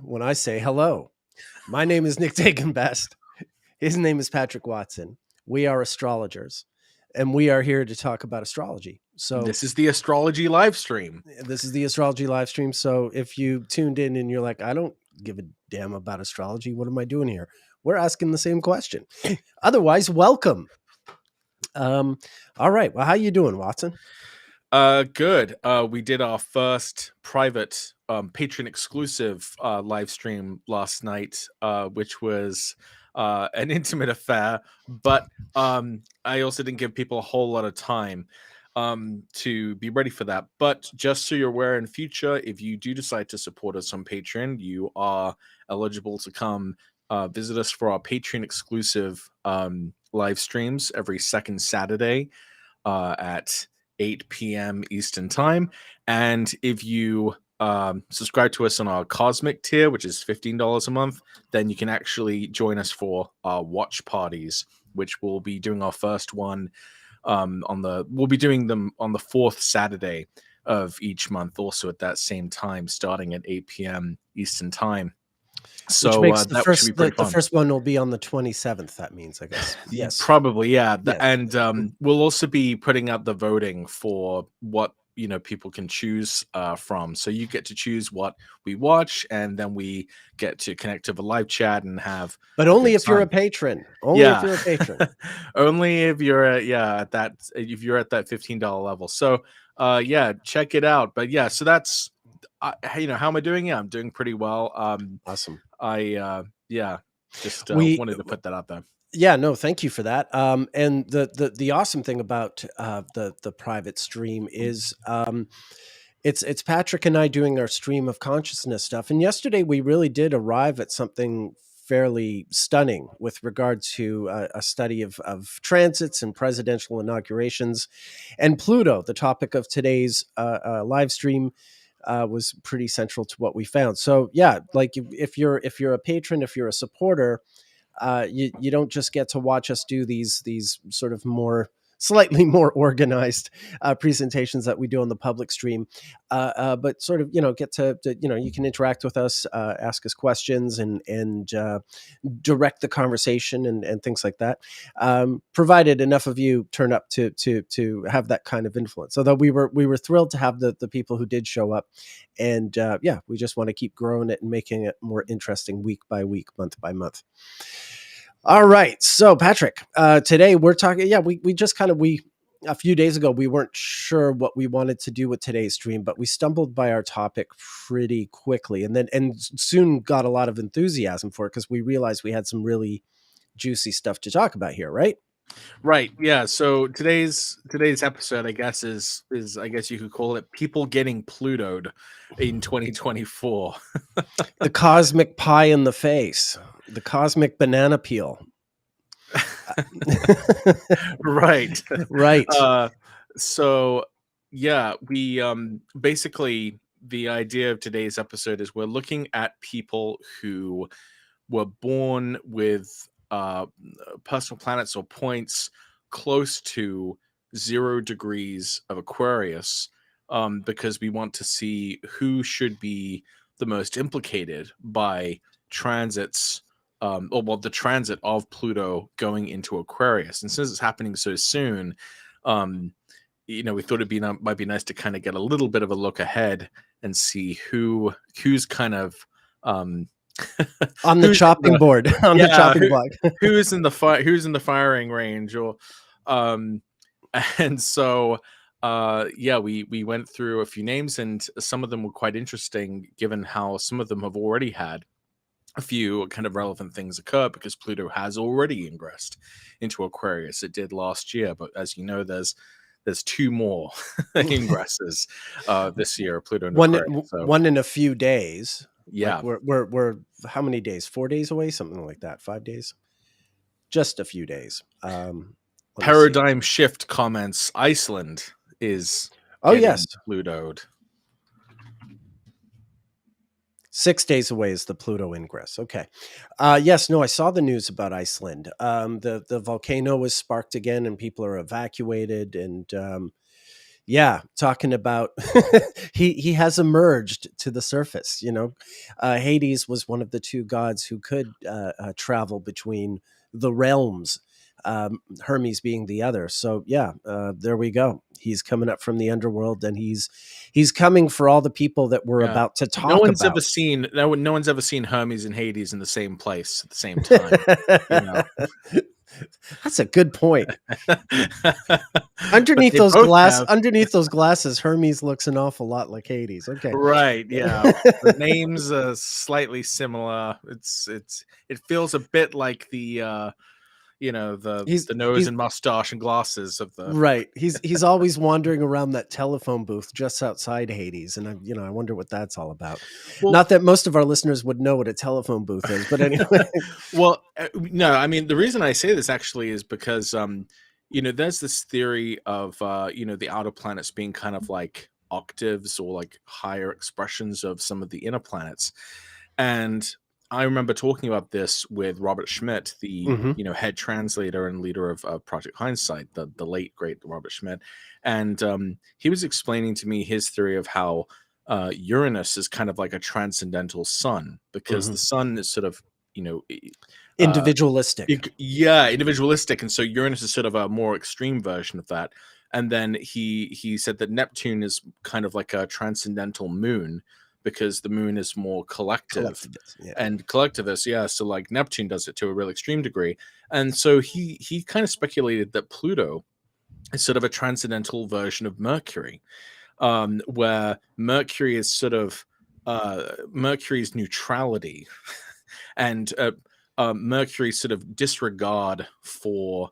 when I say hello. My name is Nick Dagan Best. His name is Patrick Watson. We are astrologers, and we are here to talk about astrology. So This is the Astrology Livestream. this is the astrology live stream. So if you tuned in and you're like, I don't give a damn about astrology, what am I doing here? We're asking the same question. Otherwise, welcome. All right. Well, how you doing, Watson? Good. We did our first private patron exclusive live stream last night, which was an intimate affair, but I also didn't give people a whole lot of time to be ready for that. But just so you're aware, in future, if you do decide to support us on Patreon, you are eligible to come visit us for our Patreon exclusive live streams every second Saturday at 8 p.m. Eastern Time. And if you subscribe to us on our Cosmic tier, which is $15 a month, then you can actually join us for our watch parties, which we'll be doing our first one we'll be doing them on the fourth Saturday of each month, also at that same time, starting at 8 p.m. Eastern Time. So which makes that should be pretty fun. The first one will be on the 27th. That means, I guess. Yes, probably, yeah. Yes. And we'll also be putting out the voting for what people can choose from. So you get to choose what we watch, and then we get to connect to the live chat and have. But only if you're a patron. Only if you're a patron. Only if you're at that $15 level. So yeah, check it out. But yeah, so that's how am I doing? Yeah, I'm doing pretty well. Awesome. I just wanted to put that out there. Yeah, no, thank you for that. And the awesome thing about the private stream is it's Patrick and I doing our stream of consciousness stuff. And yesterday we really did arrive at something fairly stunning with regard to a study of transits and presidential inaugurations, and Pluto. The topic of today's live stream was pretty central to what we found. So yeah, like if you're a patron, if you're a supporter, you don't just get to watch us do these sort of slightly more organized presentations that we do on the public stream, but sort of get to you can interact with us, ask us questions, and direct the conversation and things like that, provided enough of you turn up to have that kind of influence. Although we were thrilled to have the people who did show up, and we just want to keep growing it and making it more interesting week by week, month by month. All right. So Patrick, today we're talking, we just a few days ago, we weren't sure what we wanted to do with today's stream, but we stumbled by our topic pretty quickly and soon got a lot of enthusiasm for it because we realized we had some really juicy stuff to talk about here, right? Right. Yeah. So today's episode, I guess, is I guess you could call it people getting Plutoed in 2024. The cosmic pie in the face, the cosmic banana peel. Right. Right. So yeah, we basically the idea of today's episode is we're looking at people who were born with personal planets or points close to 0 degrees of Aquarius, because we want to see who should be the most implicated by transits, the transit of Pluto going into Aquarius. And since it's happening so soon, we thought might be nice to kind of get a little bit of a look ahead and see who's kind of on the chopping board, the chopping block. who's in the firing range, or and so we went through a few names, and some of them were quite interesting given how some of them have already had a few kind of relevant things occur, because Pluto has already ingressed into Aquarius. It did last year, but as you know, there's 2 more ingresses this year. Pluto in Aquarius, one in a few days. Yeah, like we're how many days? 4 days away, something like that. 5 days, just a few days. Paradigm shift comments. Iceland is Plutoed. 6 days away is the Pluto ingress. Okay. Yes, no, I saw the news about Iceland. The volcano was sparked again and people are evacuated. And Yeah, talking about he has emerged to the surface. Hades was one of the two gods who could travel between the realms. Hermes being the other. So yeah, there we go. He's coming up from the underworld, and he's coming for all the people that we're Yeah. about to talk about. No one's ever seen Hermes and Hades in the same place at the same time. You know. That's a good point. But they both have. Underneath those glasses, Hermes looks an awful lot like Hades. Okay. Right, yeah. The names are slightly similar. It feels a bit like the he's the nose he's and mustache and glasses of the. right. He's always wandering around that telephone booth just outside Hades, and I wonder what that's all about. Well, Not that most of our listeners would know what a telephone booth is, but anyway. well, no, I mean the reason I say this actually is because there's this theory of the outer planets being kind of like octaves or like higher expressions of some of the inner planets. And I remember talking about this with Robert Schmidt, the Mhm. head translator and leader of Project Hindsight, the late great Robert Schmidt, and he was explaining to me his theory of how Uranus is kind of like a transcendental sun, because the Mhm. sun is sort of uh, Individualistic. yeah, individualistic, and so Uranus is sort of a more extreme version of that. And then he said that Neptune is kind of like a transcendental moon, because the moon is more collective Yeah. and collectivist. Yeah, so like Neptune does it to a real extreme degree. And so he kind of speculated that Pluto is sort of a transcendental version of Mercury, where Mercury is sort of Mercury's neutrality and Mercury's sort of disregard for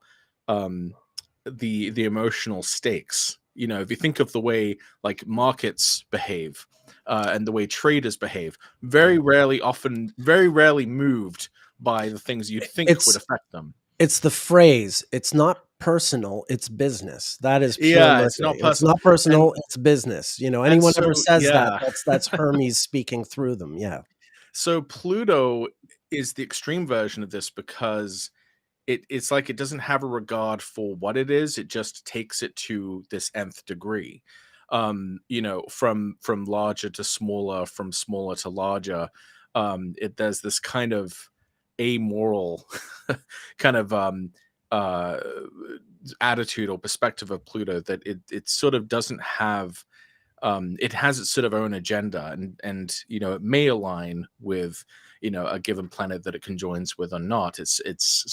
the emotional stakes. If you think of the way like markets behave and the way traders behave, very rarely moved by the things you'd think would It's affect them. it's the phrase. It's not personal, it's business. That is pure Yeah, it's not Mercury. It's personal, not personal, it's business. and Anyone so ever says that, yeah. that's Hermes speaking through them. Yeah. So Pluto is the extreme version of this, because it's like it doesn't have a regard for what it is. It just takes it to this nth degree. From larger to smaller, from smaller to larger. There's this kind of amoral kind of uh attitude or perspective of Pluto, that it sort of doesn't have. It has its sort of own agenda, and it may align with a given planet that it conjoins with or not. It's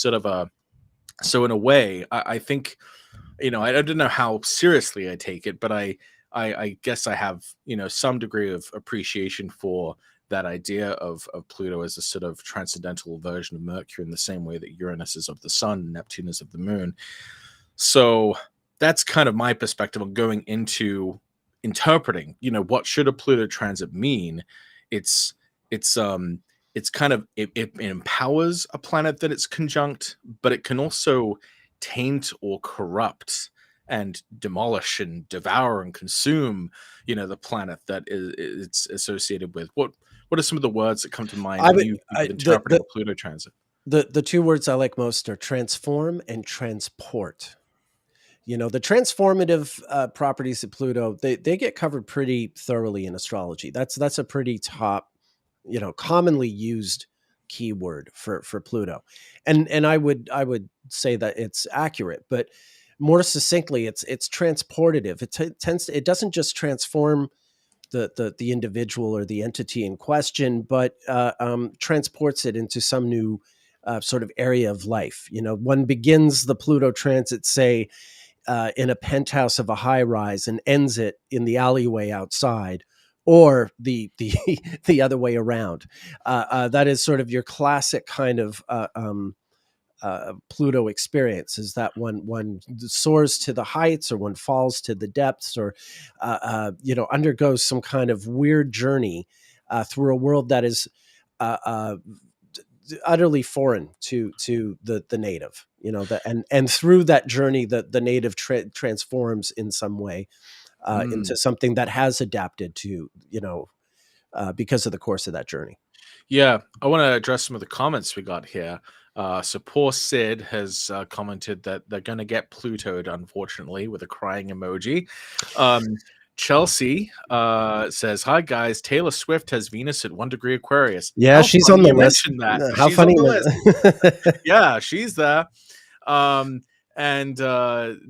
sort of a. So in a way, I think, I don't know how seriously I take it, but I guess I have some degree of appreciation for that idea of Pluto as a sort of transcendental version of Mercury, in the same way that Uranus is of the sun, Neptune is of the moon. So that's kind of my perspective on going into interpreting, what should a Pluto transit mean. it's it's kind of, it empowers a planet that it's conjunct, but it can also taint or corrupt and demolish and devour and consume the planet that it's associated with. What are some of the words that come to mind I when would you think I, of interpreting a Pluto transit? the two words I like most are transform and transport. The transformative properties of Pluto, they get covered pretty thoroughly in astrology. That's a pretty top, commonly used keyword for Pluto, and I would say that it's accurate, but more succinctly, it's transportative. It doesn't just transform the individual or the entity in question, but transports it into some new sort of area of life. One begins the Pluto transit, say, in a penthouse of a high rise, and ends it in the alleyway outside, or the the other way around. That is sort of your classic kind of Pluto experience, is that one soars to the heights, or one falls to the depths, or undergoes some kind of weird journey through a world that is uh, uh, utterly foreign to the native. And through that journey, the native transforms in some way into Mm. something that has adapted to because of the course of that journey. Yeah, I want to address some of the comments we got here. So poor Sid has commented that they're going to get Plutoed, unfortunately, with a crying emoji. Chelsea says, "Hi guys, Taylor Swift has Venus at 1 degree Aquarius." Yeah, How she's funny on the you list. mentioned that. How She's on funny. the list. Yeah, she's there. And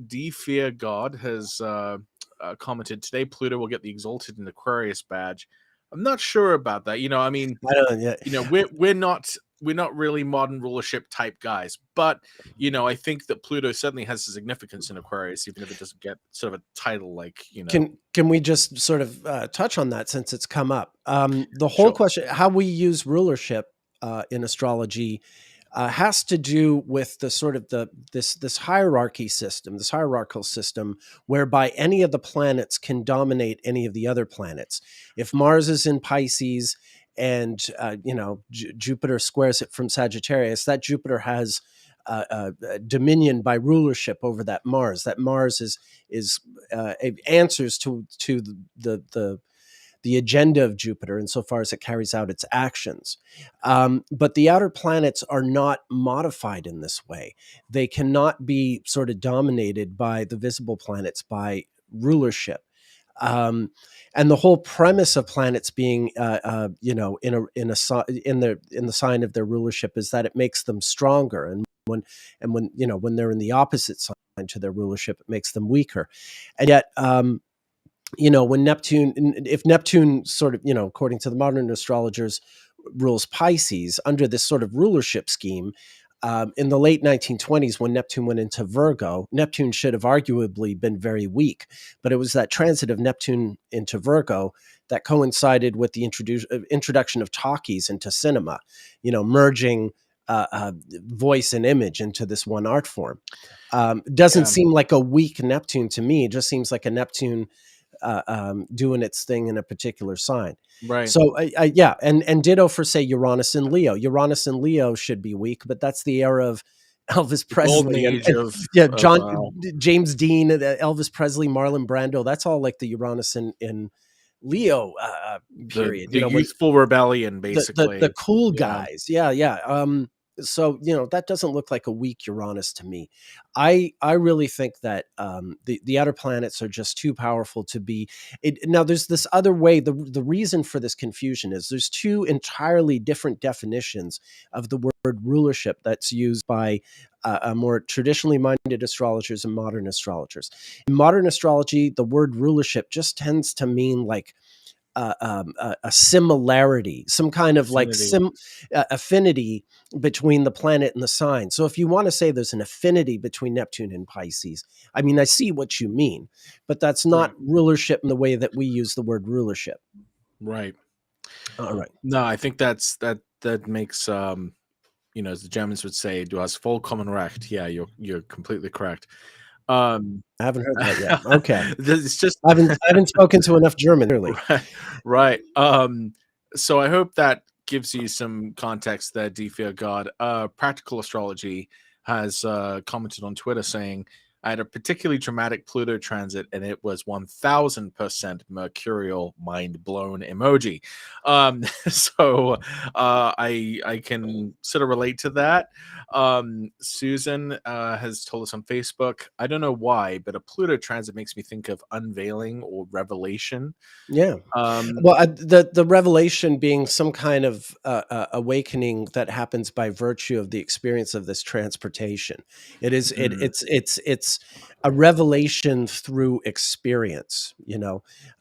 D Fear God has commented, "Today Pluto will get the Exalted and Aquarius badge." I'm not sure about that. I mean, I don't, yeah. we're not really modern rulership type guys, but I think that Pluto certainly has a significance in Aquarius, even if it doesn't get sort of a title like Can we just sort of touch on that since it's come up? The whole Sure. question, how we use rulership in astrology, has to do with the sort of this hierarchy system, this hierarchical system, whereby any of the planets can dominate any of the other planets. If Mars is in Pisces and Jupiter squares it from Sagittarius, that Jupiter has dominion by rulership over that Mars. That Mars is answers to the agenda of Jupiter insofar as it carries out its actions. But the outer planets are not modified in this way. They cannot be sort of dominated by the visible planets by rulership. And the whole premise of planets being, in the sign of their rulership is that it makes them stronger, and when they're in the opposite sign to their rulership, it makes them weaker. And yet, when if Neptune sort of, according to the modern astrologers, rules Pisces under this sort of rulership scheme, in the late 1920s, when Neptune went into Virgo, Neptune should have arguably been very weak, but it was that transit of Neptune into Virgo that coincided with the introduction of talkies into cinema, merging voice and image into this one art form. Doesn't seem like a weak Neptune to me. It just seems like a Neptune doing its thing in a particular sign. Right. So yeah, and ditto for, say, Uranus and Leo. Uranus and Leo should be weak, but that's the era of Elvis Presley and James Dean, Elvis Presley, Marlon Brando. That's all like the Uranus and Leo period. The youthful rebellion, basically. The cool guys. Yeah. So that doesn't look like a weak Uranus to me. I really think that the outer planets are just too powerful to be. Now there's this other way. The reason for this confusion is there's two entirely different definitions of the word rulership that's used by more traditionally minded astrologers and modern astrologers. In modern astrology, the word rulership just tends to mean like a similarity, some kind of affinity between the planet and the sign. So if you want to say there's an affinity between Neptune and Pisces, I mean, I see what you mean, but that's not rulership in the way that we use the word rulership. Right. All right. No, I think that makes as the Germans would say, "Du hast vollkommen recht." Yeah, you're completely correct. I haven't heard that yet. Okay. It's just I haven't spoken to enough German, really. Right. So I hope that gives you some context there, D Fear God. Practical Astrology has commented on Twitter saying, "I had a particularly dramatic Pluto transit, and it was 1000% mercurial, mind blown emoji." So I can sort of relate to that. Susan has told us on Facebook, "I don't know why, but a Pluto transit makes me think of unveiling or revelation." Yeah. Well, the revelation being some kind of awakening that happens by virtue of the experience of this transportation. It is it's a revelation through experience.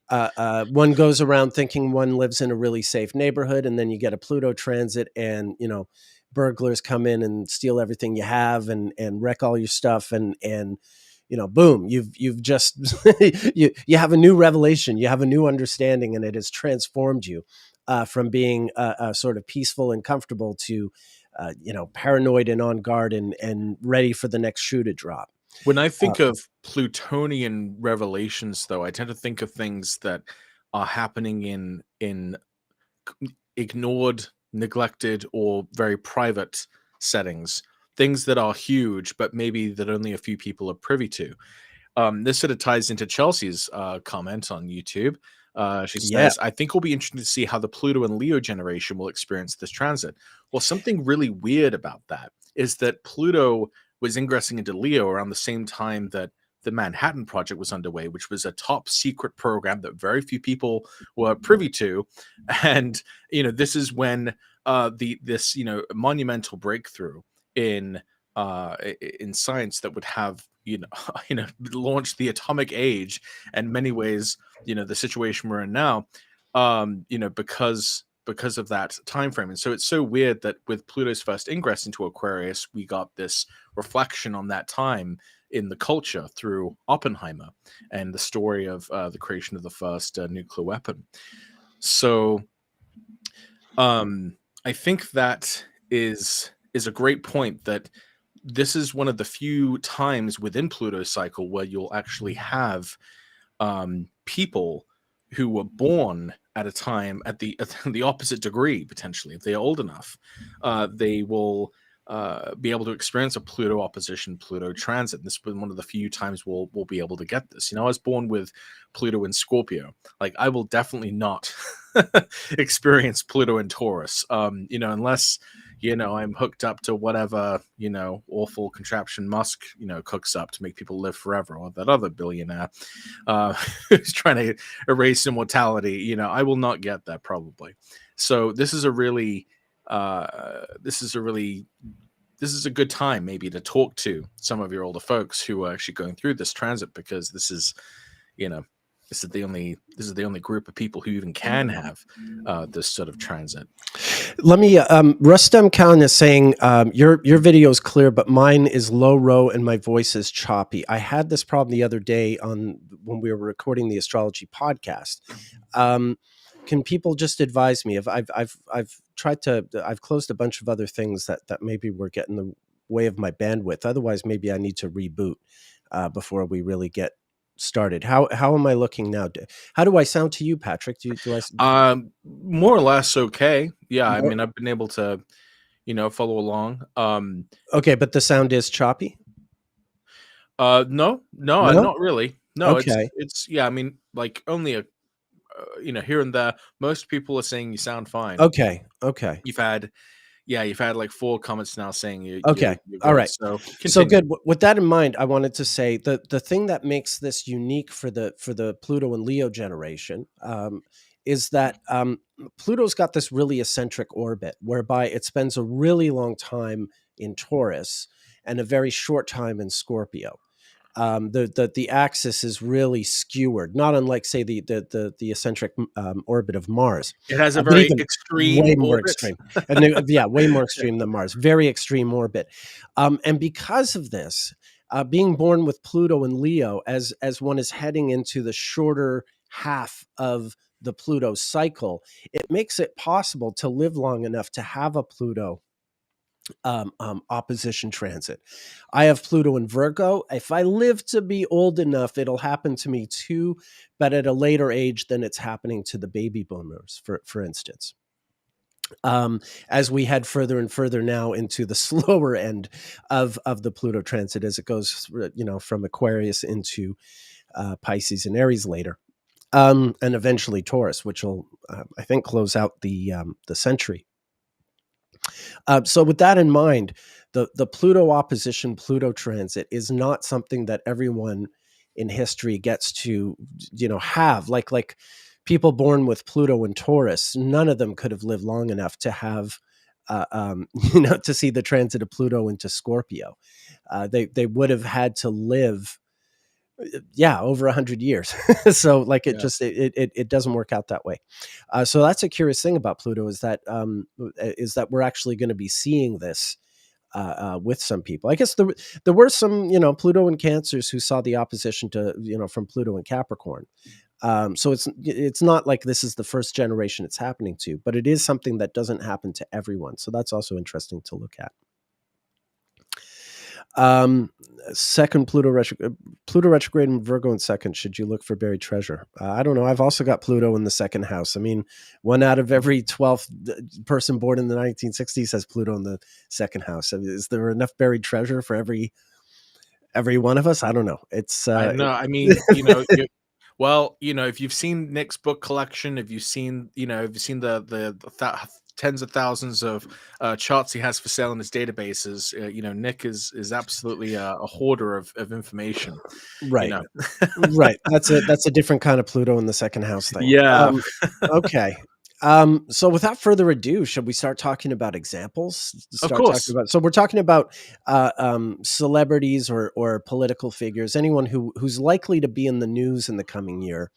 One goes around thinking one lives in a really safe neighborhood, and then you get a Pluto transit, and burglars come in and steal everything you have and wreck all your stuff, and boom, you've just you have a new revelation, you have a new understanding, and it has transformed you from being sort of peaceful and comfortable to paranoid and on guard and ready for the next shoe to drop. When I think of Plutonian revelations, though, I tend to think of things that are happening in ignored, neglected, or very private settings. Things that are huge, but maybe that only a few people are privy to. This sort of ties into Chelsea's comment on YouTube. She says, "I think it'll be interesting to see how the Pluto and Leo generation will experience this transit." Well, something really weird about that is that Pluto was ingressing into Leo around the same time that the Manhattan Project was underway, which was a top secret program that very few people were privy to. And this is when this monumental breakthrough in science that would have launched the atomic age, and in many ways the situation we're in now, because of that time frame. And so it's so weird that with Pluto's first ingress into Aquarius, we got this reflection on that time in the culture through Oppenheimer and the story of the creation of the first nuclear weapon. So I think that is a great point, that this is one of the few times within Pluto's cycle where you'll actually have people who were born at a time at the opposite degree. Potentially, if they are old enough, they will be able to experience a Pluto opposition, Pluto transit. This has been one of the few times we'll be able to get this. I was born with Pluto in Scorpio. Like, I will definitely not experience Pluto in Taurus, unless I'm hooked up to whatever awful contraption Musk cooks up to make people live forever, or that other billionaire who's trying to erase immortality. I will not get that, probably. So this is a good time maybe to talk to some of your older folks who are actually going through this transit, because this is the only group of people who even can have this sort of transit. Let me, Rustem Khan is saying, your video is clear, but mine is low row and my voice is choppy. I had this problem the other day when we were recording the astrology podcast. Can people just advise me? I've tried to, I've closed a bunch of other things that maybe were getting in the way of my bandwidth. Otherwise, maybe I need to reboot before we really get started. How am I looking now? How do I sound to you, Patrick? Do I more or less okay? Yeah, I mean, I've been able to follow along. Okay, but the sound is choppy. No, not really. No, okay. It's yeah. I mean, like, only a here and there. Most people are saying you sound fine. Okay. You've had like 4 comments now saying you're okay. good. All right. So good. With that in mind, I wanted to say the thing that makes this unique for the Pluto and Leo generation is that Pluto's got this really eccentric orbit whereby it spends a really long time in Taurus and a very short time in Scorpio. The axis is really skewered, not unlike, say, the eccentric orbit of Mars. It has a very extreme, way more orbit. extreme, way more extreme than Mars. Very extreme orbit, and because of this, being born with Pluto and Leo, as one is heading into the shorter half of the Pluto cycle, it makes it possible to live long enough to have a Pluto opposition transit. I have Pluto in Virgo. If I live to be old enough, it'll happen to me too, but at a later age than it's happening to the baby boomers, for instance. As we head further and further now into the slower end of the Pluto transit, as it goes, from Aquarius into Pisces and Aries later, and eventually Taurus, which will, I think, close out the century. So with that in mind, the Pluto opposition, Pluto transit is not something that everyone in history gets to, have. Like people born with Pluto and Taurus, none of them could have lived long enough to have, to see the transit of Pluto into Scorpio. They would have had to live, over 100 years. So it doesn't work out that way. So that's a curious thing about Pluto, is that we're actually going to be seeing this with some people. I guess there were some, Pluto and Cancers who saw the opposition to, from Pluto and Capricorn. So it's not like this is the first generation it's happening to, but it is something that doesn't happen to everyone. So that's also interesting to look at. Second Pluto retrograde in Virgo in second. Should you look for buried treasure? I don't know. I've also got Pluto in the second house. I mean, 1 out of every 12th person born in the 1960s has Pluto in the second house. Is there enough buried treasure for every one of us? I don't know. It's I know. I mean, well, if you've seen Nick's book collection, if you've seen the tens of thousands of charts he has for sale in his databases. Nick is absolutely a hoarder of information. Right. Right. That's a different kind of Pluto in the second house thing. Yeah, Okay. So without further ado, should we start talking about examples? of Start talking course. about. So we're talking about celebrities or political figures, anyone who's likely to be in the news in the coming year.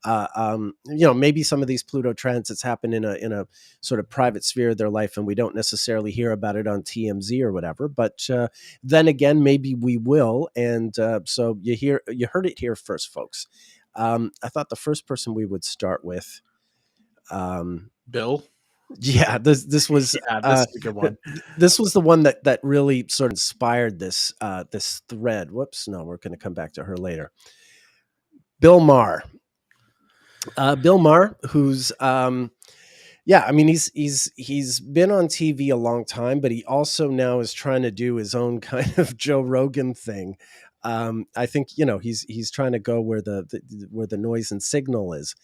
Maybe some of these Pluto transits happen in a sort of private sphere of their life, and we don't necessarily hear about it on TMZ or whatever. But then again, maybe we will. And so you heard it here first, folks. I thought the first person we would start with. Bill. Yeah, this was Yeah, this is a good one. this was the one that really sort of inspired this thread. Whoops, no, we're going to come back to her later. Bill Maher. Bill Maher, who's he's been on TV a long time, but he also now is trying to do his own kind of Joe Rogan thing. I think he's trying to go where the noise and signal is,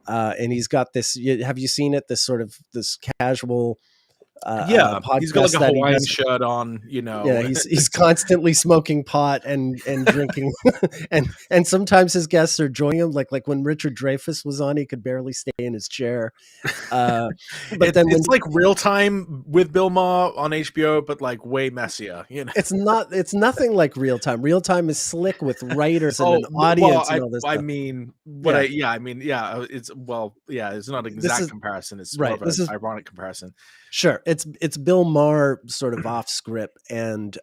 and he's got this. Have you seen it? This casual Yeah, he's got like podcast a that he Hawaiian does. shirt on, Yeah, he's constantly smoking pot and drinking, and sometimes his guests are joining him. Like when Richard Dreyfuss was on, he could barely stay in his chair. But then it's like Real Time with Bill Maher on HBO, but like way messier. it's nothing like Real Time. Real Time is slick with writers and an audience and all this stuff. It's not an exact comparison. It's more of an ironic comparison. Sure, it's Bill Maher sort of off script and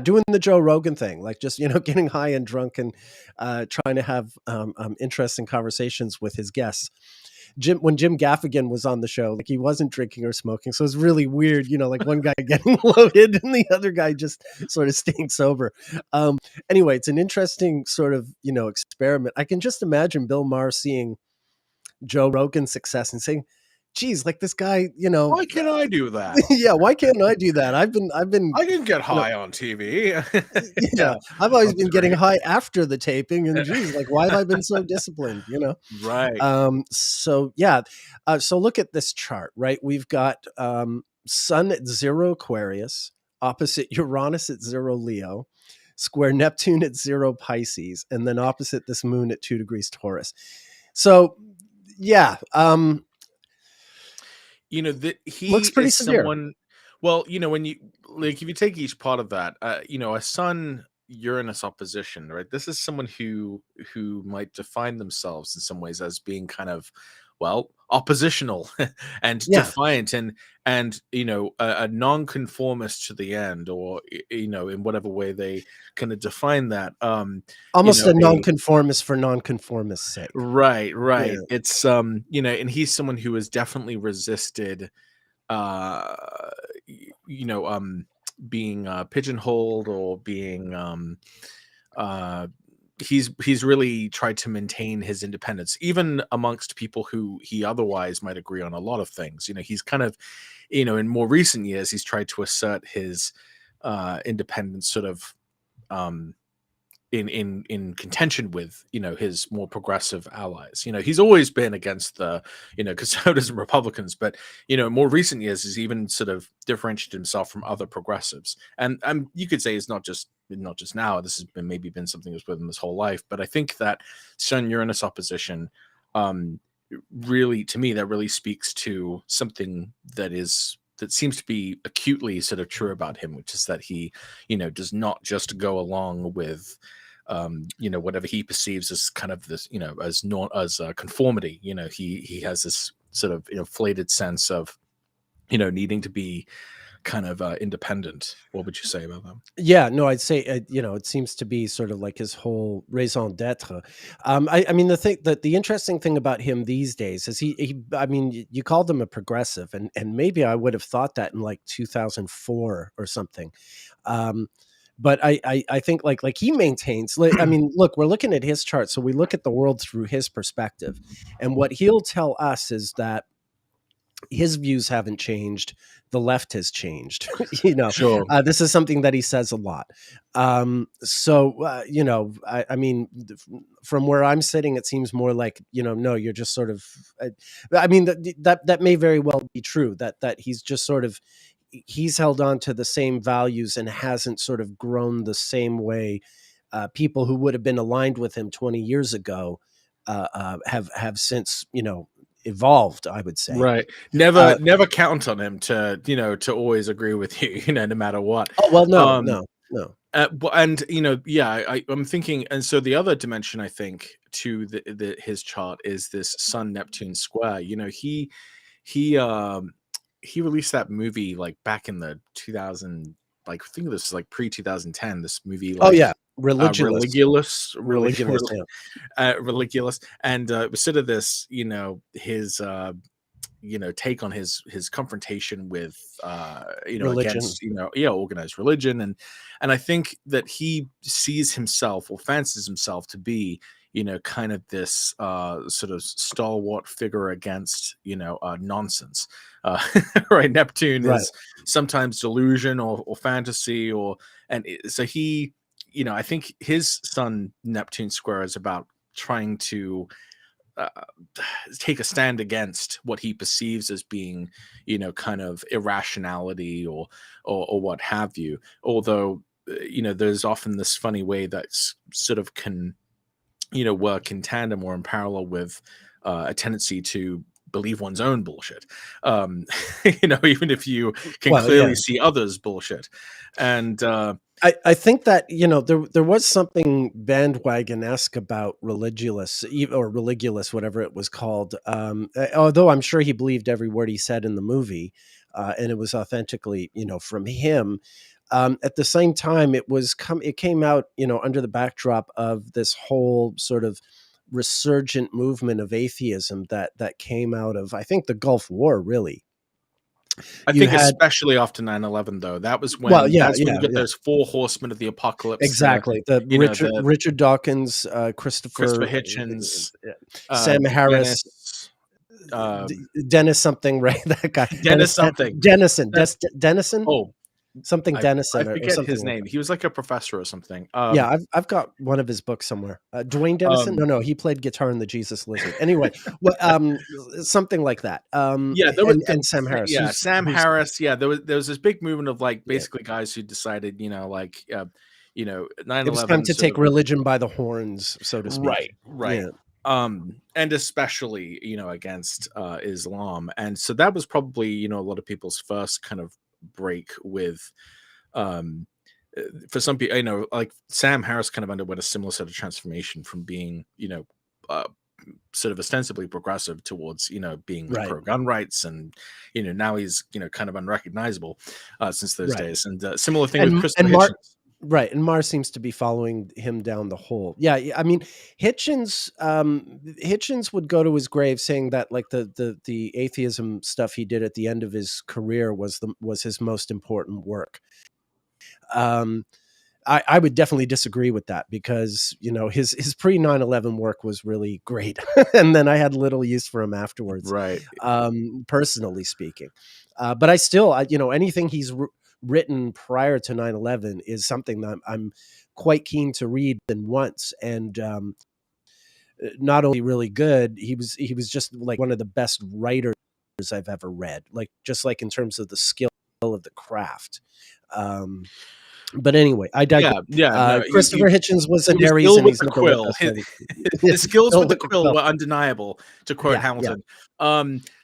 doing the Joe Rogan thing, like just getting high and drunk and trying to have interesting conversations with his guests. When Jim Gaffigan was on the show, like he wasn't drinking or smoking, so it's really weird, like one guy getting loaded and the other guy just sort of staying sober. Anyway, it's an interesting sort of experiment. I can just imagine Bill Maher seeing Joe Rogan's success and saying, geez, like this guy, why can't I do that? Yeah, why can't I do that? I can get high on TV. Yeah, I've always been getting high after the taping, and geez, like why have I been so disciplined? Right. So look at this chart, right? We've got Sun at 0 Aquarius, opposite Uranus at 0 Leo, square Neptune at 0 Pisces, and then opposite this Moon at 2 degrees Taurus. So yeah, he looks pretty is severe. Someone. Well, when you if you take each part of that, a Sun Uranus opposition, right? This is someone who might define themselves in some ways as being kind of, oppositional and defiant and a nonconformist to the end, or in whatever way they kind of define that. Almost a nonconformist for nonconformist's sake. Right. Yeah. It's and he's someone who has definitely resisted being pigeonholed or being he's really tried to maintain his independence even amongst people who he otherwise might agree on a lot of things. He's kind of in more recent years he's tried to assert his independence sort of in contention with his more progressive allies. He's always been against the conservatives and Republicans, but more recent years he's even sort of differentiated himself from other progressives. And you could say it's not just now. This has been something that's with him his whole life. But I think that Sun Uranus opposition really, to me, that really speaks to something that seems to be acutely sort of true about him, which is that he, does not just go along with, whatever he perceives as kind of this, as conformity. He has this sort of inflated sense of, needing to be kind of independent. What would you say about that? Yeah, no, I'd say it seems to be sort of like his whole raison d'être. I mean, the interesting thing about him these days is you called him a progressive, and maybe I would have thought that in like 2004 or something. But I think like he maintains. I mean, look, we're looking at his chart, so we look at the world through his perspective, and what he'll tell us is that his views haven't changed. The left has changed. Sure. This is something that he says a lot. I mean, from where I'm sitting, it seems more like, no, you're just sort of, I mean, that may very well be true, that he's just sort of, he's held on to the same values and hasn't sort of grown the same way. People who would have been aligned with him 20 years ago have since, evolved, I would say. Right. Never count on him to, to always agree with you, no matter what. Oh, well, no. And I'm thinking, and so the other dimension I think to his chart is this Sun Neptune square. He released that movie like back in the 2000, like I think this is like pre 2010. This movie, like, Oh yeah, Religulous. Religulous, Yeah. Religulous, and it was sort of this, his take on his confrontation with Religion. against organized religion, and I think that he sees himself or fancies himself to be kind of this sort of stalwart figure against nonsense. Right, Neptune Right. is sometimes delusion or fantasy, so he, I think his Sun Neptune square is about trying to take a stand against what he perceives as being, kind of irrationality or what have you. Although, there's often this funny way that's sort of can, work in tandem or in parallel with a tendency to believe one's own bullshit. Even if you can clearly see others' bullshit. And I think that there was something bandwagon-esque about Religulous, whatever it was called. Although I'm sure he believed every word he said in the movie, and it was authentically from him. At the same time, it came out under the backdrop of this whole sort of resurgent movement of atheism that came out of, I think, the Gulf War, really. I think especially after 9/11, though, that was when you get those four horsemen of the apocalypse. Exactly. Richard Dawkins, Christopher Hitchens, Sam Harris, Dennis something, right? That guy. Dennison. Oh, something Dennison. I forget his name. He was like a professor or something. I've got one of his books somewhere. Dwayne Dennison? No, he played guitar in the Jesus Lizard. Anyway, something like that. And Sam Harris. Sam Harris. There was this big movement of like basically guys who decided, 9/11. It was time to take religion by the horns, so to speak. Right. Yeah. And especially, against Islam. And so that was probably, a lot of people's first kind of break with for some people, like Sam Harris kind of underwent a similar sort of transformation from being sort of ostensibly progressive towards being pro gun rights, and now he's kind of unrecognizable since those days. And similar thing with Christopher Hitchens. Right, and Maher seems to be following him down the hole. Yeah, I mean, Hitchens would go to his grave saying that like the atheism stuff he did at the end of his career was his most important work. I would definitely disagree with that, because his pre 9/11 work was really great, and then I had little use for him afterwards. Right. Personally speaking, but I still, anything he's written prior to 9/11 is something that I'm quite keen to read than once. And not only really good, he was just like one of the best writers I've ever read, like just like in terms of the skill of the craft. But anyway, I digress. Christopher Hitchens was an Aries, and he's the quill. His skills with the quill were undeniable, to quote Hamilton.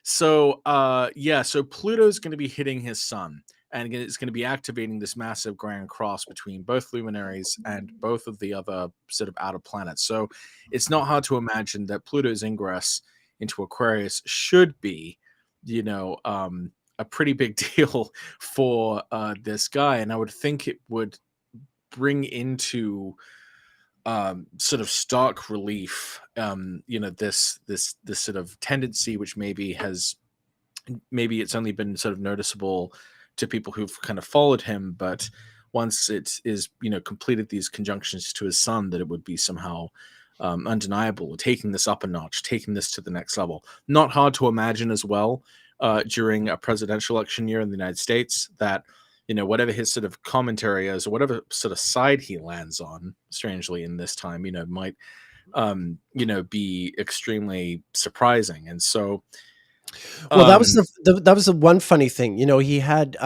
So Pluto's going to be hitting his sun, and it's going to be activating this massive grand cross between both luminaries and both of the other sort of outer planets. So it's not hard to imagine that Pluto's ingress into Aquarius should be, a pretty big deal for this guy. And I would think it would bring into sort of stark relief, this sort of tendency, which maybe it's only been sort of noticeable to people who've kind of followed him, but once it is, completed these conjunctions to his sun, that it would be somehow undeniable, taking this up a notch, taking this to the next level. Not hard to imagine as well during a presidential election year in the United States, that whatever his sort of commentary is, or whatever sort of side he lands on, strangely in this time, might be extremely surprising. And so Well, that was that was the one funny thing. He had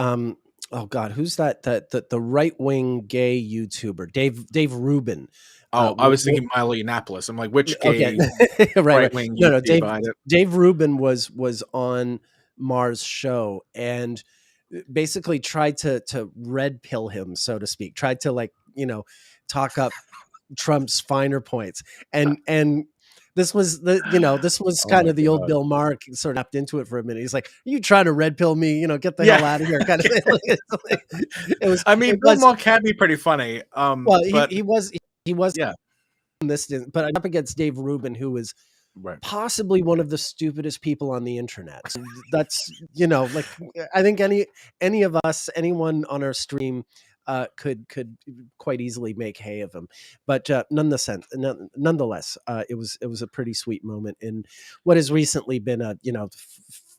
oh God, who's that? The right wing gay YouTuber, Dave Rubin. I was thinking Milo Yiannopoulos. I'm like, which Okay, gay right. right-wing No, YouTuber? Dave Rubin was on Maher's show and basically tried to red pill him, so to speak. Tried to talk up Trump's finer points, and this was this was Oh kind my of the old God. Bill Maher sort of tapped into it for a minute. He's like, "Are you trying to red pill me? Get the hell out of here!" Kind of thing. It was. I mean, It Bill was. Maher can be pretty funny. Well, But he was yeah, this, but up against Dave Rubin, who was right. possibly one of the stupidest people on the internet. So that's like, I think any of us, anyone on our stream, could quite easily make hay of him. But nonetheless, it was a pretty sweet moment in what has recently been a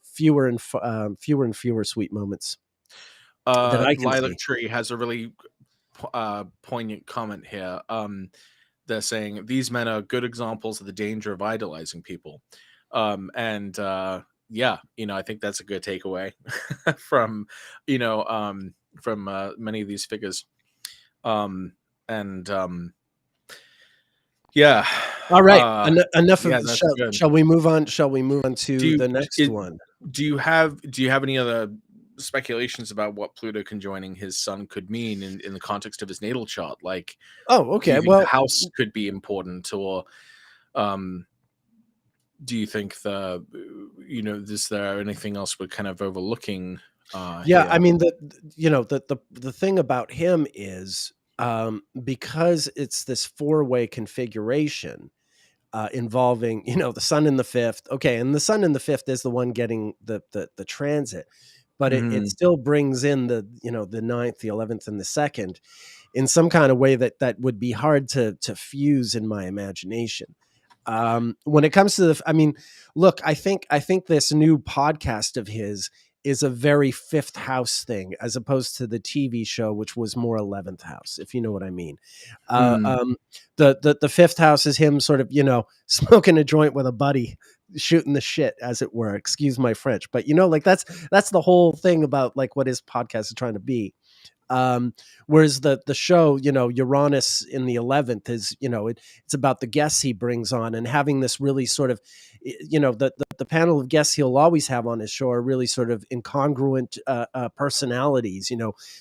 fewer and fewer sweet moments that I can Lilac see. Tree has a really poignant comment here. They're saying these men are good examples of the danger of idolizing people. And yeah, I think that's a good takeaway from many of these figures. And yeah. All right, enough Yeah, of the that's show. good. Shall we move on? Shall we move on to the next one? Do you have any other speculations about what Pluto conjoining his sun could mean in the context of his natal chart? Like, Oh, do okay. you think Well, the house could be important, or do you think is there anything else we're kind of overlooking? yeah, here? I mean the thing about him is because it's this four-way configuration involving the sun in the fifth. Okay, and the sun in the fifth is the one getting the transit, but it Mhm. still brings in the the ninth, the 11th, and the second in some kind of way that would be hard to fuse in my imagination. When it comes to I mean, look, I think this new podcast of his is a very fifth house thing, as opposed to the TV show, which was more 11th house, if you know what I mean. Mm. The fifth house is him sort of smoking a joint with a buddy, shooting the shit, as it were. Excuse my French, but like that's the whole thing about like what his podcast is trying to be. Whereas the show, Uranus in the 11th is, it's about the guests he brings on and having this really sort of, the panel of guests he'll always have on his show are really sort of incongruent personalities,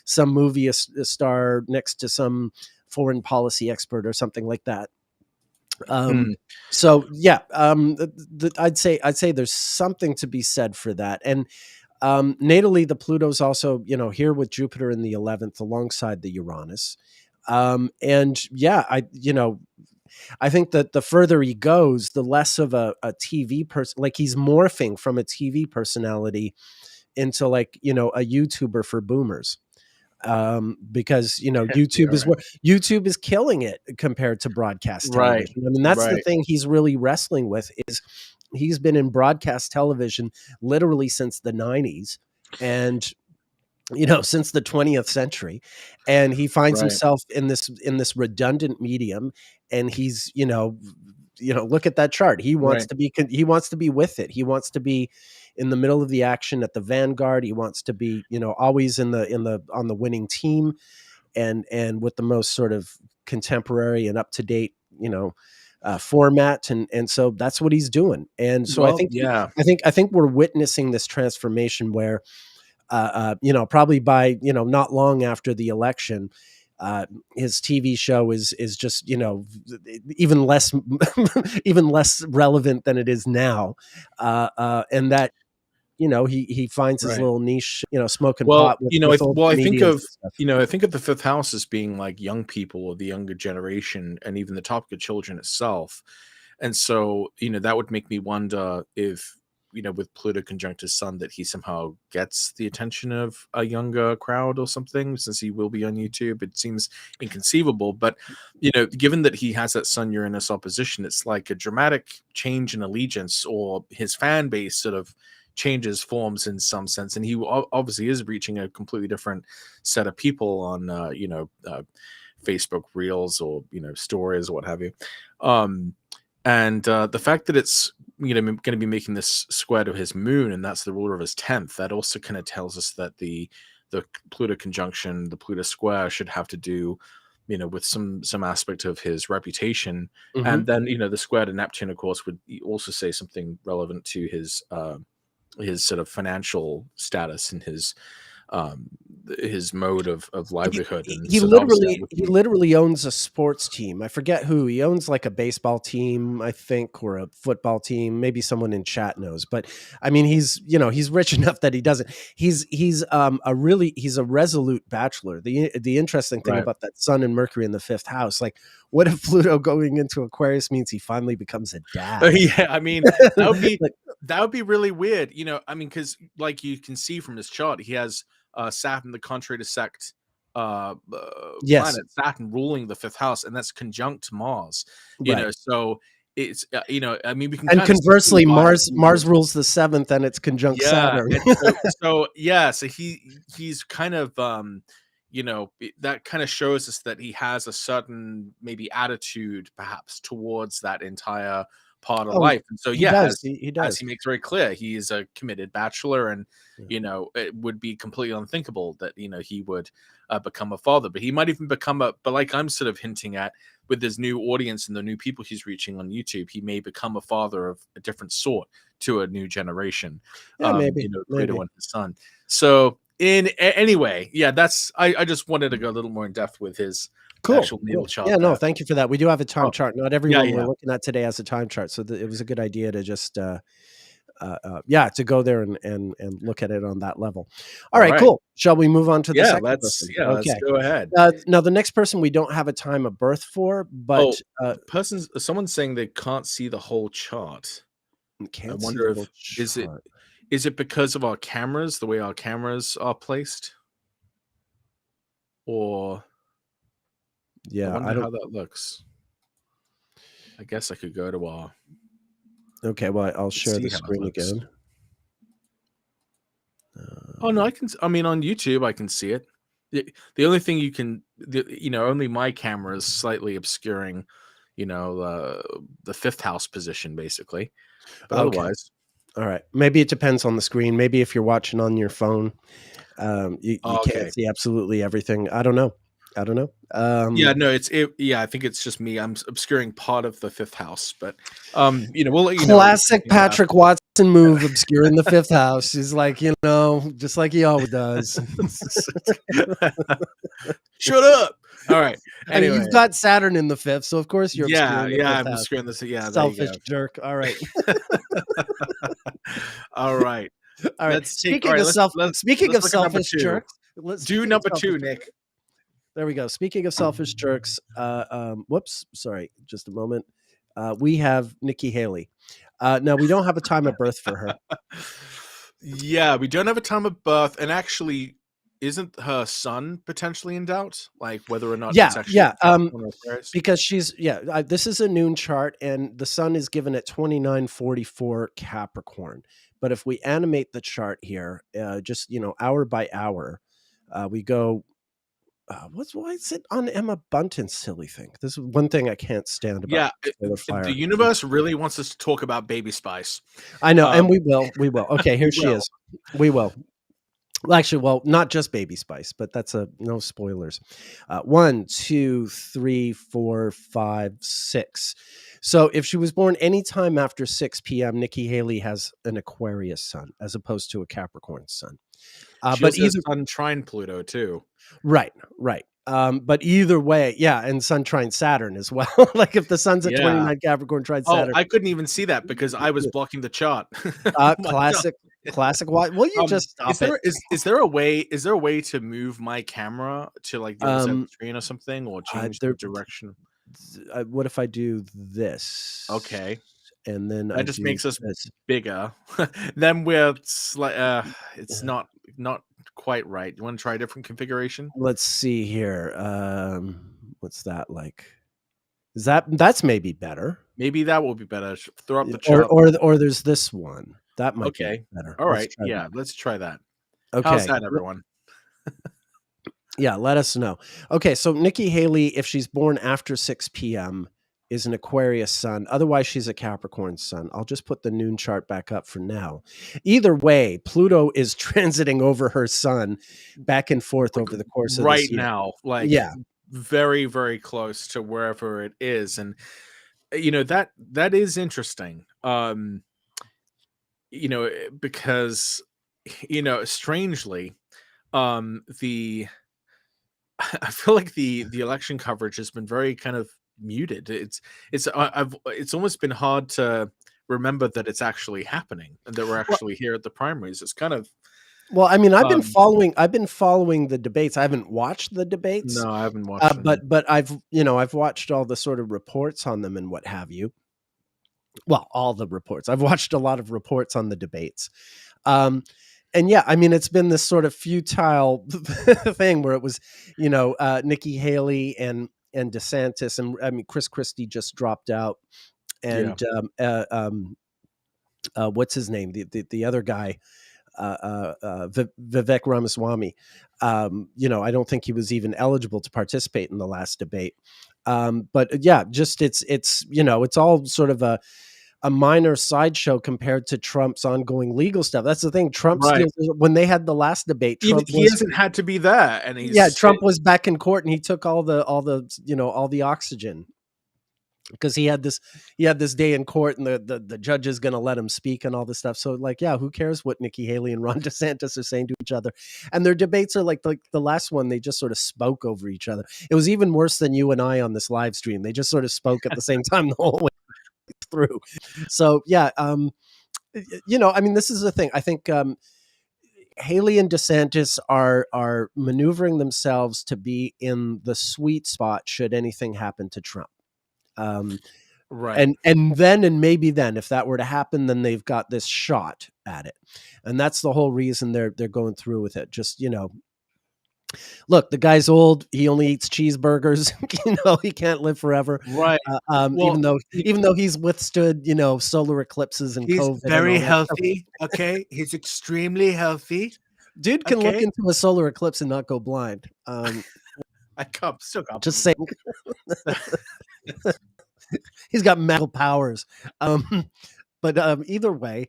some movie star next to some foreign policy expert or something like that. Mm. So yeah, I'd say there's something to be said for that. And natally, the Pluto's also, here with Jupiter in the 11th alongside the Uranus. And yeah, I think that the further he goes, the less of a TV person, like he's morphing from a TV personality into like, a YouTuber for boomers. Because YouTube is Right. where YouTube is killing it compared to broadcast Right. television. I mean, that's the Right. thing he's really wrestling with is he's been in broadcast television literally since the 90s and since the 20th century, and he finds Right. himself in this redundant medium, and he's look at that chart. He wants Right. to be with it. He wants to be in the middle of the action at the vanguard. He wants to be always on the winning team, and with the most sort of contemporary and up to date format, and so that's what he's doing. And so Well, yeah. I think we're witnessing this transformation where probably by not long after the election, his TV show is just even less even less relevant than it is now, and that he finds his Right. little niche, smoking Well, pot with old I think comedians of and stuff. the fifth house as being like young people or the younger generation, and even the topic of children itself. And so, that would make me wonder if, with Pluto conjunct his sun, that he somehow gets the attention of a younger crowd or something, since he will be on YouTube. It seems inconceivable, but given that he has that Sun Uranus opposition, it's like a dramatic change in allegiance, or his fan base sort of changes forms in some sense, and he obviously is reaching a completely different set of people on Facebook Reels or stories or what have you. And the fact that it's going to be making this square to his moon, and that's the ruler of his 10th, that also kind of tells us that the Pluto conjunction, the Pluto square, should have to do with some aspect of his reputation. Mm-hmm. And then the square to Neptune, of course, would also say something relevant to his sort of financial status and his mode of livelihood. And He so literally owns a sports team. I forget who. He owns like a baseball team, I think, or a football team. Maybe someone in chat knows. But I mean, he's rich enough that he doesn't. He's a resolute bachelor. The interesting thing about that Sun and Mercury in the 5th house, like, what if Pluto going into Aquarius means he finally becomes a dad? Yeah, I mean, that would be really weird. I mean, because like you can see from his chart, he has Saturn, the contrary to sect planet, Saturn ruling the 5th house, and that's conjunct Mars. So it's I mean, we can. And conversely, Mars rules the 7th, and it's conjunct Saturn. So he's kind of that kind of shows us that he has a certain maybe attitude perhaps towards that entire part of life. And so he does. As he makes very clear, he is a committed bachelor, and it would be completely unthinkable that he would become a father. But he might even become but like I'm sort of hinting at, with his new audience and the new people he's reaching on YouTube, he may become a father of a different sort to a new generation. Maybe Pluto and his son. So anyway, that's I just wanted to go a little more in depth with his actual natal chart. Yeah, no, thank you for that. We do have a time chart. Not everyone we're looking at today has a time chart, so it was a good idea to just to go there and look at it on that level. All right, cool. Shall we move on to the second person? Let's go ahead. Now the next person we don't have a time of birth for, but someone's saying they can't see the whole chart. I wonder is it because of our cameras, the way our cameras are placed, or I wonder how that looks. I guess I could go to our. Okay, well, I'll share the screen again. Oh no, I can. I mean, on YouTube, I can see it. The only thing you can, only my camera is slightly obscuring, the 5th house position, basically. But otherwise, all right. Maybe it depends on the screen. Maybe if you're watching on your phone, you can't see absolutely everything. I don't know. I think it's just me. I'm obscuring part of the 5th house, but we'll let you know. Classic Patrick Watson move, obscuring the 5th house. He's like, just like he always does. Shut up. All right. Anyway, you've got Saturn in the 5th, so of course you're obscuring the 5th I'm house. obscuring this. Yeah, selfish jerk. All right. All right. All right. Speaking of selfish jerks, let's do number 2, Nick. There we go. Speaking of selfish jerks, whoops, sorry, just a moment. We have Nikki Haley. Now, we don't have a time of birth for her. Yeah, we don't have a time of birth. And actually, isn't her son potentially in doubt? Like whether or not it's actually because she's, this is a noon chart, and the sun is given at 2944 Capricorn. But if we animate the chart here, just, hour by hour, we go... why is it on Emma Bunton's silly thing? This is one thing I can't stand about. The universe really wants us to talk about Baby Spice. I know, and we will. Okay, here she is. We will. Well, actually, not just Baby Spice, but that's no spoilers. 1, 2, 3, 4, 5, 6. So if she was born anytime after 6 p.m., Nikki Haley has an Aquarius sun as opposed to a Capricorn sun. But either Sun trine Pluto too. Right. But either way, and Sun trine Saturn as well. Like if the sun's at 29 Capricorn trine Saturn. I couldn't even see that because I was blocking the chart. Classic. Will you just stop it? Is there a way to move my camera to like the other side of the screen or something, or change the direction? What if I do this? Okay. And then that just makes us bigger. Then we're it's not quite right. You want to try a different configuration? Let's see here. What's that like? That's maybe better. Maybe that will be better. Throw up the chart. Or there's this one. That might be Okay. better. All Let's right. try Yeah, that. let's try that. How's Okay. that, everyone? Yeah, let us know. Okay, so Nikki Haley, if she's born after 6 p.m., is an Aquarius sun. Otherwise, she's a Capricorn sun. I'll just put the noon chart back up for now. Either way, Pluto is transiting over her sun back and forth Like over the course of right this year. now, like Yeah. very, very close to wherever it is. And that is interesting. Because strangely, the I feel like the election coverage has been very kind of muted. It's almost been hard to remember that it's actually happening and that we're Well, actually here at the primaries. It's kind of well, I mean, um I've been following the debates. I haven't watched the debates, no, I haven't watched them. but I've watched all the sort of reports on them and what have you. Well, all the reports. I've watched a lot of reports on the debates. Um, and yeah, I mean, it's been this sort of futile thing where it was, Nikki Haley and DeSantis, and I mean, Chris Christie just dropped out, Yeah. and what's his name? The other guy, Vivek Ramaswamy. I don't think he was even eligible to participate in the last debate. But yeah, just it's all sort of a minor sideshow compared to Trump's ongoing legal stuff. That's the thing. Trump Right. still, when they had the last debate, He hasn't had to be there, and Trump was back in court and he took all the oxygen because he had this day in court and the judge is going to let him speak and all this stuff. So like, yeah, who cares what Nikki Haley and Ron DeSantis are saying to each other? And their debates are like the last one, they just sort of spoke over each other. It was even worse than you and I on this live stream. They just sort of spoke at the same time the whole way through. So yeah, I mean, this is the thing. I think Haley and DeSantis are maneuvering themselves to be in the sweet spot should anything happen to Trump. right. And then, and maybe then, if that were to happen, then they've got this shot at it. And that's the whole reason they're going through with it. Just, look, the guy's old. He only eats cheeseburgers. He can't live forever. Right. Well, Even though he's withstood, solar eclipses and he's COVID. very and all that healthy. Okay, he's extremely healthy. Dude can look into a solar eclipse and not go blind. Still can't. Just saying. He's got magical powers. But either way,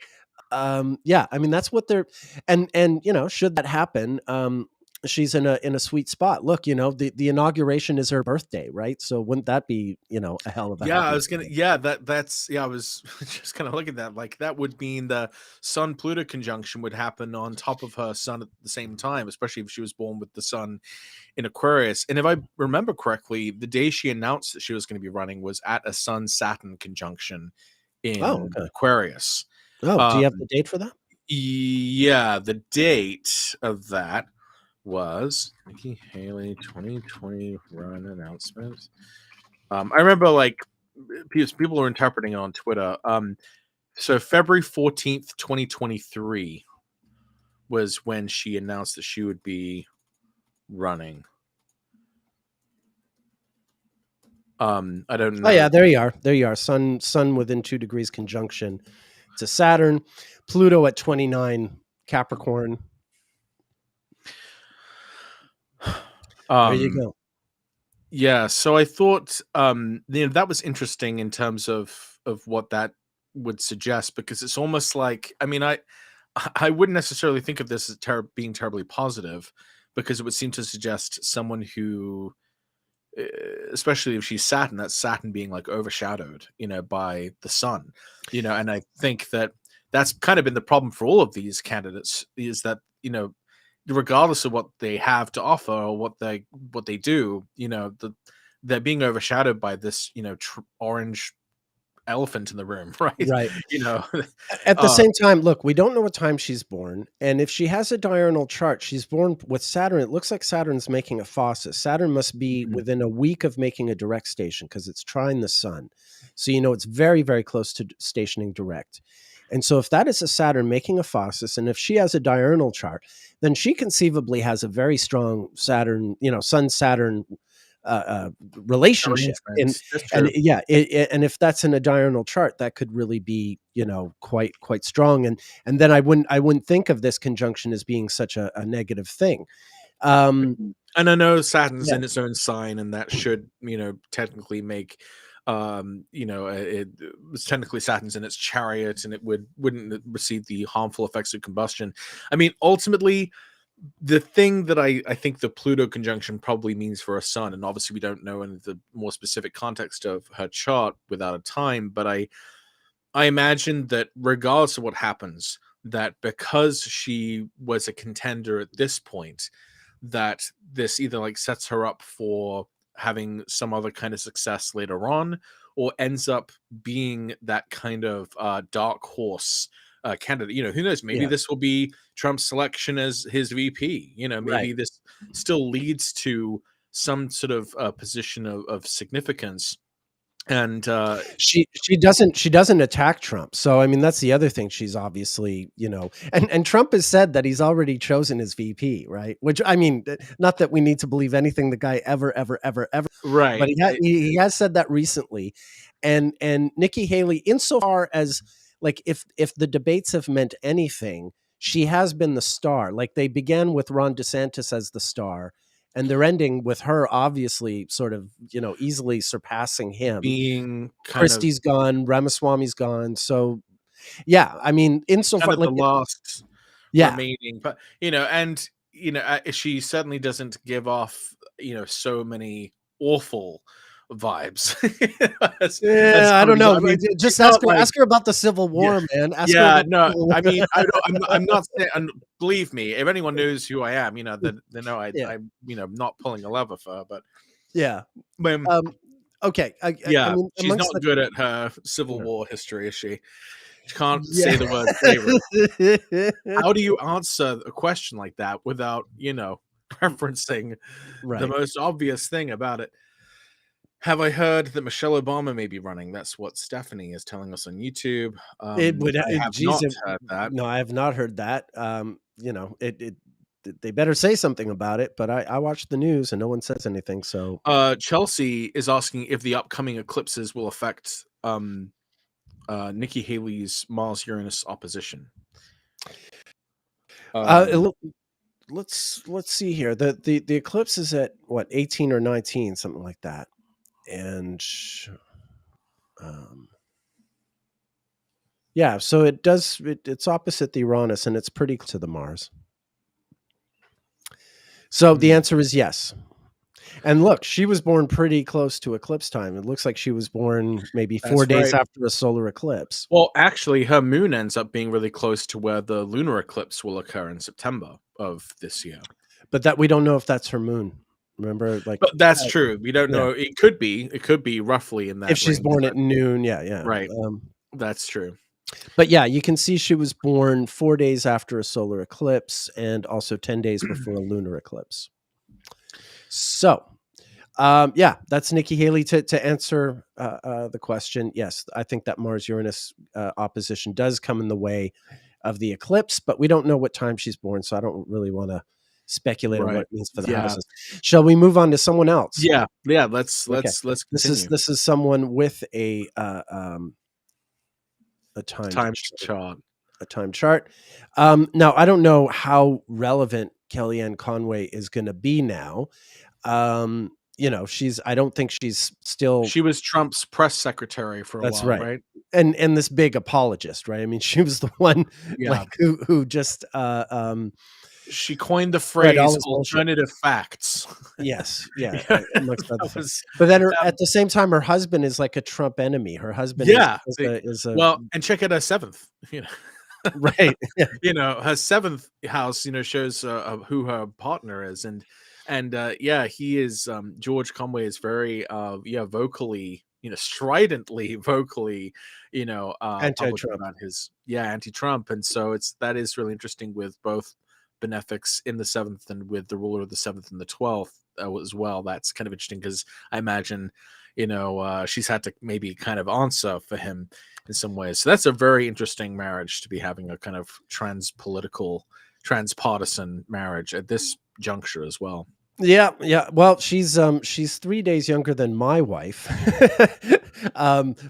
yeah, I mean, that's what they're, and should that happen, she's in a sweet spot. Look, the inauguration is her birthday, right? So wouldn't that be, a hell of a Yeah, I happy was gonna. day? Yeah, I was just kind of looking at that. Like that would mean the Sun Pluto conjunction would happen on top of her Sun at the same time, especially if she was born with the Sun in Aquarius. And if I remember correctly, the day she announced that she was going to be running was at a Sun Saturn conjunction Oh, in okay. Aquarius. Oh, do you have the date for that? Yeah, the date of that was Nikki Haley 2020 run announcement. I remember like people are interpreting it on Twitter. So February 14th, 2023 was when she announced that she would be running. I don't know. Oh yeah, there you are. There you are. Sun within 2 degrees conjunction to Saturn, Pluto at 29 Capricorn. There you go. Yeah, so I thought that was interesting in terms of what that would suggest, because it's almost like, I mean, I wouldn't necessarily think of this as being terribly positive, because it would seem to suggest someone who, especially if she's Saturn, that's Saturn being like overshadowed, by the sun, and I think that that's kind of been the problem for all of these candidates, is that, regardless of what they have to offer or what they do, they're being overshadowed by this, orange elephant in the room, right? Right. you know, At the uh, same time, look, we don't know what time she's born. And if she has a diurnal chart, she's born with Saturn. It looks like Saturn's making a phosis. Saturn must be within a week of making a direct station because it's trine the sun. So, it's very, very close to stationing direct. And so if that is a Saturn making a phosis, and if she has a diurnal chart, then she conceivably has a very strong Saturn, Sun Saturn relationship. And That's true. and if that's in a diurnal chart, that could really be, quite strong. And then I wouldn't think of this conjunction as being such a negative thing. And I know Saturn's Yeah. in its own sign, and that should, technically make, it's technically Saturn's in its chariot, and it wouldn't receive the harmful effects of combustion. I mean, ultimately, the thing that I think the Pluto conjunction probably means for a sun, and obviously we don't know in the more specific context of her chart without a time, but I imagine that regardless of what happens, that because she was a contender at this point, that this either like sets her up for having some other kind of success later on, or ends up being that kind of dark horse candidate. Who knows? Maybe Yeah. this will be Trump's selection as his VP. Maybe Right. this still leads to some sort of position of significance. And She doesn't attack Trump. So I mean, that's the other thing. She's obviously, and Trump has said that he's already chosen his VP, right? Which, I mean, not that we need to believe anything the guy ever, but right, he has said that recently. And Nikki Haley, insofar as, like, if the debates have meant anything, she has been the star. Like, they began with Ron DeSantis as the star, and they're ending with her obviously sort of, easily surpassing him. being kind of Christie's gone, Ramaswamy's gone. So yeah, I mean, insofar, the like, last yeah, remaining, but she certainly doesn't give off so many awful vibes as I don't somebody. know. I mean, she's Just not like, ask her about the Civil yeah, War, man. Ask her yeah, about the no, Civil War. I mean, I don't, I'm not saying, and believe me, if anyone knows who I am, they know Yeah, I'm not pulling a lever for her, but yeah. when, Okay. I yeah, mean, she's amongst not the good at her Civil no. War history, is she? She can't say Yeah. the word slavery. How do you answer a question like that without, referencing the Right. most obvious thing about it? Have I heard that Michelle Obama may be running? That's what Stephanie is telling us on YouTube. It would, I have geez, not heard that. no, I have not heard that. They better say something about it, but I watch the news and no one says anything. So Chelsea is asking if the upcoming eclipses will affect Nikki Haley's Mars Uranus opposition. let's see here. The eclipse is at what, 18 or 19, something like that. And yeah, so it's opposite the Uranus, and it's pretty close to the Mars. So the answer is yes. And look, she was born pretty close to eclipse time. It looks like she was born maybe 4 That's days right. after a solar eclipse. Well, actually, her moon ends up being really close to where the lunar eclipse will occur in September of this year. But that we don't know if that's her moon. Remember, like, But that's true. We don't yeah. know. It could be roughly in that If she's range, born but at noon, yeah. right. That's true. But yeah, you can see she was born 4 days after a solar eclipse and also 10 days before a lunar eclipse. So, yeah, that's Nikki Haley to answer the question. Yes, I think that Mars Uranus opposition does come in the way of the eclipse, but we don't know what time she's born, so I don't really want to speculate on what it means for the houses. Shall we move on to someone else? Yeah. Let's continue. This is someone with a time chart. A time chart. Now, I don't know how relevant Kellyanne Conway is going to be now. I don't think she's still. She was Trump's press secretary for a That's while, right. right? And this big apologist, right? I mean, she was the one like who just she coined the phrase alternative facts. Yes, yeah, amongst other things. But then at the same time, her husband is like a Trump enemy. Her husband is a well, and check out her seventh, right. Her seventh house, shows who her partner is, and he is George Conway is very vocally, stridently vocally, anti-Trump about his anti-Trump, and so that is really interesting with both benefics in the seventh and with the ruler of the seventh and the 12th as well. That's kind of interesting because I imagine she's had to maybe kind of answer for him in some ways. So that's a very interesting marriage to be having, a kind of transpartisan marriage at this juncture as well. Yeah. Well, she's 3 days younger than my wife.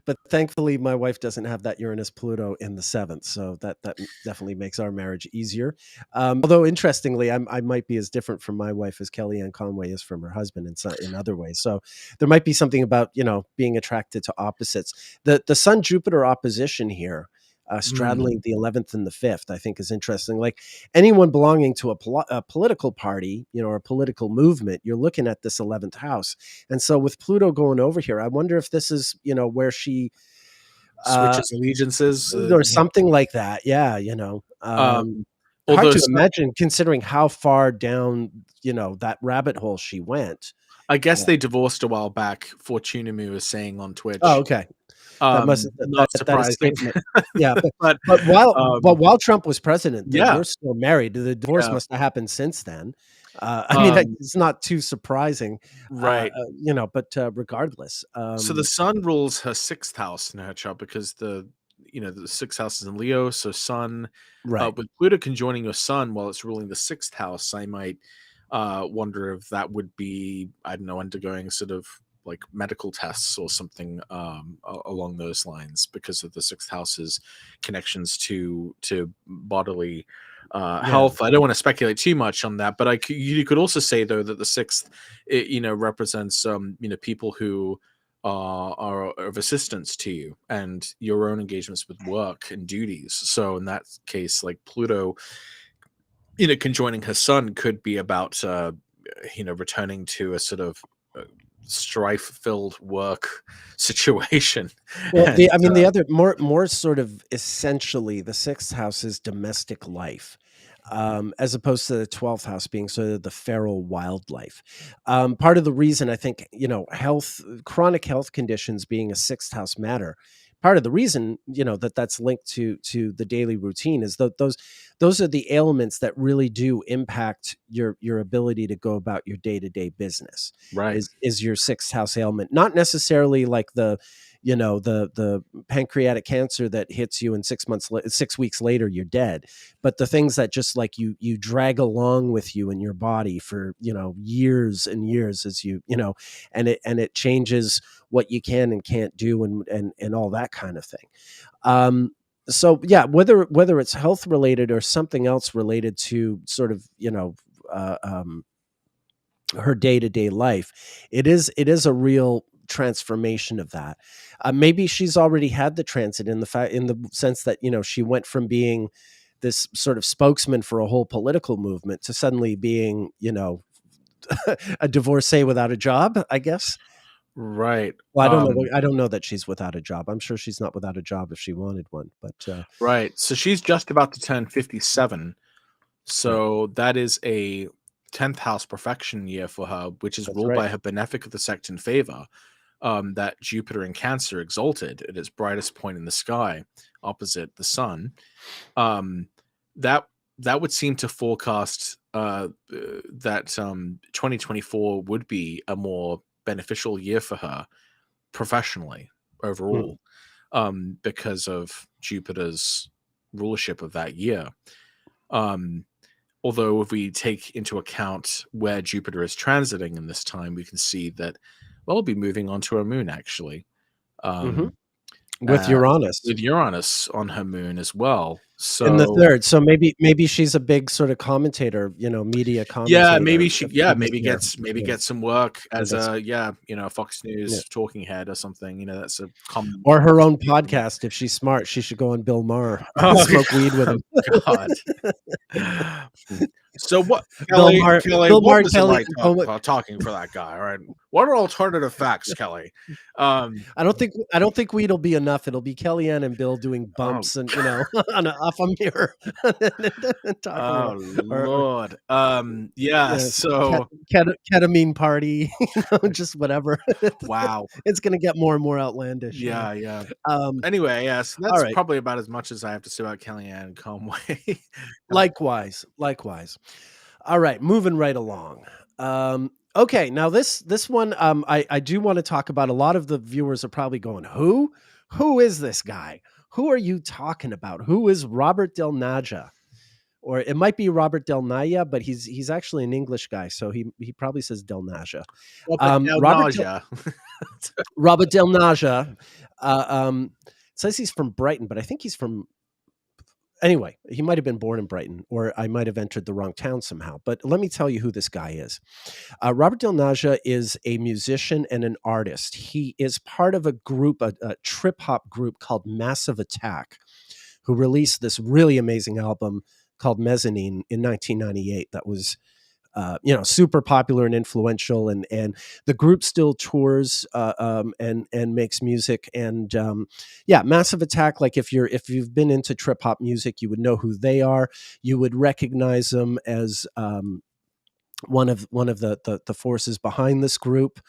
But thankfully my wife doesn't have that Uranus Pluto in the 7th, so that definitely makes our marriage easier. Although interestingly, I might be as different from my wife as Kellyanne Conway is from her husband in other ways. So there might be something about, being attracted to opposites. The Sun Jupiter opposition here, Mm, straddling the 11th and the 5th, I think is interesting. Like anyone belonging to a political party, or a political movement, you're looking at this 11th house. And so with Pluto going over here, I wonder if this is, where she, uh, switches allegiances. or something like that. Yeah. Um, Hard although to imagine considering how far down, that rabbit hole she went. I guess Uh, they divorced a while back. Fortunimu was saying on oh, Twitch. okay. That must Not that surprising, escaped me. Yeah, but but but while but um, while Trump was president, yeah, we're still married. The divorce yeah, must have happened since then. I mean, um, it's not too surprising, right. but regardless, So the Sun rules her sixth house in her chart because the sixth house is in Leo. So Sun, right. with Pluto conjoining your Sun while it's ruling the sixth house, I might wonder if that would be, I don't know, undergoing sort of like medical tests or something along those lines because of the sixth house's connections to bodily Yeah, health. I don't want to speculate too much on that, but you could also say though that the sixth, represents people who are of assistance to you and your own engagements with work and duties. So in that case, like Pluto, conjoining her Sun could be about returning to a sort of uh, strife-filled work situation. well, And the other more sort of essentially the 6th house is domestic life, as opposed to the 12th house being sort of the feral wildlife. Part of the reason I think, chronic health conditions being a 6th house matter. Part of the reason, that's linked to the daily routine is that those are the ailments that really do impact your ability to go about your day-to-day business. right, Is your 6th house ailment, not necessarily like the pancreatic cancer that hits you and 6 weeks later you're dead, but the things that just like you drag along with you in your body for years and years as and it changes what you can and can't do and all that kind of thing. So yeah, whether it's health related or something else related to sort of her day-to-day life, it is a real transformation of that. Maybe she's already had the transit in the sense that she went from being this sort of spokesman for a whole political movement to suddenly being a divorcee without a job, I guess. right, Well, I don't know that she's without a job. I'm sure she's not without a job if she wanted one, but right. So she's just about to turn 57. right. So that is a 10th house perfection year for her, which is That's ruled right. by her benefic of the sect in favor. That Jupiter in Cancer exalted at its brightest point in the sky, opposite the Sun. Um, that that would seem to forecast that 2024 would be a more beneficial year for her professionally Hmm. overall, because of Jupiter's rulership of that year. Um, Although, if we take into account where Jupiter is transiting in this time, we can see that, well, it'll be moving onto a moon actually. Hmm. Um, With uh, Uranus with Uranus on her moon as well. in the So, third, so maybe she's a big sort of commentator, media yeah, commentator for this maybe year. Yeah, get some work I as guess. a Fox Yeah. News talking head or something. That's a common. Or her own podcast. If she's smart, she should go on Bill Maher and Oh, smoke weed with oh him. God. So what, Bill Maher, Bill What Maher, was it Kelly, like talking for that guy? All right, what are alternative facts, Kelly? Um, I don't think weed'll be enough. It'll be Kellyanne and Bill doing oh, bumps and on off a mirror and talking oh about or Lord. Yeah. ket So ketamine party, just whatever. wow. It's gonna get more and more outlandish. Yeah. Yeah, yeah. Um, Anyway, yes, all that's right. probably about as much as I have to say about Kellyanne Conway. Likewise, likewise. All right, moving right along. Okay, now this one, I do want to talk about. A lot of the viewers are probably going, Who is this guy? Who are you talking about? Who is Robert Del Naja? or it might be Robert Del Naja, but he's actually an English guy, so he probably says Del Naja. Naja. Robert Del Naja says he's from Brighton, but I think he's from. Anyway, he might have been born in Brighton, or I might have entered the wrong town somehow. But let me tell you who this guy is. Robert Del Naja is a musician and an artist. He is part of a group, a trip hop group called Massive Attack, who released this really amazing album called Mezzanine in 1998. That was, super popular and influential, and the group still tours and makes music. And Massive Attack. Like if you've been into trip hop music, you would know who they are. You would recognize them as one of the forces behind this group.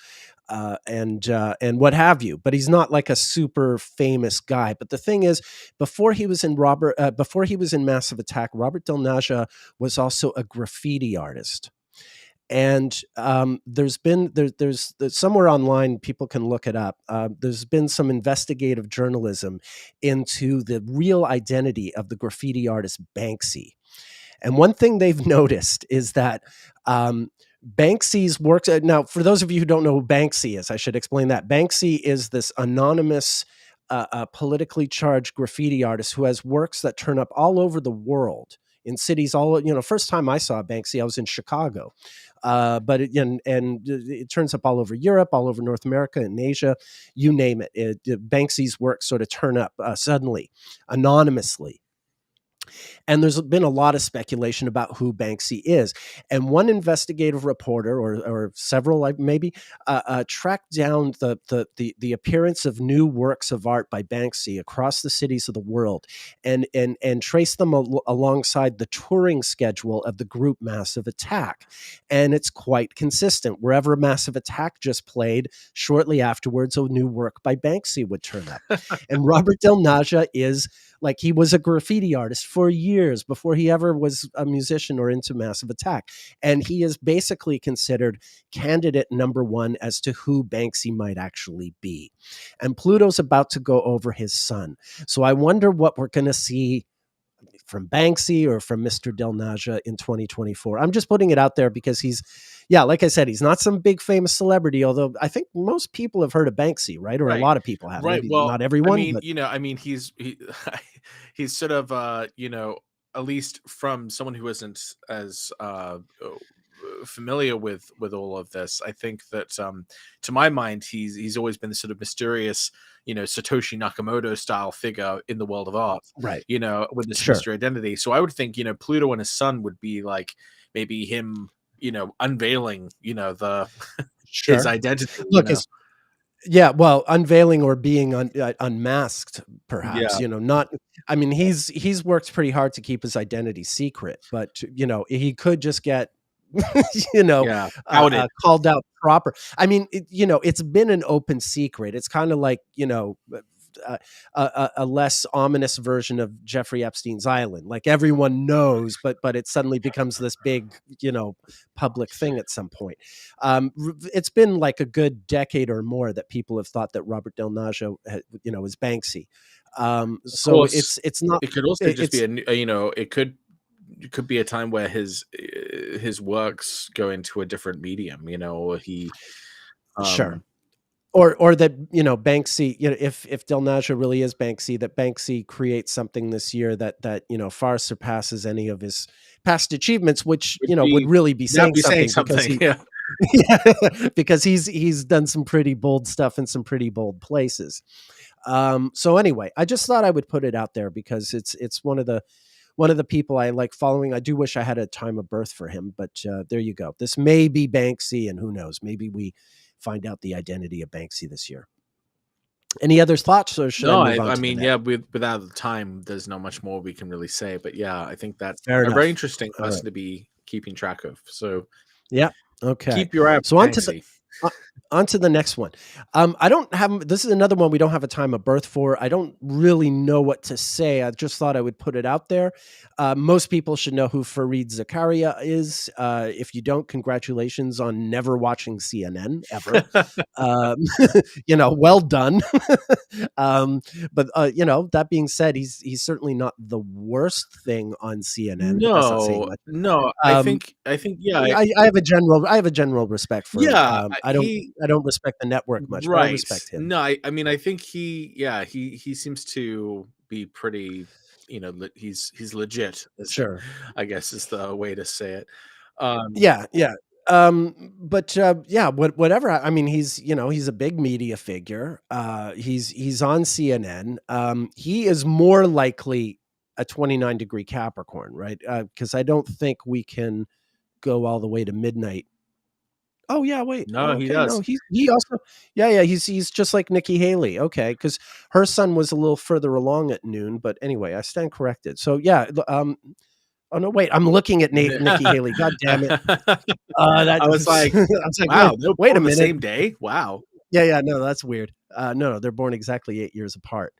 And what have you. But he's not like a super famous guy. But the thing is, before he was in Massive Attack, Robert Del Naja was also a graffiti artist. And there's somewhere online, people can look it up. There's been some investigative journalism into the real identity of the graffiti artist Banksy. And one thing they've noticed is that Banksy's works. Now, for those of you who don't know who Banksy is, I should explain that. Banksy is this anonymous, politically charged graffiti artist who has works that turn up all over the world in cities. First time I saw Banksy, I was in Chicago, but it turns up all over Europe, all over North America, and Asia, you name it. Banksy's works sort of turn up suddenly, anonymously. And there's been a lot of speculation about who Banksy is. And one investigative reporter, or several maybe, tracked down the appearance of new works of art by Banksy across the cities of the world, and traced them alongside the touring schedule of the group Massive Attack. And it's quite consistent. Wherever Massive Attack just played, shortly afterwards, a new work by Banksy would turn up. And Robert Del Naja is like, he was a graffiti artist for years before he ever was a musician or into Massive Attack. And he is basically considered candidate number one as to who Banksy might actually be. And Pluto's about to go over his sun. So I wonder what we're going to see from Banksy or from Mr. Del Naja in 2024. I'm just putting it out there because like I said, he's not some big famous celebrity, although I think most people have heard of Banksy, right? Or a lot of people have. Right. Maybe Well, not everyone. He's sort of, at least from someone who isn't as familiar with all of this, I think that to my mind, he's always been this sort of mysterious, Satoshi Nakamoto style figure in the world of art, right? With this mystery identity. So I would think, Pluto and his son would be like maybe him, unveiling, his identity. Look, unveiling or being unmasked, perhaps. He's worked pretty hard to keep his identity secret, but he could just get called out proper. It's been an open secret. It's kind of like a less ominous version of Jeffrey Epstein's Island. Like, everyone knows, but it suddenly becomes this big, public thing at some point. It's been like a good decade or more that people have thought that Robert Del Naja, is Banksy. So it's not. It could also just be it could be a time where his works go into a different medium, or he. Sure. Or that, Banksy, if Del Naja really is Banksy, that Banksy creates something this year that far surpasses any of his past achievements, which would really be saying something. Because he's done some pretty bold stuff in some pretty bold places. So anyway, I just thought I would put it out there because it's one of the people I like following. I do wish I had a time of birth for him, but there you go. This may be Banksy, and who knows? Maybe we find out the identity of Banksy this year. Any other thoughts, or should I move on? Without the time, there's not much more we can really say. But I think that's Fair enough. Very interesting person to be keeping track of. So okay. Keep your eye on Banksy. On to the next one. I don't have, this is another one we don't have a time of birth for. I don't really know what to say. I just thought I would put it out there. Most people should know who Fareed Zakaria is. If you don't, congratulations on never watching CNN ever. Well done. But that being said, he's certainly not the worst thing on CNN, but that's not saying No, much. no, Um, yeah, I have a general respect for him. yeah, I don't respect the network much, but I right. respect him. No, I mean, I think he seems to be pretty, he's legit, Sure. I guess is the way to say it. Yeah, yeah. But yeah, whatever. I mean, he's a big media figure. He's on CNN. He is more likely a 29-degree Capricorn, right? Because I don't think we can go all the way to midnight. Oh yeah, wait. No, he Okay, no, does. he also, yeah, he's just like Nikki Haley. Okay, because her son was a little further along at noon. But anyway, I stand corrected. So yeah, oh no, wait, I'm looking at Nikki Haley. God damn it. I was like, I was like, wow, they're wait a born the minute. same day. Wow. Yeah, no, that's weird. No, they're born exactly 8 years apart.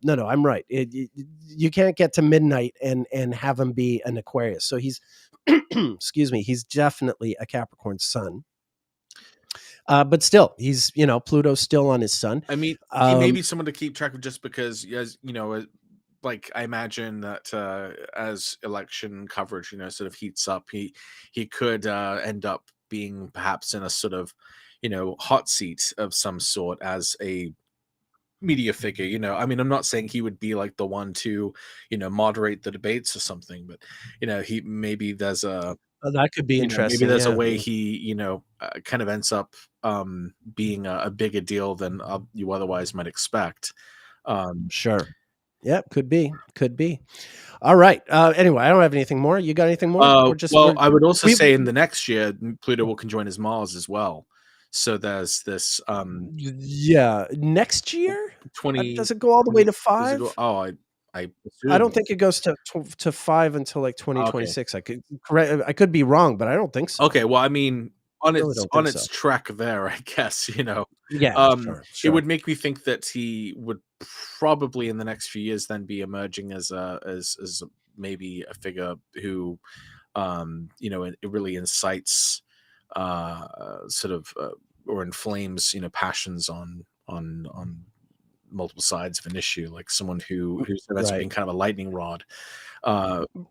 No, I'm right. You can't get to midnight and have him be an Aquarius. So he's, excuse me, he's definitely a Capricorn sun. But still, he's Pluto's still on his sun. I mean, he may be someone to keep track of just because, as like I imagine that as election coverage, sort of heats up, he could end up being perhaps in a sort of, hot seat of some sort as a media figure. I mean, I'm not saying he would be like the one to, moderate the debates or something, but he maybe there's a That could be maybe interesting. there's a Yeah, way yeah. he kind of ends up being a bigger deal than you otherwise might expect. Sure. Yeah, could be. Could be. All right. Anyway, I don't have anything more. You got anything more? Well, I would also we say in the next year, Pluto will conjoin his Mars as well. So there's this yeah, next year? 20 Does it go all the way 20 to does it go? 5? Oh, I I don't assume. think it goes to 5 until like Okay. 2026. I could be wrong, but I don't think so. Okay, well, I mean, I really don't think so. its track there, I guess, Yeah, sure, it sure. would make me think that he would probably in the next few years then be emerging as maybe a figure who, it really incites, sort of, or inflames, passions on multiple sides of an issue, like someone who's that's Right. being kind of a lightning rod.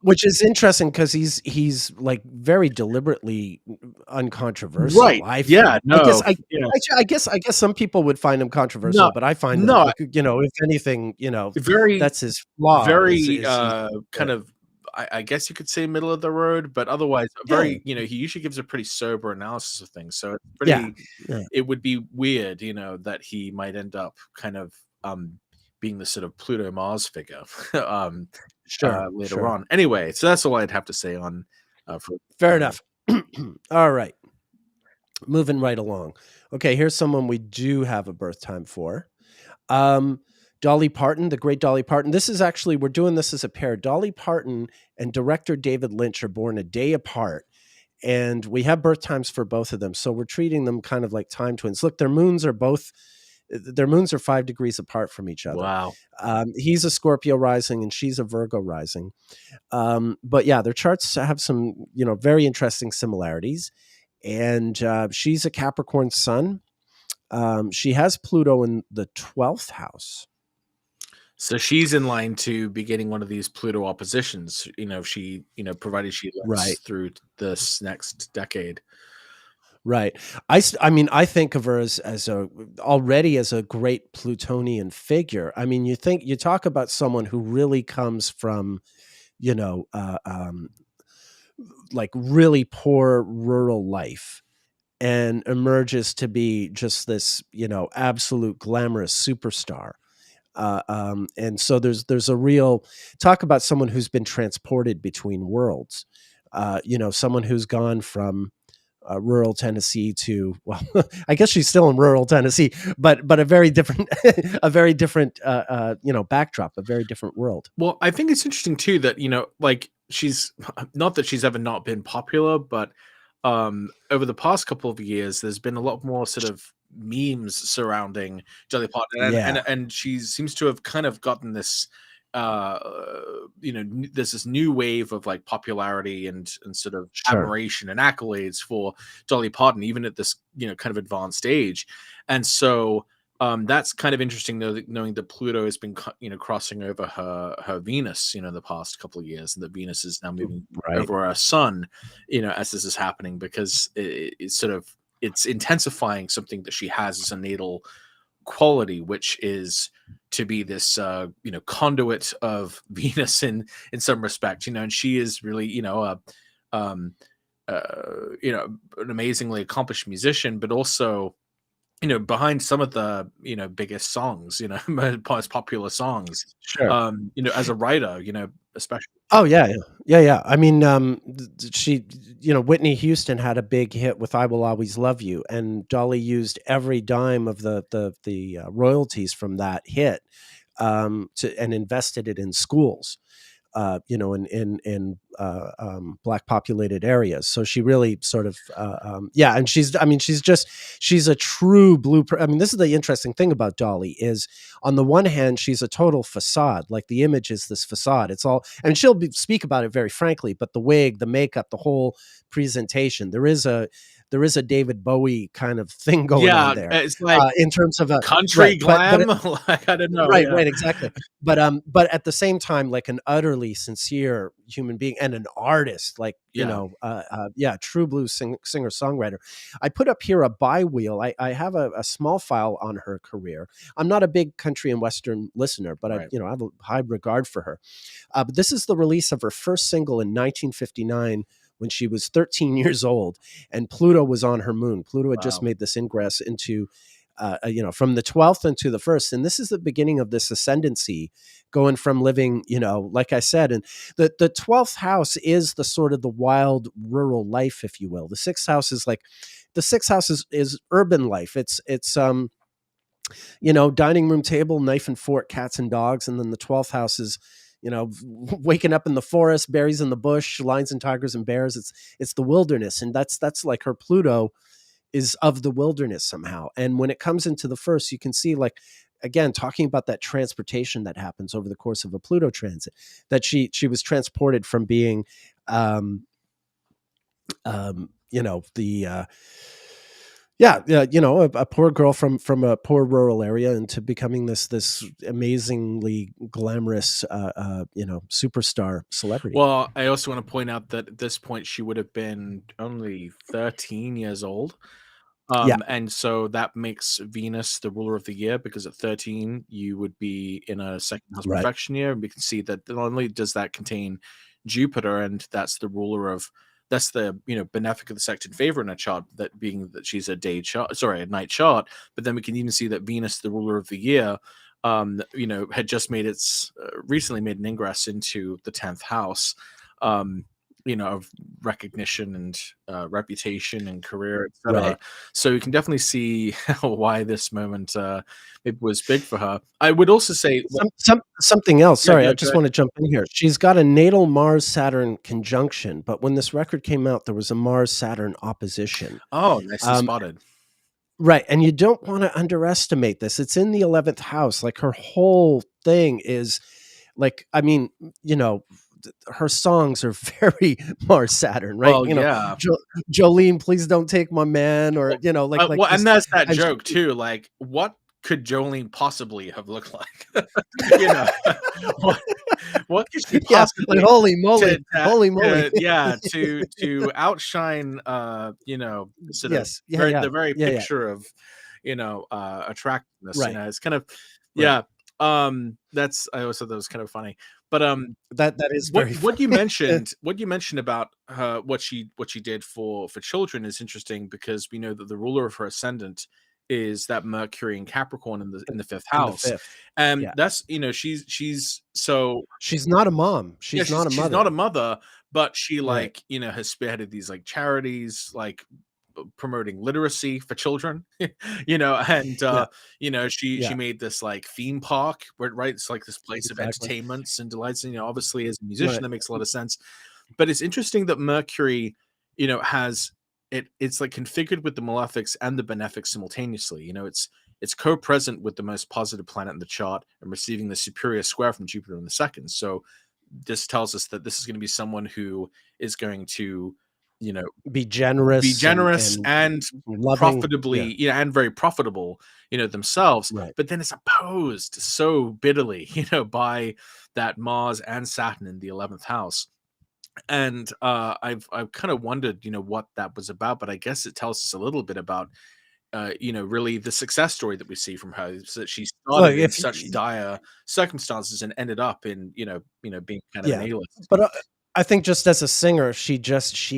Which is interesting because he's like very deliberately uncontroversial. Right. I Yeah. feel. No. Yeah. I guess some people would find him controversial, No. but I find that No. if anything, Very, that's his flaw. very Is he's kind of. I guess you could say middle of the road, but otherwise, yeah, very. He usually gives a pretty sober analysis of things. So it's yeah, pretty. yeah, It would be weird, that he might end up kind of being the sort of Pluto Mars figure sure, later sure. on. Anyway, so that's all I'd have to say on. Fair enough. All right, moving right along. Okay, here's someone we do have a birth time for. Dolly Parton, the great Dolly Parton. This is actually, we're doing this as a pair. Dolly Parton and director David Lynch are born a day apart. And we have birth times for both of them. So we're treating them kind of like time twins. Look, their moons are 5 degrees apart from each other. Wow. He's a Scorpio rising and she's a Virgo rising. But yeah, their charts have some, very interesting similarities. And she's a Capricorn sun. She has Pluto in the 12th house. So she's in line to be getting one of these Pluto oppositions, if she, provided she lives Right. through this next decade. Right. I mean, I think of her as already as a great Plutonian figure. I mean, you talk about someone who really comes from, like really poor rural life and emerges to be just this, absolute glamorous superstar. And so there's a real talk about someone who's been transported between worlds. Someone who's gone from rural Tennessee to, well, I guess she's still in rural Tennessee, but a very different, a very different, backdrop, a very different world. Well, I think it's interesting too that, like she's not that she's ever not been popular, but over the past couple of years, there's been a lot more sort of memes surrounding Dolly Parton, Yeah, and she seems to have kind of gotten this, there's this new wave of like popularity and sort of sure. admiration and accolades for Dolly Parton, even at this kind of advanced age, and so. That's kind of interesting, knowing that Pluto has been, crossing over her Venus, the past couple of years, and that Venus is now moving Right. over our Sun, as this is happening, because it's intensifying something that she has as a natal quality, which is to be this conduit of Venus in some respect, and she is really um an amazingly accomplished musician, but also behind some of the biggest songs, most popular songs, Sure. as a writer, especially. Oh yeah, yeah, yeah, yeah. I mean, she, Whitney Houston had a big hit with "I Will Always Love You," and Dolly used every dime of the royalties from that hit and invested it in schools. In black populated areas. So she really sort of, yeah. And she's a true blueprint. I mean, this is the interesting thing about Dolly is, on the one hand, she's a total facade. Like the image is this facade. It's all, and speak about it very frankly. But the wig, the makeup, the whole presentation, there is a David Bowie kind of thing going on Yeah, there, it's like in terms of a country right. But glam. Like, I don't know. right, Yeah, right, exactly. But at the same time, like an utterly sincere human being and an artist, like yeah. yeah, true blues singer songwriter. I put up here a by wheel. I have a small file on her career. I'm not a big country and western listener, but Right. I have a high regard for her. But this is the release of her first single in 1959. When she was 13 years old, and Pluto was on her moon. Pluto had just Wow. made this ingress into from the 12th into the first. And this is the beginning of this ascendancy, going from living, like I said, and the 12th house is the sort of the wild rural life, if you will. The sixth house is urban life. It's dining room table, knife and fork, cats and dogs. And then the 12th house is, waking up in the forest, berries in the bush, lions and tigers and bears. It's the wilderness. And that's like her Pluto is of the wilderness somehow. And when it comes into the first, you can see, like, again, talking about that transportation that happens over the course of a Pluto transit, that she was transported from being, the yeah, yeah, a poor girl from a poor rural area into becoming this amazingly glamorous, superstar celebrity. Well, I also want to point out that at this point she would have been only 13 years old. Yeah, And so that makes Venus the ruler of the year, because at 13 you would be in a second house right. perfection year. And we can see that not only does that contain Jupiter, and that's the ruler of, that's the benefic of the sect in favor in a chart, that being that she's a a night chart. But then we can even see that Venus, the ruler of the year, had just recently made an ingress into the 10th house. Um, of recognition and reputation and career, etc. Right. So you can definitely see why this moment it was big for her. I would also say, Something else. yeah, Sorry, I yeah, go just ahead. want to jump in here. She's got a natal Mars Saturn conjunction, but when this record came out, there was a Mars Saturn opposition. Oh, nicely Um, spotted. right, and you don't want to underestimate this. It's in the 11th house. Like, her whole thing is, like, I mean, her songs are very Mars Saturn, right? Well, yeah. Jolene, please don't take my man, or Well, like well, and this. that's that And joke too. Like, what could Jolene possibly have looked like? you know, what what could she yeah, like, possibly holy moly, to, holy moly. yeah, to outshine sort of Yes, yeah, yeah, the very yeah, yeah. picture of attractiveness. Right, It's kind of, right. yeah. That's, I always thought that was kind of funny. But That is very what you funny. mentioned, about her, what she did for children, is interesting, because we know that the ruler of her ascendant is that Mercury in Capricorn in the fifth In the house. 5th. And Yeah. that's, she's so, She's not a mom. yeah, She's not a she's not a mother. mother, but she, Right. like, has spearheaded these like charities, like promoting literacy for children, and Yeah, she yeah, made this like theme park where, right, it's like this place of exactly. entertainments and delights. And obviously, as a musician, Right. that makes a lot of sense. But it's interesting that Mercury, has it's like configured with the malefics and the benefics simultaneously. You know, it's co-present with the most positive planet in the chart and receiving the superior square from Jupiter in the second. So this tells us that this is going to be someone who is going to, you know, Be be generous generous and loving. Yeah, profitably, you know, and very profitable, you know, themselves. right. But then it's opposed so bitterly, you know, by that Mars and Saturn in the 11th house. And I've kind of wondered, you know, what that was about. But I guess it tells us a little bit about, you know, really the success story that we see from her. Is that she Look, started in if such dire circumstances and ended up in, being kind of an yeah, A-list. but I think just as a singer, she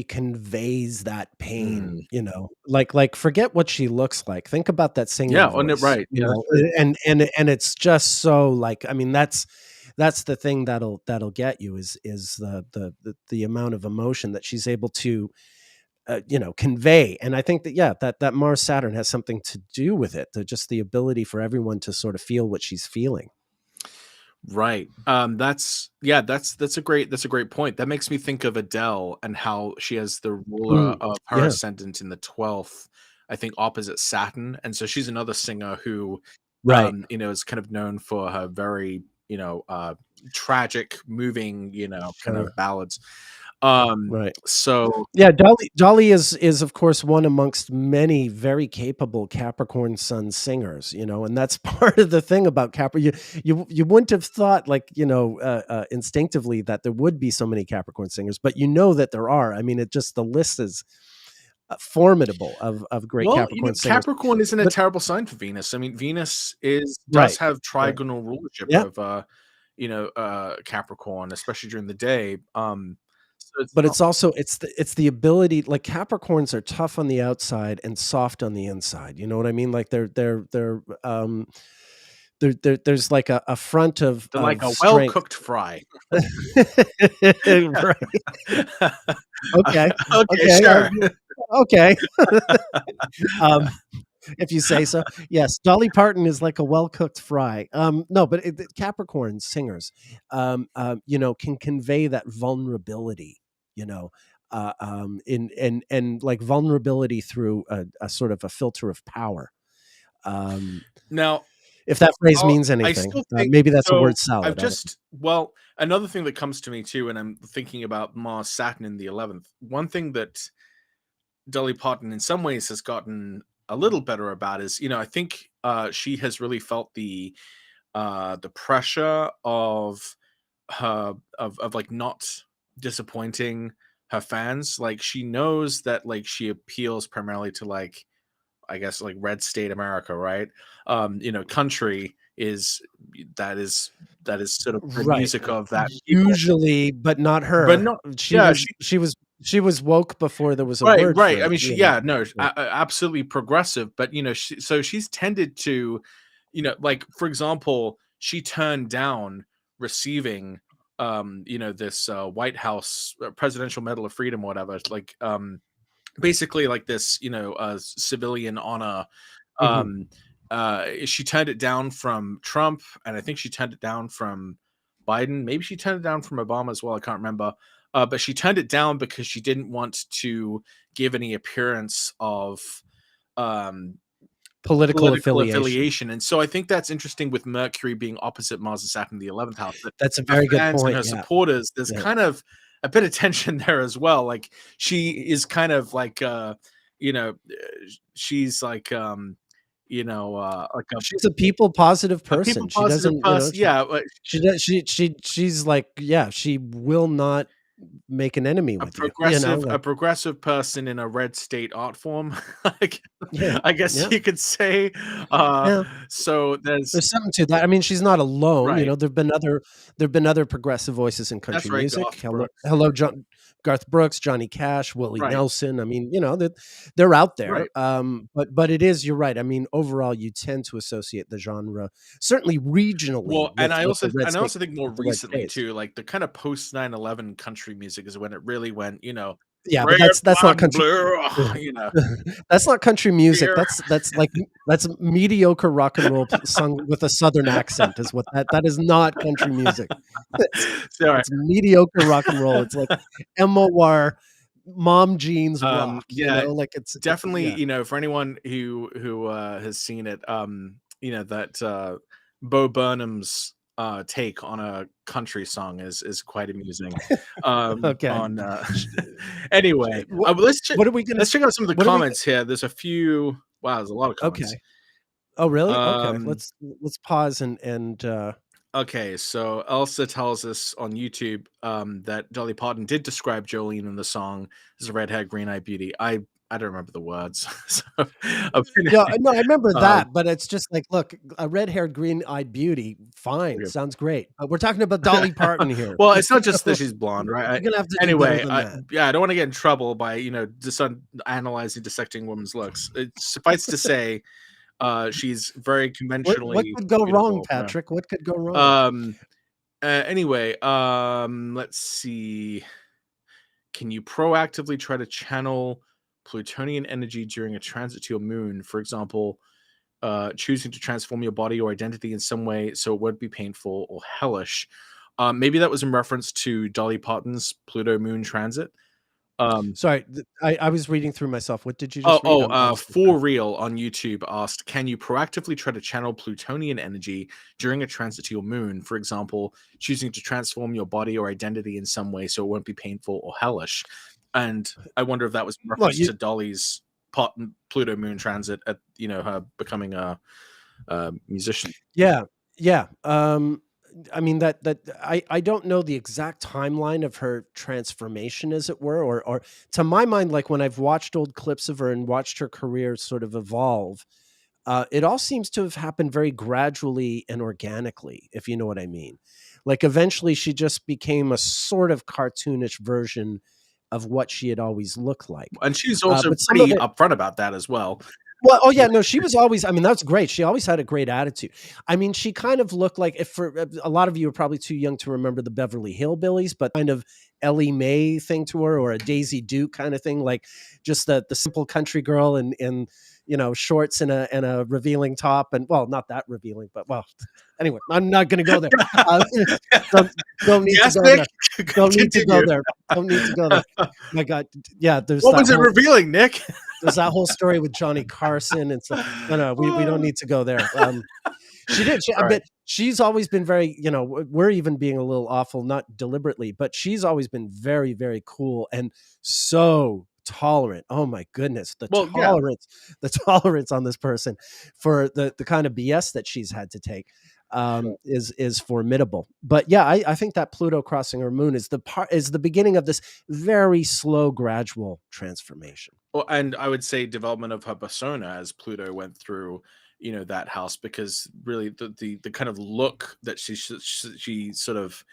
conveys that pain, Mm. like forget what she looks like. Think about that Yeah, singing on it, voice, right. Yeah, that's true. and it's just so like, I mean, that's the thing that'll get you is the amount of emotion that she's able to convey. And I think that, yeah, that Mars Saturn has something to do with it. Just the ability for everyone to sort of feel what she's feeling. Right. That's a great point. That makes me think of Adele and how she has the ruler of her Yeah, ascendant in the 12th, I think opposite Saturn. And so she's another singer who, right, is kind of known for her very, tragic, moving, kind sure, of ballads. Um, right. so Yeah, Dolly is of course one amongst many very capable Capricorn Sun singers, and that's part of the thing about Capricorn. You wouldn't have thought, like, instinctively, that there would be so many Capricorn singers, but that there are. I mean, it just, the list is formidable of great Well, Capricorn singers. Capricorn isn't a But terrible sign for Venus. I mean, Venus does right, have right, trigonal rulership yeah. of Capricorn, especially during the day. So it's But not it's also, it's the ability, like, Capricorns are tough on the outside and soft on the inside. You know what I mean? Like, there's like a front they're like of a strength. well-cooked fry. Right. Okay. Okay, Okay. sure. Okay. Um, if you say so. Yes, Dolly Parton is like a well-cooked fry. No, but Capricorn singers, can convey that vulnerability, and like vulnerability through a sort of a filter of power. Um, Now, if that phrase means I anything, still think maybe that's a so. word salad. I don't know. Another thing that comes to me too, and I'm thinking about Mars Saturn in the 11th. One thing that Dolly Parton in some ways has gotten a little better about is, I think she has really felt the pressure of her of like not disappointing her fans. Like she knows that like she appeals primarily to like, I guess, like red state America, right? Country is sort of the Right. music of that people. Usually, but not But her. no, She yeah, was she was she was woke before there was a right, word right. for I it. mean, yeah, no, Yeah. absolutely progressive. But so she's tended to, like for example, she turned down receiving, this White House Presidential Medal of Freedom, or whatever. Like, basically like this, civilian honor. Mhm. Um, she turned it down from Trump, and I think she turned it down from Biden. Maybe she turned it down from Obama as well. I can't remember. But she turned it down because she didn't want to give any appearance of um, Political political affiliation. affiliation. And so I think that's interesting with Mercury being opposite Mars and Saturn in the 11th house. That That's a her very good fans and point. her Yeah. supporters, there's Yeah. kind of a bit of tension there as well. Like she is kind of like, you know, she's like She's a people positive a people person. She positive doesn't, person. Yeah, like she does she's like, yeah, she will not make an enemy with you, a like, progressive person in a red state art form. Like, yeah. I guess Yeah. you could say. Uh, Yeah. so there's There's something to that. I mean, she's not alone. right. There've been other progressive voices in That's country right, music. Garth Brooks. Hello, Garth Brooks, Johnny Cash, Willie Right, Nelson. I mean, they're out there. right. But it is, you're right. I mean, overall, you tend to associate the genre, certainly regionally, Well, and with I also think more the red recently states. too, like the kind of post 9/11 country music is when it really went, Yeah, but red, that's white, not and country. blue, That's not country music. beer. That's mediocre rock and roll sung with a southern accent is what that is not country music. It's Sorry. it's mediocre rock and roll. It's like MOR, mom jeans rock, Yeah, like it's definitely, yeah. for anyone who has seen it, that Bo Burnham's take on a country song is quite amusing. Okay. On Sh- anyway, What what are we gonna let's check out some of the what are we comments here. There's a few. Wow, there's a lot of comments. okay. Oh, really? Okay. Um, Let's pause and okay, so Elsa tells us on YouTube that Dolly Parton did describe Jolene in the song as a red-haired, green-eyed beauty. I don't remember the words, so I'm yeah, no, I remember uh, that, but it's just like, look, a red-haired, green-eyed beauty, fine, sounds great. But we're talking about Dolly Parton here. well, it's not just that she's blonde, right? You're gonna have to do better Anyway, than that. yeah, I don't want to get in trouble by analyzing, dissecting women's looks. It's suffice to say, she's very What conventionally could go wrong, beautiful. Yeah. Patrick? What could go wrong? Anyway, let's see. Can you proactively try to channel Plutonian energy during a transit to your moon? For example, choosing to transform your body or identity in some way so it won't be painful or hellish. Maybe that was in reference to Dolly Parton's Pluto moon transit. Sorry, I was reading through myself. What did you just read? I was For Real on YouTube asked, can you proactively try to channel Plutonian energy during a transit to your moon? For example, choosing to transform your body or identity in some way so it won't be painful or hellish. And I wonder if that was in well, reference to Dolly's Pluto moon transit at her becoming a musician. yeah, yeah. I mean that I don't know the exact timeline of her transformation, as it were, or to my mind, like when I've watched old clips of her and watched her career sort of evolve, it all seems to have happened very gradually and organically, if you know what I mean. Like eventually, she just became a sort of cartoonish version of what she had always looked like. And she's also But some of pretty it, upfront about that as well. well, oh yeah, no, she was always. I mean, that's great. She always had a great attitude. I mean, she kind of looked like, if for a lot of you are probably too young to remember the Beverly Hillbillies, but kind of Ellie Mae thing to her, or a Daisy Duke kind of thing, like just the simple country girl in shorts and a revealing top, and well, not that revealing, but well, anyway, I'm not going to go there. Uh, don't need Yes, to go Nick. there. Don't need to go Continue. there. Don't need to go there. My God, yeah. What was it revealing, Nick? There's that whole story with Johnny Carson and stuff. No, we don't need to go there. She did. I Right. bet she's always been very, we're even being a little awful, not deliberately, but she's always been very, very cool and so tolerant. Oh my goodness, Well, yeah. the tolerance on this person for the kind of BS that she's had to take is formidable. But yeah, I think that Pluto crossing her moon is the beginning of this very slow, gradual transformation. Well, and I would say development of her persona as Pluto went through, that house, because really the kind of look that she sort of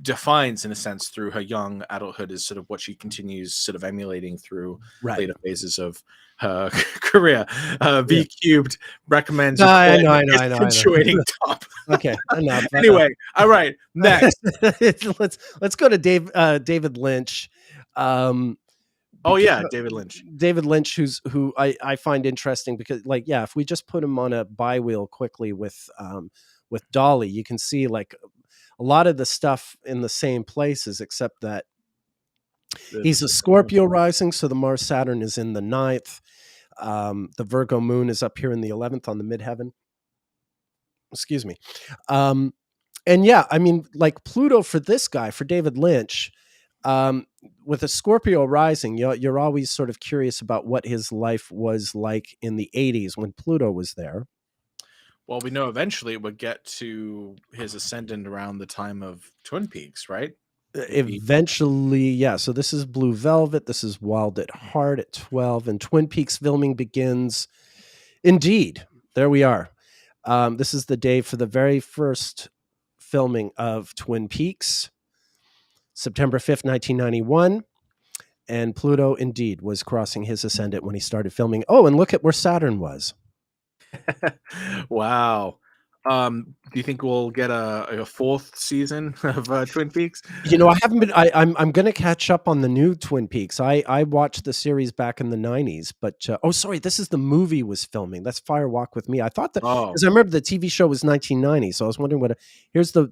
defines in a sense through her young adulthood is sort of what she continues sort of emulating through Right. later phases of her career. V Yeah. Cubed recommends I know. accentuating top. Okay, enough. Anyway, all right, next. let's go to David Lynch. Oh yeah, David Lynch. David Lynch, who I find interesting because, like, yeah, if we just put him on a bi-wheel quickly with Dolly, you can see like a lot of the stuff in the same places, except that he's a Scorpio rising, so the Mars Saturn is in the 9th. The Virgo moon is up here in the 11th on the midheaven. Excuse me. And yeah, I mean, like Pluto for this guy, for David Lynch, with a Scorpio rising, you're always sort of curious about what his life was like in the 80s when Pluto was there. Well, we know eventually it would get to his ascendant around the time of Twin Peaks, right? Eventually, yeah. So this is Blue Velvet. This is Wild at Heart at 12. And Twin Peaks filming begins. Indeed, there we are. This is the day for the very first filming of Twin Peaks, September 5th, 1991. And Pluto indeed was crossing his ascendant when he started filming. Oh, and look at where Saturn was. Wow. Do you think we'll get a fourth season of Twin Peaks? I haven't been. I'm going to catch up on the new Twin Peaks. I watched the series back in the 90s, but sorry, this is the movie was filming. That's Fire Walk with Me. I thought that because I remember the TV show was 1990, so I was wondering here's the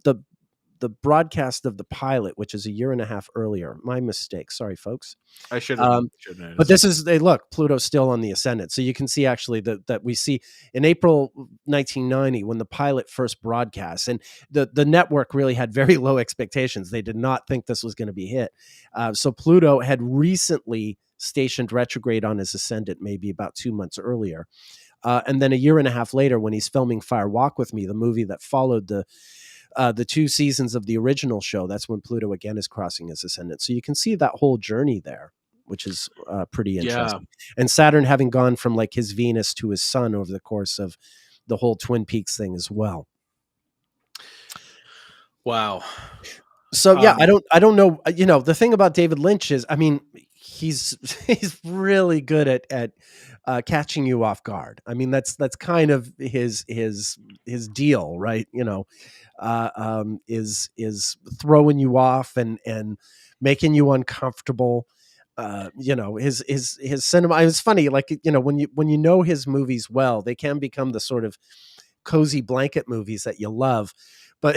the broadcast of the pilot, which is a year and a half earlier. My mistake. Sorry, folks. I should have noticed. But this is, they look, Pluto's still on the ascendant. So you can see actually that we see in April 1990 when the pilot first broadcast, and the network really had very low expectations. They did not think this was going to be hit. So Pluto had recently stationed retrograde on his ascendant, maybe about 2 months earlier. And then a year and a half later, when he's filming Fire Walk with Me, the movie that followed the 2 seasons of the original show, that's when Pluto again is crossing his ascendant. So you can see that whole journey there, which is pretty interesting. Yeah. And Saturn having gone from like his Venus to his Sun over the course of the whole Twin Peaks thing as well. Wow. So yeah, I don't know. You know, the thing about David Lynch is, I mean, he's really good at catching you off guard. I mean, that's kind of his deal, right? You know, is throwing you off and making you uncomfortable. You know, his cinema. It's funny, like, you know, when you know his movies well, they can become the sort of cozy blanket movies that you love. But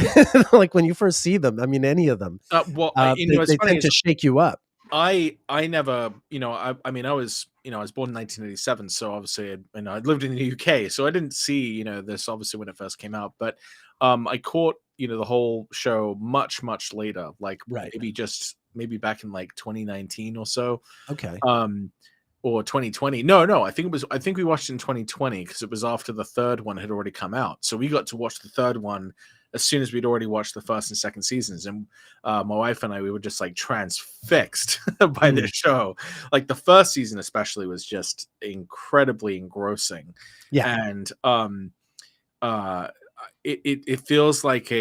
like when you first see them, I mean, any of them, they tend to shake you up. I never, you know, I mean, I was born in 1987, so obviously, I'd lived in the UK, so I didn't see, you know, this obviously when it first came out, but I caught, you know, the whole show much later, like maybe back in like 2019 or so. Okay. Or 2020. No, I think we watched it in 2020 because it was after the third one had already come out. So we got to watch the third one as soon as we'd already watched the first and second seasons. And my wife and I, we were just like transfixed by this show. Like the first season especially was just incredibly engrossing. Yeah. And it feels like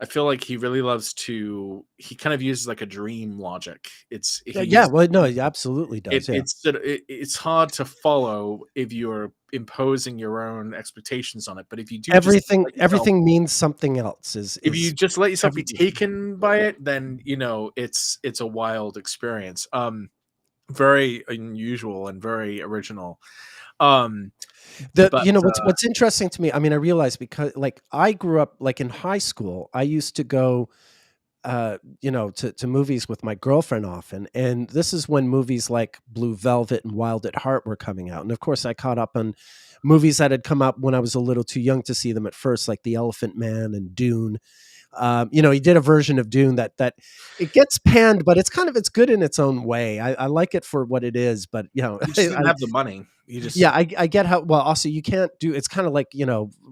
I feel like he really loves to. He kind of uses like a dream logic. Well, no, he absolutely does. It's hard to follow if you're imposing your own expectations on it. But if you do, everything means something else. If you just let yourself be taken by it, then you know it's a wild experience. Very unusual and very original. What's interesting to me, I mean, I realize because like I grew up like in high school, I used to go to movies with my girlfriend often, and this is when movies like Blue Velvet and Wild at Heart were coming out. And of course I caught up on movies that had come out when I was a little too young to see them at first, like The Elephant Man and Dune. He did a version of Dune that it gets panned, but it's good in its own way. I like it for what it is, but you just didn't have the money. I get how. Well, also you can't do. It's kind of like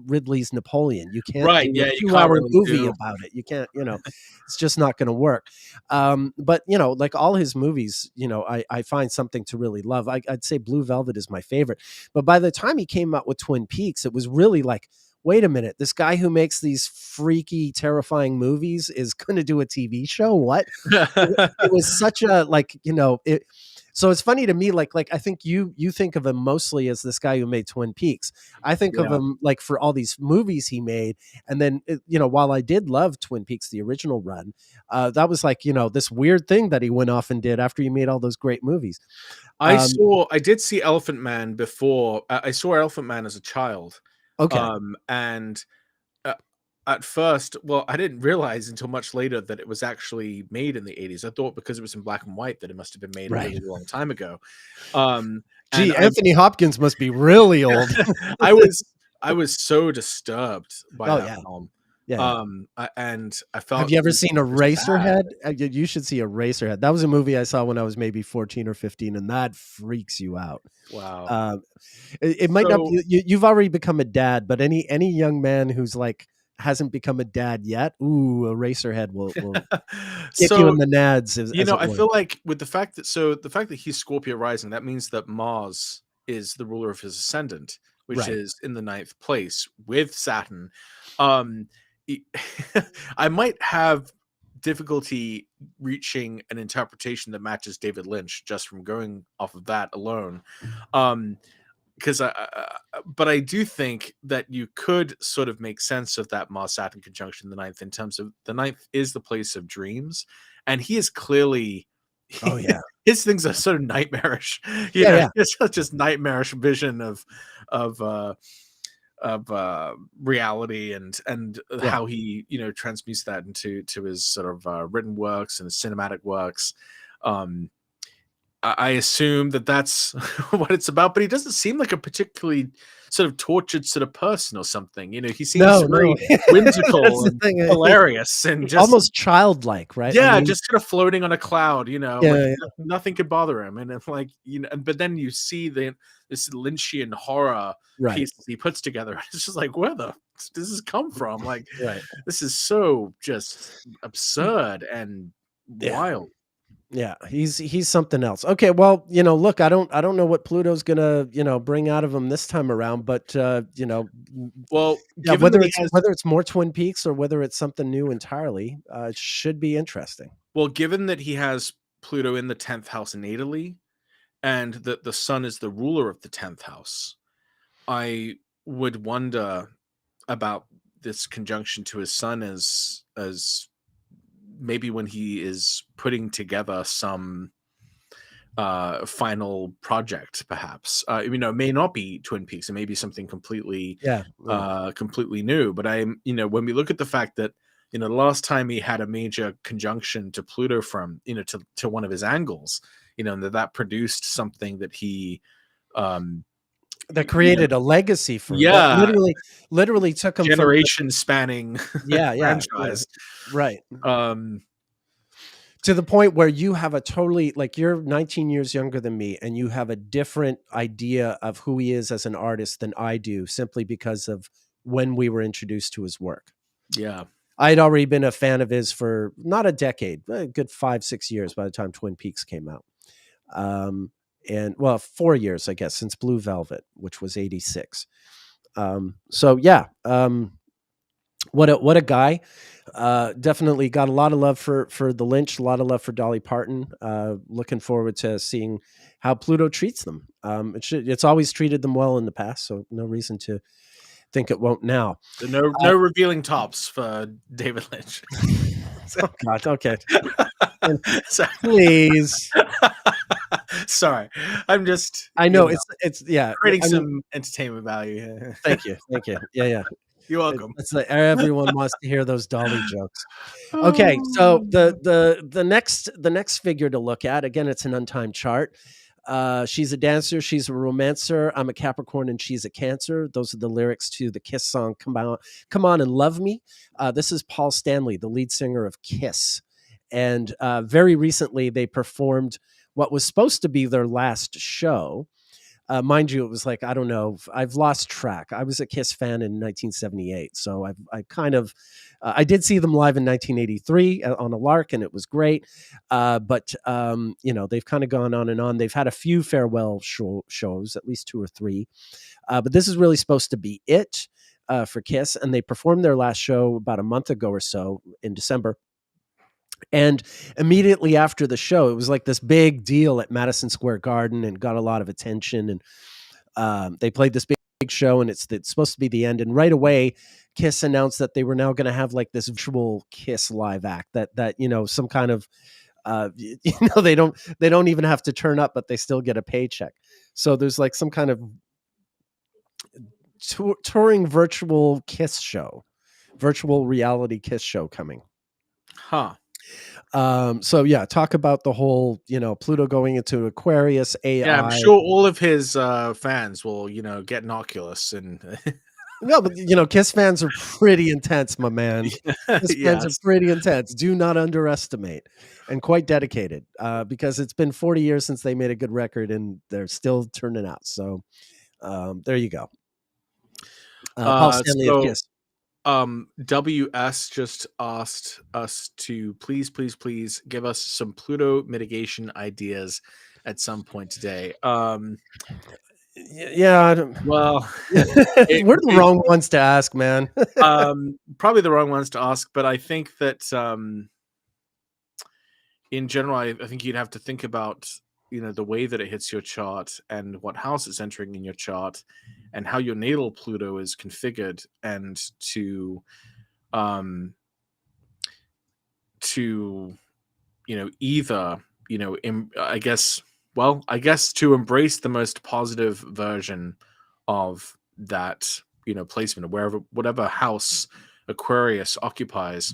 Ridley's Napoleon. You can't do a 2-hour movie about it. You can't. It's just not going to work. But like all his movies, I find something to really love. I'd say Blue Velvet is my favorite. But by the time he came out with Twin Peaks, it was really like, wait a minute, this guy who makes these freaky, terrifying movies is going to do a TV show? What? It was such a so it's funny to me, like I think you think of him mostly as this guy who made Twin Peaks. I think of him like for all these movies he made. And then, while I did love Twin Peaks, the original run, that was like, this weird thing that he went off and did after he made all those great movies. I did see Elephant Man before. I saw Elephant Man as a child. Okay. And at first, well, I didn't realize until much later that it was actually made in the 80s. I thought because it was in black and white that it must have been made a really long time ago. Anthony Hopkins must be really old. I was so disturbed by that film. Yeah. And I felt. Have you ever seen Eraserhead? You should see Eraserhead. That was a movie I saw when I was maybe 14 or 15, and that freaks you out. Wow. It might not. You've already become a dad, but any young man who's like hasn't become a dad yet, Eraserhead will get you in the nads. I feel like with the fact that he's Scorpio rising, that means that Mars is the ruler of his ascendant, which is in the 9th place with Saturn. I mimight have difficulty reaching an interpretation that matches David Lynch just from going off of that alone. But I do think that you could sort of make sense of that Mars Saturn conjunction in the 9th in terms of the 9th is the place of dreams, and he is clearly. Oh yeah, his things are sort of nightmarish. It's just nightmarish vision of reality and Yeah. how he transmutes that into his sort of written works and cinematic works. I assume that that's what it's about, but he doesn't seem like a particularly sort of tortured sort of person or something. He seems No, very that's whimsical the and thing. hilarious and just Almost childlike, right? I yeah, mean, just sort of floating on a cloud, like yeah, nothing could bother him. And it's like, but then you see this Lynchian horror right, piece he puts together. And it's just like, where the does this come from? Like, right. this is so just absurd and Yeah. wild. Yeah, he's something else. Okay, well, look, I don't know what Pluto's gonna, bring out of him this time around, but Well, yeah, given that he has whether it's more Twin Peaks or whether it's something new entirely, it should be interesting. Well, given that he has Pluto in the 10th house natally, and that the sun is the ruler of the 10th house, I would wonder about this conjunction to his sun as maybe when he is putting together some final project, perhaps. It may not be Twin Peaks, it may be something completely Yeah, completely new. But when we look at the fact that the last time he had a major conjunction to Pluto from to one of his angles, and that produced something that he that created a legacy that yeah, literally took him from generation spanning yeah, franchise. right. Um, To the point where you have a totally, like, you're 19 years younger than me and you have a different idea of who he is as an artist than I do, simply because of when we were introduced to his work. yeah. I'd already been a fan of his for not a decade, a good 5-6 years by the time Twin Peaks came out. And well, 4 years, I guess, since Blue Velvet, which was 86. So yeah, what a guy. Definitely got a lot of love for the Lynch, a lot of love for Dolly Parton. Looking forward to seeing how Pluto treats them. It's always treated them well in the past, so no reason to think it won't now. So no revealing tops for David Lynch. Oh God, okay. Sorry. Please. Sorry. I'm just I know it's yeah. creating I mean, some entertainment value here. thank you. Yeah. You're welcome. It's like everyone wants to hear those Dolly jokes. Okay, so Oh. the next figure to look at, again, it's an untimed chart. She's a dancer, she's a romancer. I'm a Capricorn and she's a Cancer. Those are the lyrics to the Kiss song Come On and Love Me. This is Paul Stanley, the lead singer of Kiss. And very recently they performed what was supposed to be their last show. Mind you, it was like, I don't know, I've lost track. I was a Kiss fan in 1978. So I kind of, I did see them live in 1983 on a lark, and it was great. But they've kind of gone on and on. They've had a few farewell shows, at least 2 or 3. But this is really supposed to be it for Kiss. And they performed their last show about a month ago or so in December. And immediately after the show, it was like this big deal at Madison Square Garden and got a lot of attention. And they played this big show, and it's supposed to be the end. And right away, Kiss announced that they were now going to have like this virtual Kiss live act that some kind of they don't even have to turn up, but they still get a paycheck. So there's like some kind of touring virtual Kiss show, virtual reality Kiss show coming. Huh. So yeah, talk about the whole, Pluto going into Aquarius, AI. Yeah, I'm sure all of his fans will, get an Oculus and No, but Kiss fans are pretty intense, my man. Kiss fans are yes. pretty intense. Do not underestimate, and quite dedicated, because it's been 40 years since they made a good record, and they're still turning out. So there you go. Paul Stanley of So Kiss. WS just asked us to please give us some Pluto mitigation ideas at some point today. Yeah, I don't, Well, we're the wrong ones to ask, man. probably the wrong ones to ask, but I think that in general, I think you'd have to think about the way that it hits your chart and what house it's entering in your chart and how your natal Pluto is configured, and to either I guess to embrace the most positive version of that placement, or whatever house Aquarius occupies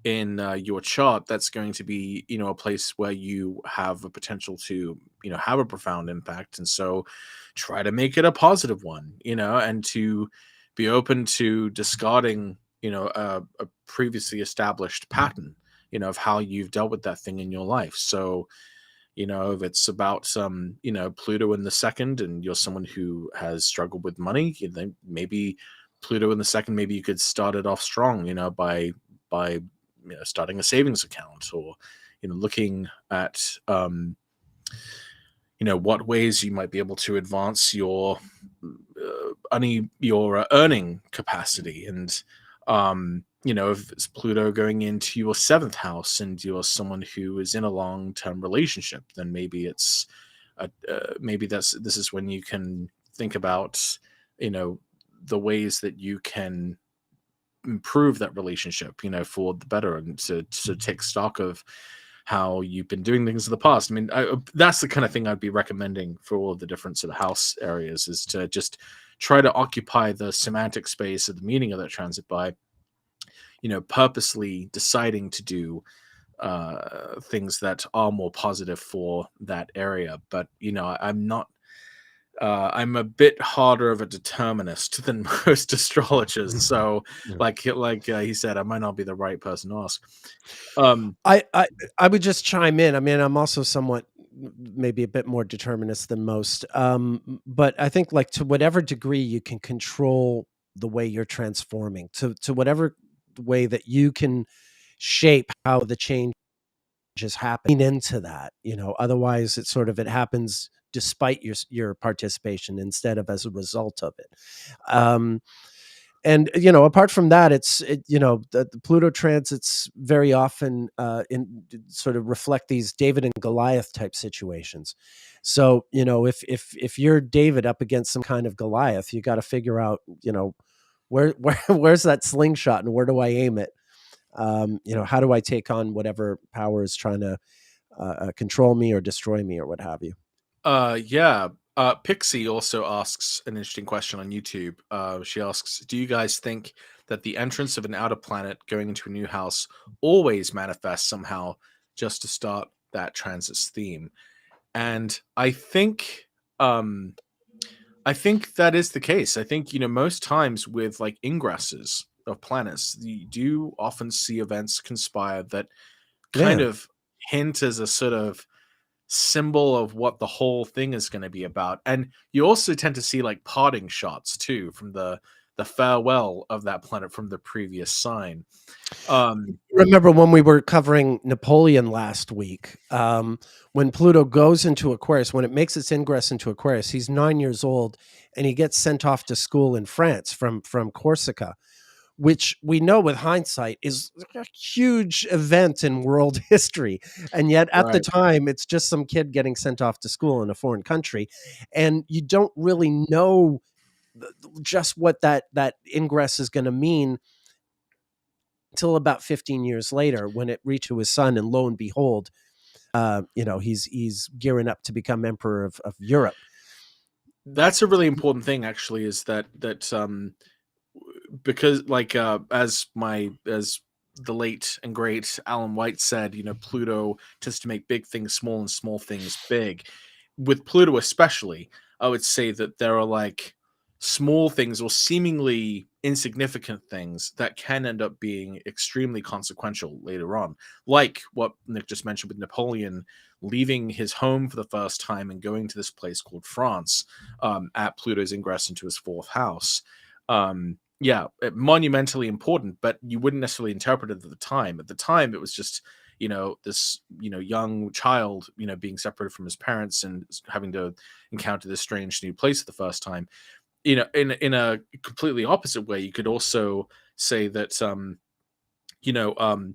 in your chart, that's going to be a place where you have a potential to have a profound impact. And so try to make it a positive one, and to be open to discarding a previously established pattern of how you've dealt with that thing in your life. So if it's about Pluto in the second, and you're someone who has struggled with money, maybe Pluto in the second, maybe you could start it off strong, by starting a savings account, or looking at what ways you might be able to advance your earning capacity. And if it's Pluto going into your seventh house and you're someone who is in a long-term relationship, then maybe this is when you can think about the ways that you can improve that relationship for the better, and to take stock of how you've been doing things in the past. I mean, that's the kind of thing I'd be recommending for all of the different sort of house areas, is to just try to occupy the semantic space of the meaning of that transit by purposely deciding to do things that are more positive for that area. But I'm not I'm a bit harder of a determinist than most astrologers. So Yeah. like he said, I might not be the right person to ask. Um, I would just chime in. I mean, I'm also somewhat maybe a bit more determinist than most. But I think, like, to whatever degree you can control the way you're transforming, to whatever way that you can shape how the change is happening, into that. Otherwise it happens despite your participation instead of as a result of it. Um, and apart from that, the Pluto transits very often in sort of reflect these David and Goliath type situations. So if you're David up against some kind of Goliath, you got to figure out where's that slingshot, and where do I aim it. How do I take on whatever power is trying to control me or destroy me or what have you. yeah. Pixie also asks an interesting question on YouTube. She asks, do you guys think that the entrance of an outer planet going into a new house always manifests somehow, just to start that transit's theme? And I think that is the case. I think, most times with like ingresses of planets, you do often see events conspire that kind Yeah. of hint as a sort of symbol of what the whole thing is going to be about. And you also tend to see like parting shots too, from the farewell of that planet from the previous sign. Remember when we were covering Napoleon last week, when Pluto goes into Aquarius, when it makes its ingress into Aquarius, he's 9 years old, and he gets sent off to school in France from Corsica, which we know with hindsight is a huge event in world history. And yet at the Right. time, it's just some kid getting sent off to school in a foreign country. And you don't really know just what that ingress is going to mean until about 15 years later, when it reaches his son, and lo and behold, he's gearing up to become emperor of Europe. That's a really important thing, actually, is that because like as the late and great Alan White said, Pluto tends to make big things small and small things big. With Pluto especially, I would say that there are like small things or seemingly insignificant things that can end up being extremely consequential later on, like what Nick just mentioned with Napoleon leaving his home for the first time and going to this place called France, at Pluto's ingress into his fourth house. Yeah, monumentally important, but you wouldn't necessarily interpret it at the time. At the time, it was just this young child being separated from his parents and having to encounter this strange new place for the first time. In a completely opposite way, you could also say that you know um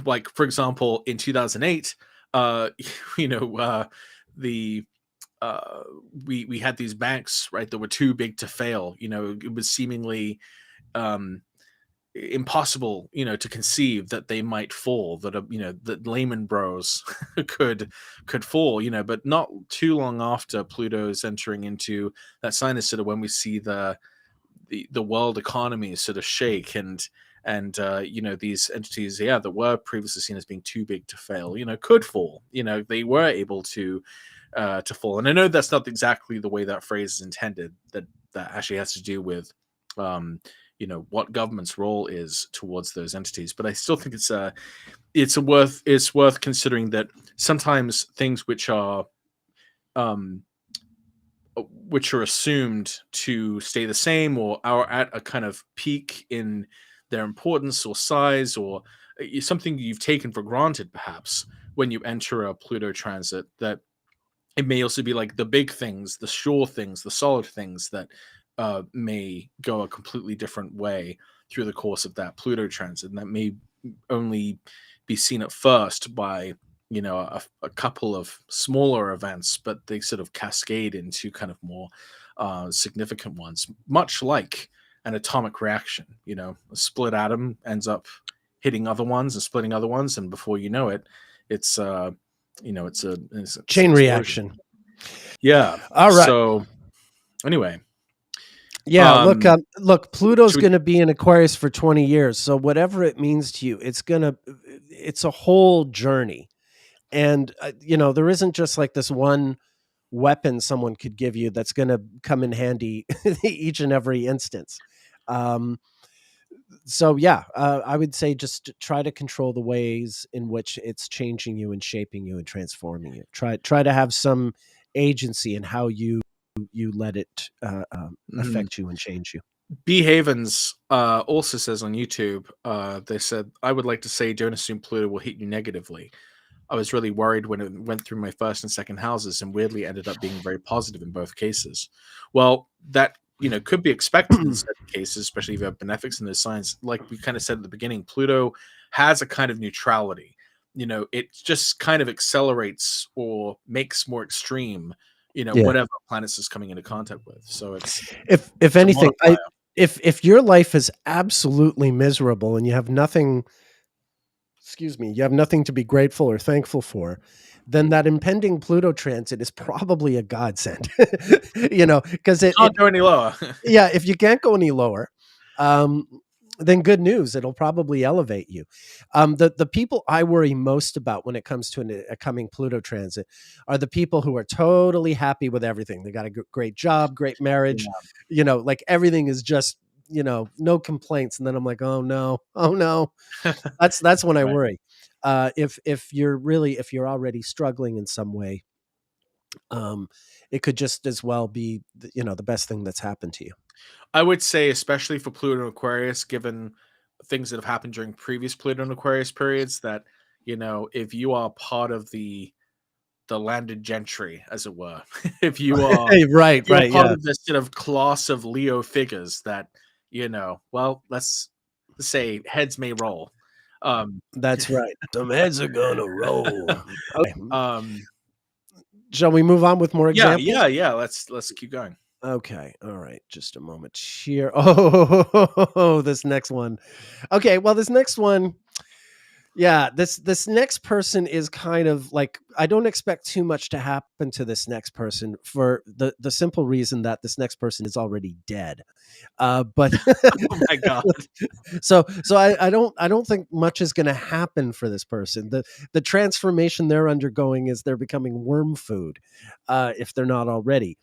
like, for example, in 2008, uh you know the uh we had these banks, right, that were too big to fail. It was seemingly um impossible to conceive that they might fall, that that Lehman Bros could fall. But not too long after Pluto's entering into that sign is sort of when we see the the world economy sort of shake, and these entities, that were previously seen as being too big to fail, could fall. They were able to fall. And I know that's not exactly the way that phrase is intended. That actually has to do with what government's role is towards those entities. But I still think it's worth considering that sometimes things which are assumed to stay the same, or are at a kind of peak in their importance or size, or something you've taken for granted, perhaps, when you enter a Pluto transit, that it may also be like the big things, the sure things, the solid things that may go a completely different way through the course of that Pluto transit, and that may only be seen at first by a couple of smaller events, but they sort of cascade into kind of more significant ones, much like an atomic reaction. A split atom ends up hitting other ones and splitting other ones, and before you know it, it's it's a Chain explosion. reaction. Yeah. All right. So anyway. Yeah, look, Pluto's going to be in Aquarius for 20 years. So whatever it means to you, it's a whole journey. And, there isn't just like this one weapon someone could give you that's going to come in handy each and every instance. So yeah, I would say just try to control the ways in which it's changing you and shaping you and transforming you. Try to have some agency in how you let it affect you and change you. B. Havens also says on YouTube, they said, I would like to say, don't assume Pluto will hit you negatively. I was really worried when it went through my first and second houses, and weirdly ended up being very positive in both cases. Well, that could be expected in certain cases, especially if you have benefics in those signs. Like we kind of said at the beginning, Pluto has a kind of neutrality. It just kind of accelerates or makes more extreme whatever planets is coming into contact with. So it's if anything, if your life is absolutely miserable and you have nothing to be grateful or thankful for, then that impending Pluto transit is probably a godsend. Because it can't go any lower. Yeah, if you can't go any lower, then good news. It'll probably elevate you. The people I worry most about when it comes to a coming Pluto transit are the people who are totally happy with everything. They got a great job, great marriage, like everything is just, no complaints. And then I'm like, oh no. That's when I worry. If you're already struggling in some way, it could just as well be, the best thing that's happened to you. I would say, especially for Pluto and Aquarius, given things that have happened during previous Pluto and Aquarius periods, that if you are part of the landed gentry, as it were, if you are right, part of this sort of class of Leo figures, that well, let's say heads may roll. That's right. Some heads are gonna roll. Okay. Shall we move on with more examples? Yeah. Let's keep going. Okay. All right. Just a moment here. Oh, this next one. Okay. Well, this next one. Yeah, this next person is kind of like, I don't expect too much to happen to this next person for the simple reason that this next person is already dead. But oh my God. So I don't think much is going to happen for this person. The transformation they're undergoing is they're becoming worm food, if they're not already.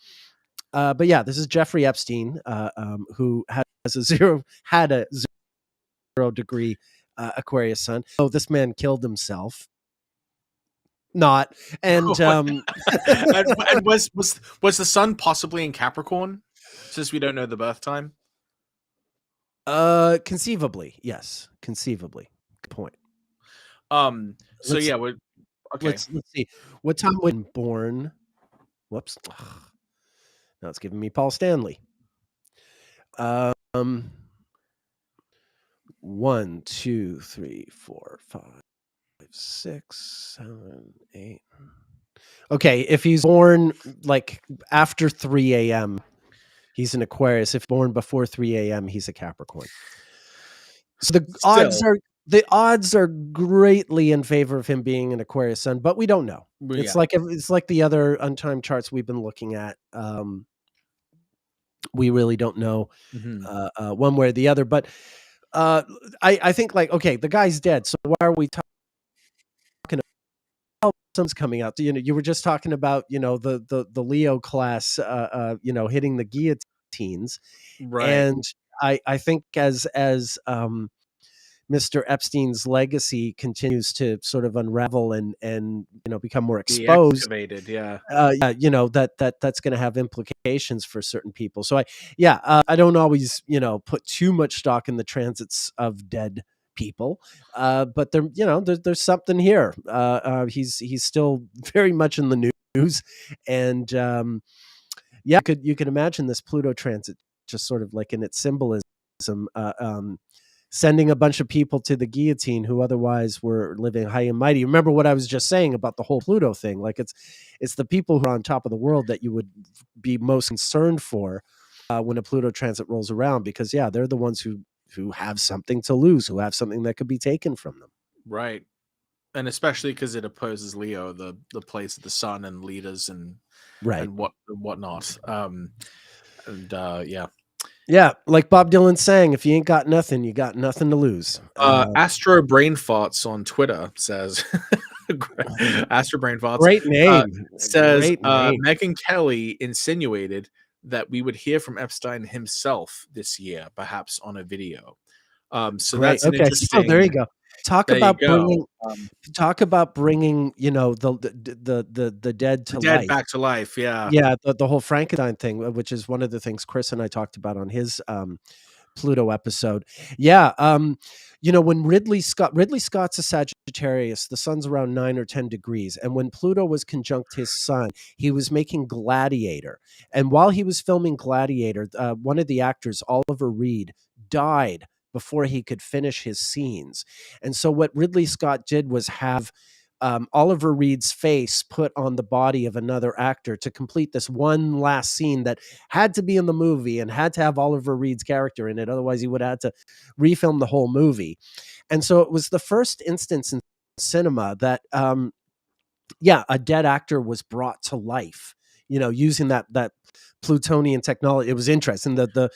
But yeah, this is Jeffrey Epstein, who had a zero degree Aquarius sun. Oh, this man killed himself. Not. And and was the sun possibly in Capricorn, since we don't know the birth time? Conceivably, yes. Conceivably. Good point. So yeah, okay. Let's see. What time was born? Whoops. Now it's giving me Paul Stanley. 1, 2, 3, 4, 5, 6, 7, 8. Okay, if he's born like after 3 a.m., he's an Aquarius. If born before 3 a.m., he's a Capricorn. So the odds are greatly in favor of him being an Aquarius sun, but we don't know. It's like the other untimed charts we've been looking at. We really don't know Mhm. one way or the other. But I think, like, okay, the guy's dead. So why are we talking about something's coming out? You know, you were just talking about, you know, the Leo class, you know, hitting the guillotines. Right. And I think as Mr. Epstein's legacy continues to sort of unravel and you know, become more Be exposed, excavated, yeah. yeah, you know, that's going to have implications for certain people. So I don't always, you know, put too much stock in the transits of dead people, but there, you know, there's something here. He's still very much in the news, and yeah, you could imagine this Pluto transit just sort of like in its symbolism. Uh, um, Sending a bunch of people to the guillotine who otherwise were living high and mighty. Remember what I was just saying about the whole Pluto thing? Like it's the people who are on top of the world that you would be most concerned for when a Pluto transit rolls around, because yeah, they're the ones who have something to lose, who have something that could be taken from them. Right. And especially because it opposes Leo, the place of the sun and leaders Right. and whatnot. And yeah. Yeah, like Bob Dylan sang, "If you ain't got nothing, you got nothing to lose." Astro Brain Farts on Twitter says, Astro Brain Farts Great name, says, great name. Megyn Kelly insinuated that we would hear from Epstein himself this year, perhaps on a video. So Great. that's an Okay, so there you interesting. go. Talk There you about go. bringing you know, the dead to Dead life. back to life. Yeah. Yeah, the whole Frankenstein thing, which is one of the things Chris and I talked about on his Pluto episode. Yeah, you know, when Ridley Scott's a Sagittarius, the sun's around 9 or 10 degrees, and when Pluto was conjunct his sun, he was making Gladiator, and while he was filming Gladiator, one of the actors, Oliver Reed, died before he could finish his scenes, and so what Ridley Scott did was have Oliver Reed's face put on the body of another actor to complete this one last scene that had to be in the movie and had to have Oliver Reed's character in it. Otherwise, he would have had to refilm the whole movie. And so it was the first instance in cinema that, yeah, a dead actor was brought to life. You know, using that Plutonian technology. It was interesting that the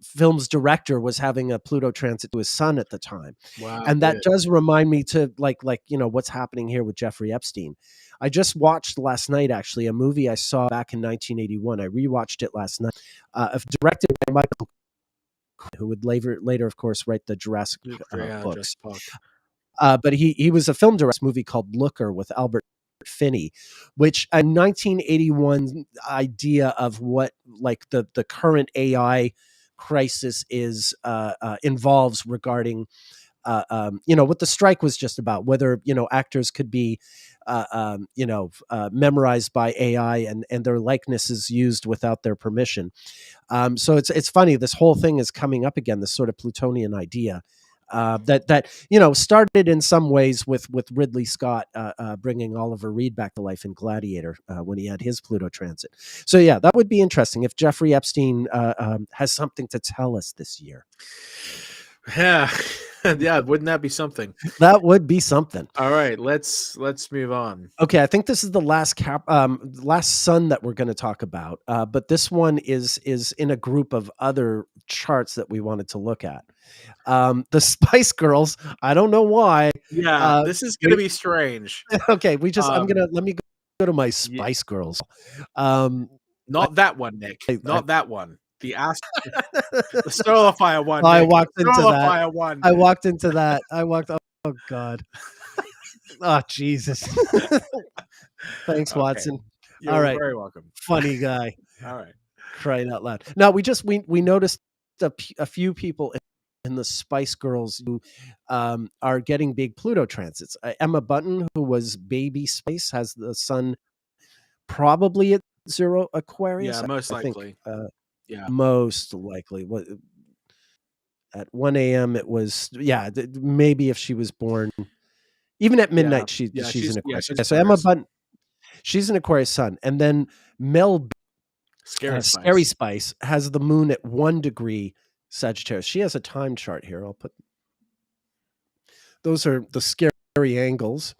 film's director was having a Pluto transit to his son at the time, Wow. and that does remind me to like you know what's happening here with Jeffrey Epstein. I just watched last night actually a movie I saw back in 1981. I rewatched it last night, directed by Michael, who would later of course write the Jurassic Yeah, books. Jurassic Park. But he was a film director. Movie called Looker with Albert Finney, which a 1981 idea of what like the current AI crisis is involves regarding you know what the strike was just about, whether you know actors could be you know memorized by AI and their likenesses used without their permission. So it's funny, this whole thing is coming up again, this sort of Plutonian idea. That you know started in some ways with Ridley Scott bringing Oliver Reed back to life in Gladiator when he had his Pluto transit. So yeah, that would be interesting if Jeffrey Epstein has something to tell us this year. Yeah. Yeah, wouldn't that be something? That would be something. All right, let's move on. Okay, I think this is the last sun that we're going to talk about, but this one is in a group of other charts that we wanted to look at. The Spice Girls. I don't know why. Yeah, this is gonna We be strange. okay. Um, let me go to my ye Spice Girls. Um, I, Not that one, Nick. I, Not that one. The Solar Fire one, I Nick. walked into Solar that. Fire one. I walked into that. Oh God. Oh Jesus. Thanks, Okay. Watson. All You're right, very welcome. funny guy. All right. Crying out loud. No, we noticed a few people in the Spice Girls who are getting big Pluto transits. Emma Button, who was Baby Spice, has the sun probably at 0 Yeah, Aquarius. most I think likely. Yeah. most likely. What at 1 a.m. it was, yeah, maybe if she was born even at Yeah. midnight she's an Yeah, Aquarius. she's Okay, so Emma Aquarius. Button, she's an Aquarius sun, and then Mel Scary Scary Spice. Spice has the moon at 1 degree Sagittarius. She has a time chart here. I'll put those are the scary angles,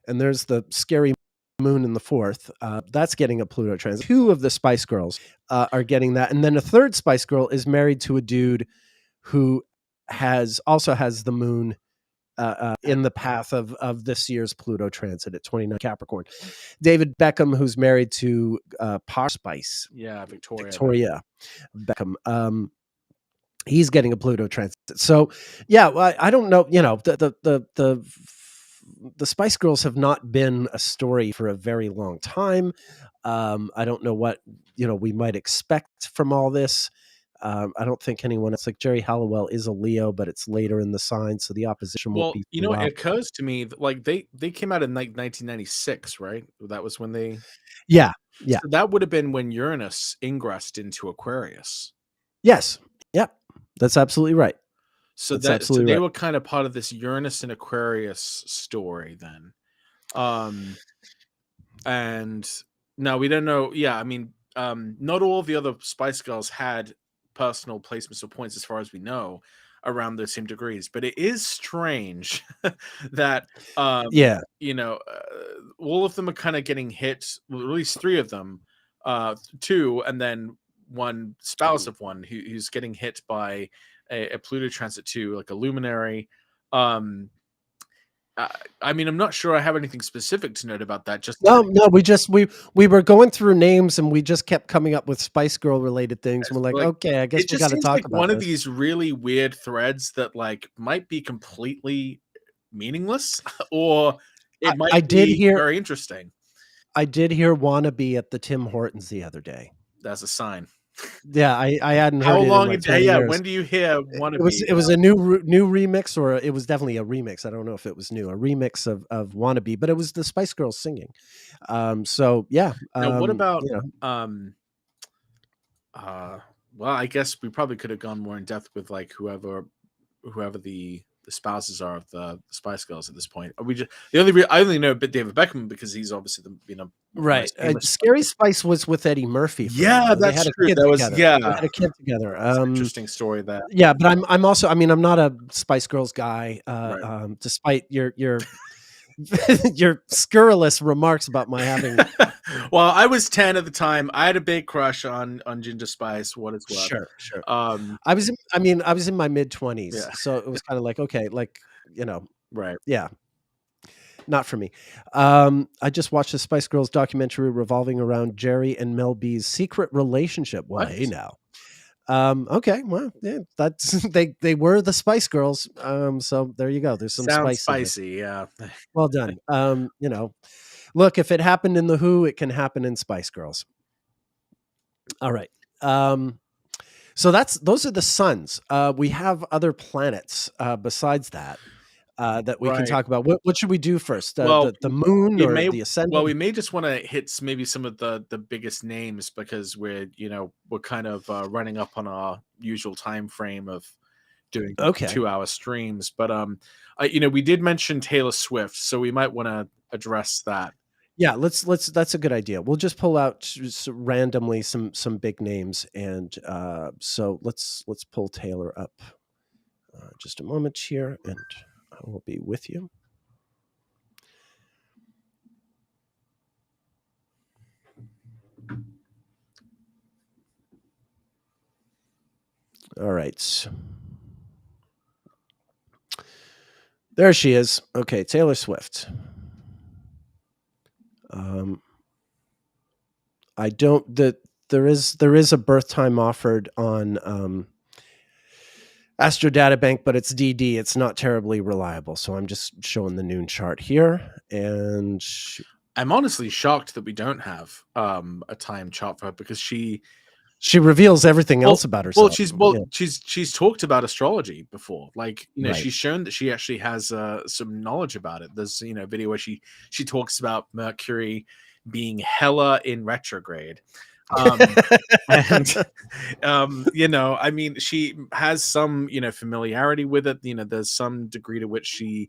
and there's the scary moon in the 4th. That's getting a Pluto transit. 2 of the Spice Girls are getting that. And then a third Spice Girl is married to a dude who also has the moon in the path of this year's Pluto transit at 29 Capricorn. David Beckham, who's married to Posh Spice. Yeah, Victoria Beckham. He's getting a Pluto transit. So, yeah, I don't know. The Spice Girls have not been a story for a very long time. I don't know what we might expect from all this. I don't think anyone. It's like Jerry Halliwell is a Leo, but it's later in the sign, so the opposition won't be. It occurs to me that, like, they came out in like 1996, right? That was when they. Yeah. So that would have been when Uranus ingressed into Aquarius. Yes. Yep. That's absolutely right. So they were kind of part of this Uranus and Aquarius story then. And now we don't know. Yeah, I mean, not all the other Spice Girls had personal placements or points, as far as we know, around those same degrees. But it is strange that all of them are kind of getting hit. Well, at least 3 of them, 2, and then one spouse of one who's getting hit by a Pluto transit to like a luminary. I mean, I'm not sure I have anything specific to note about that. We were going through names and we just kept coming up with Spice Girl related things. And we're like, okay, I guess we got to talk about one of these really weird threads that like might be completely meaningless, or it might be very interesting. I did hear "Wannabe" at the Tim Hortons the other day. That's a sign. Yeah, I hadn't heard How it long in like a day? Yeah, years. when do you hear "Wannabe"? It was a new remix, or it was definitely a remix. I don't know if it was new, a remix of "Wannabe," but it was the Spice Girls singing. So yeah. Now, what about well, I guess we probably could have gone more in depth with like whoever the spouses are of the Spice Girls at this point. I only know David Beckham because he's obviously the right. Scary Spice was with Eddie Murphy. Yeah, that's true. They had a kid together. Interesting story there. Yeah, but I'm also. I mean, I'm not a Spice Girls guy. Right. Despite your your scurrilous remarks about my having. Well, I was 10 at the time. I had a big crush on Ginger Spice. What it's worth. Sure. I was in my mid-20s, yeah. So it was kind of like, okay, like right, yeah, not for me. I just watched the Spice Girls documentary revolving around Jerry and Mel B's secret relationship. Well, hey now. Okay, well, yeah, that's they were the Spice Girls. So there you go. There's some spicy, yeah. Well done. Look, if it happened in the Who, it can happen in Spice Girls. All right. So those are the suns. We have other planets besides that that we can talk about. What should we do first? The moon or the ascendant? Well, we may just want to hit maybe some of the biggest names because we're kind of running up on our usual time frame of doing 2-hour streams. But we did mention Taylor Swift, so we might want to address that. Yeah, let's. That's a good idea. We'll just pull out randomly some big names, and so let's pull Taylor up. Just a moment here, and I will be with you. All right. There she is. Okay, Taylor Swift. I don't. There is a birth time offered on Astro Databank, but it's DD. It's not terribly reliable, so I'm just showing the noon chart here. And I'm honestly shocked that we don't have a time chart for her because she reveals everything else about herself. She's talked about astrology before. Like, she's shown that she actually has some knowledge about it. There's a video where she talks about Mercury being hella in retrograde. And I mean, she has some familiarity with it. There's some degree to which she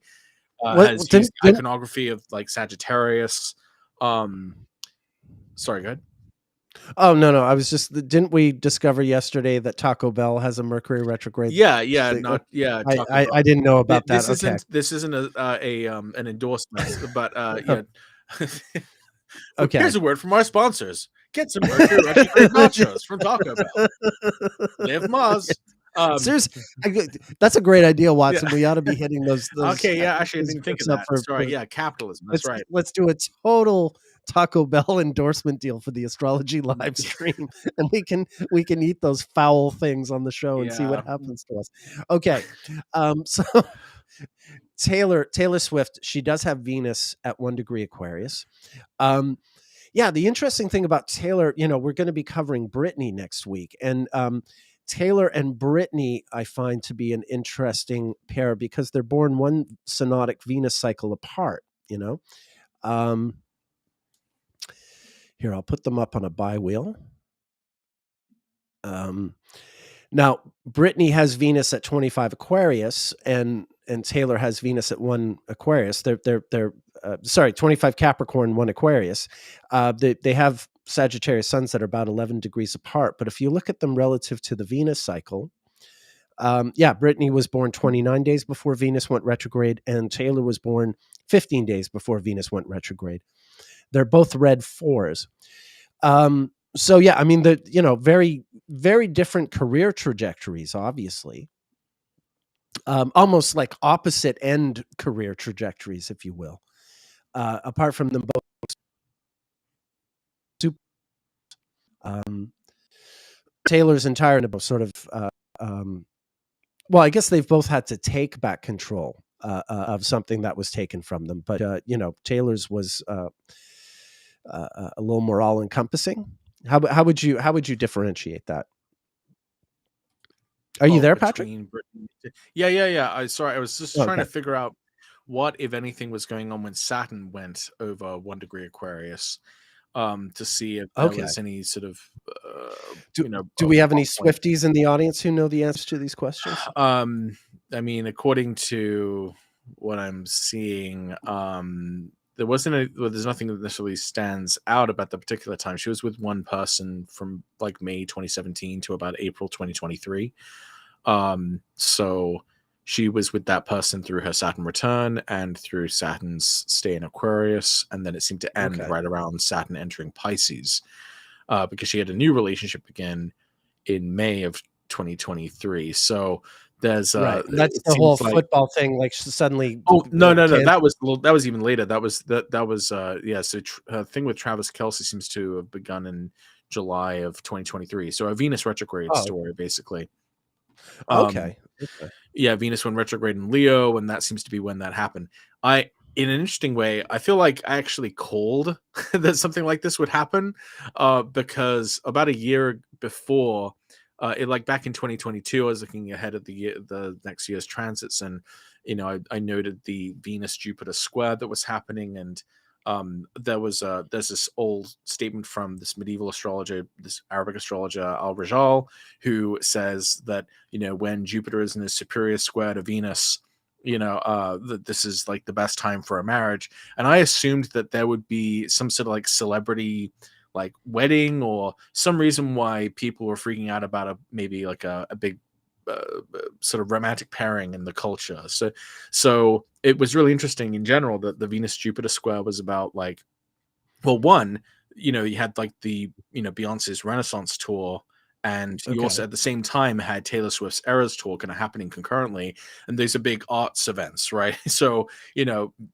has used iconography of like Sagittarius. Sorry, go ahead. Oh no! I was just. Didn't we discover yesterday that Taco Bell has a Mercury retrograde? Yeah. I didn't know about that. This isn't an endorsement, but yeah. Okay. Here's a word from our sponsors. Get some Mercury retrograde nachos from Taco Bell. Live Mars. Seriously, that's a great idea, Yeah. Watson. We ought to be hitting those Okay, yeah, actually, I didn't think of groups up that. for Sorry, yeah, capitalism. That's right. let's do a total Taco Bell endorsement deal for the astrology live stream, and we can eat those foul things on the show and see what Yeah. happens to us. Okay, so Taylor Swift, she does have Venus at 1 degree Aquarius. Yeah, the interesting thing about Taylor, we're going to be covering Britney next week, and Taylor and Britney I find to be an interesting pair because they're born one synodic Venus cycle apart. Um, Here, I'll put them up on a bi-wheel. Now, Britney has Venus at 25 Aquarius, and Taylor has Venus at 1 Aquarius. They're 25 Capricorn, 1 Aquarius. They have Sagittarius suns that are about 11 degrees apart. But if you look at them relative to the Venus cycle, Britney was born 29 days before Venus went retrograde, and Taylor was born 15 days before Venus went retrograde. They're both red 4s. So yeah, I mean, very, very different career trajectories, obviously. Almost like opposite end career trajectories, if you will. Apart from them both, Taylor's entire sort of, well, I guess they've both had to take back control of something that was taken from them. But Taylor's was a little more all encompassing. How would you differentiate that? Are you there, Patrick? Yeah. I was just trying Okay. to figure out what, if anything, was going on when Saturn went over 1 degree Aquarius, to see if there was any sort of, do we have any Swifties in the audience who know the answers to these questions? I mean, according to what I'm seeing, there's nothing that necessarily stands out about the particular time. She was with one person from like May 2017 to about April 2023. So she was with that person through her Saturn return and through Saturn's stay in Aquarius, and then it seemed to end right around Saturn entering Pisces, because she had a new relationship again in May of 2023. So there's right. That's the whole football thing. Like suddenly, no, that was even later. That was So her thing with Travis Kelce seems to have begun in July of 2023. So a Venus retrograde story, basically. Okay. Yeah, Venus went retrograde in Leo, and that seems to be when that happened. In an interesting way, I feel like I actually called that something like this would happen, because about a year before, back in 2022, I was looking ahead at the next year's transits, and I noted the Venus Jupiter square that was happening, and there's this old statement from this medieval astrologer, this Arabic astrologer Al-Rajal, who says that when Jupiter is in a superior square to Venus, that this is like the best time for a marriage. And I assumed that there would be some sort of like celebrity like wedding or some reason why people were freaking out about maybe like a big sort of romantic pairing in the culture. So it was really interesting in general that the Venus Jupiter square was about like, well, one, you had like the Beyonce's Renaissance tour, and you also at the same time had Taylor Swift's Eras tour kind of happening concurrently, and these are big arts events, right? So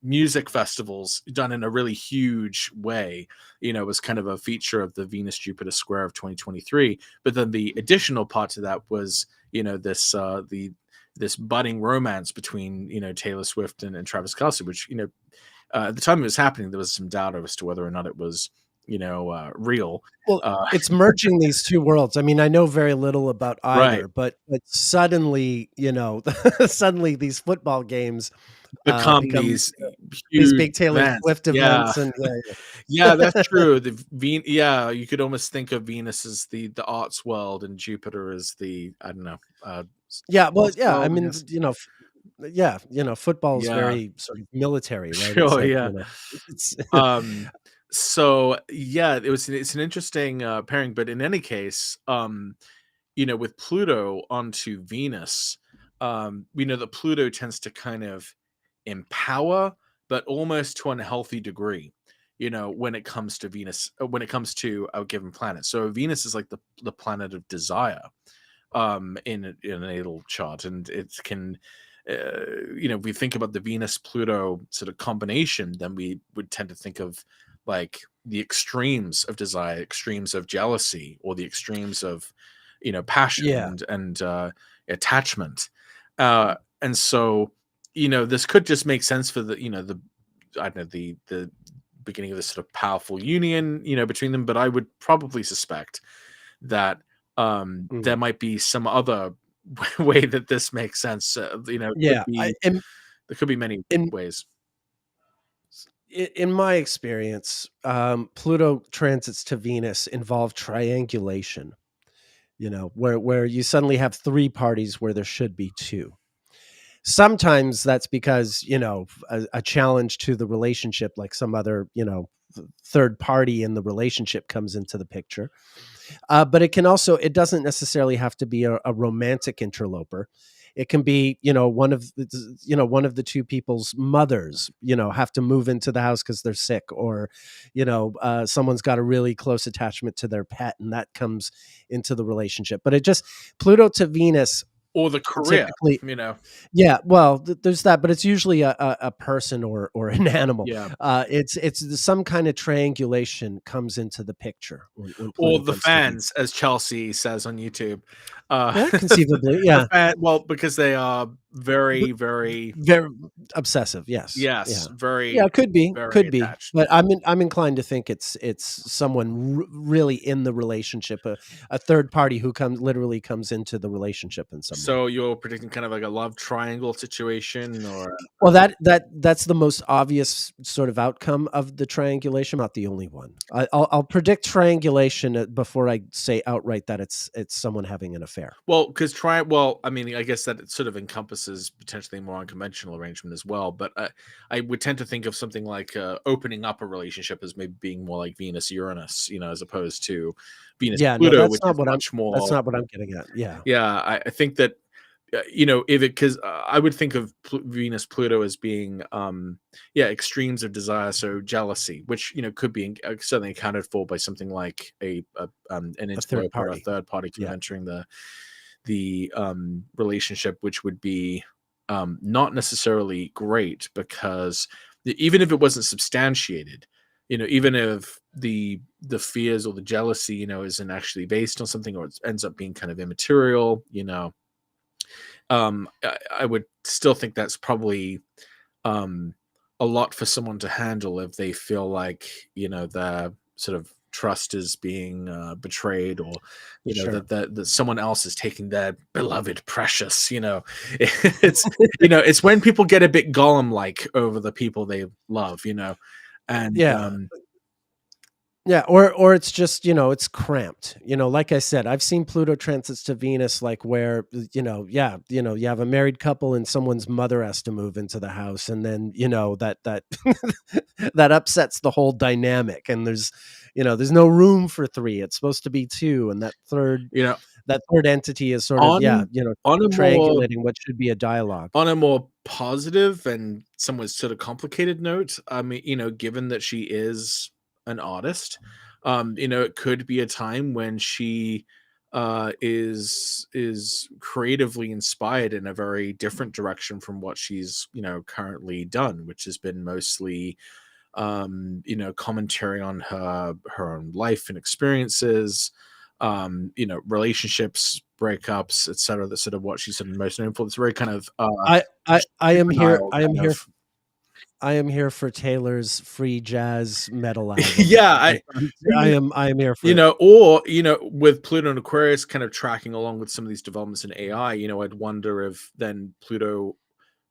music festivals done in a really huge way was kind of a feature of the Venus Jupiter square of 2023. But then the additional part to that was this budding romance between Taylor Swift and Travis Kelce, which at the time it was happening, there was some doubt as to whether or not it was real. Well, it's merging these two worlds. I mean, I know very little about either, Right. but suddenly, suddenly these football games become become these these huge big Taylor events. Swift events, and Yeah, that's true. You could almost think of Venus as the arts world, and Jupiter as the, I don't know. yeah. Well, yeah. I world, mean, guess. football is Yeah, very sort of military, right? It's sure. like Yeah. it's So yeah, it's an interesting pairing, but in any case, with Pluto onto Venus, we know that Pluto tends to kind of empower, but almost to an unhealthy degree. when it comes to Venus, when it comes to a given planet. So Venus is like the planet of desire in a natal chart, and it can, if we think about the Venus Pluto sort of combination, then we would tend to think of like the extremes of desire, extremes of jealousy, or the extremes of passion Yeah. and attachment, and so this could just make sense for the I don't know, the beginning of this sort of powerful union between them. But I would probably suspect that there Mm. might be some other way that this makes sense. It could Yeah. be, there could be many In ways. in my experience, Pluto transits to Venus involve triangulation. Where you suddenly have three parties where there should be two. Sometimes that's because a challenge to the relationship, like some other third party in the relationship, comes into the picture. But it doesn't necessarily have to be a romantic interloper. It can be one of the two people's mothers have to move into the house because they're sick, or someone's got a really close attachment to their pet, and that comes into the relationship. But it just, Pluto to Venus Or the career, typically, yeah, well, there's that, but it's usually a person or an animal. yeah. It's some kind of triangulation comes into the picture when Or Pluto the comes to Venus. fans, as Chelsea says on YouTube. Yeah, conceivably, The yeah. well, because they are very, very, Very obsessive, yes. yes, Yeah. very, Yeah, very could be, attached. but I'm inclined to think it's someone really in the relationship, a third party who literally comes into the relationship in some way. So you're predicting kind of like a love triangle situation, or Well, that's the most obvious sort of outcome of the triangulation, not the only one. I'll predict triangulation before I say outright that it's someone having an affair. well, because I mean, I guess that it sort of encompasses potentially more unconventional arrangement as well. But I would tend to think of something like opening up a relationship as maybe being more like Venus Uranus, as opposed to Venus Yeah, no, Pluto, which is much that's more. not what I'm getting at. Yeah, Yeah, I think that if it, because I would think of Venus Pluto as being extremes of desire, so jealousy, which could be certainly accounted for by something like an a third interloper, a party. third party kind of Yeah, entering the relationship, which would be not necessarily great, because even if it wasn't substantiated, even if the fears or the jealousy isn't actually based on something, or it ends up being kind of immaterial, I would still think that's probably um a lot for someone to handle if they feel like their sort of trust is being betrayed, or sure. that someone else is taking their beloved precious. It's it's when people get a bit Gollum like over the people they love, and Yeah. Yeah, or it's just, it's cramped. Like I said, I've seen Pluto transits to Venus, like where, you have a married couple and someone's mother has to move into the house, and then, that that upsets the whole dynamic, and there's no room for three. It's supposed to be two, and you know that third entity is sort of, on on a more triangulating what should be a dialogue. on a more positive and somewhat sort of complicated note, I mean, given that she is an artist, it could be a time when she is creatively inspired in a very different direction from what she's currently done, which has been mostly commentary on her own life and experiences, relationships, breakups, etc. That's sort of what she's sort of most known for. It's very kind of I am here. juvenile kind of. I am here for Taylor's free jazz metal album. Yeah, I am here for it. or with Pluto and Aquarius kind of tracking along with some of these developments in AI, I'd wonder if then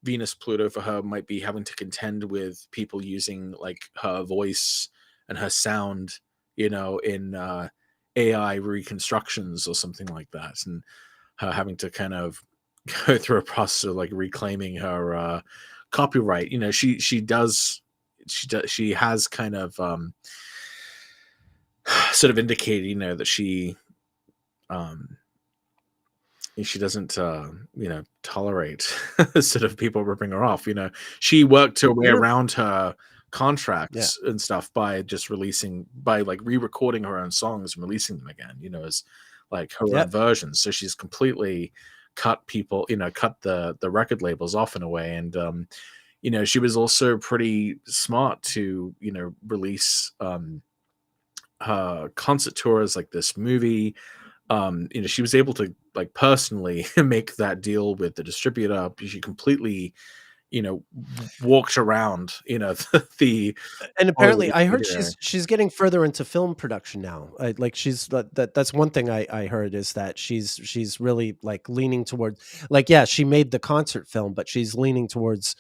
Venus Pluto for her might be having to contend with people using like her voice and her sound, in AI reconstructions or something like that, and her having to kind of go through a process of like reclaiming her copyright. She has kind of sort of indicated, that she doesn't tolerate sort of people ripping her off. She worked her way You're around her contracts and stuff by just like re-recording her own songs and releasing them again, as like her own versions. So she's completely cut the record labels off in a way. And she was also pretty smart to release her concert tours, like this movie. She was able to like personally make that deal with the distributor. She completely walked around the And Hollywood apparently I heard intermediary. she's getting further into film production now. Like she's that's one thing I heard, is that she's really like leaning towards, like, yeah, she made the concert film, but she's leaning towards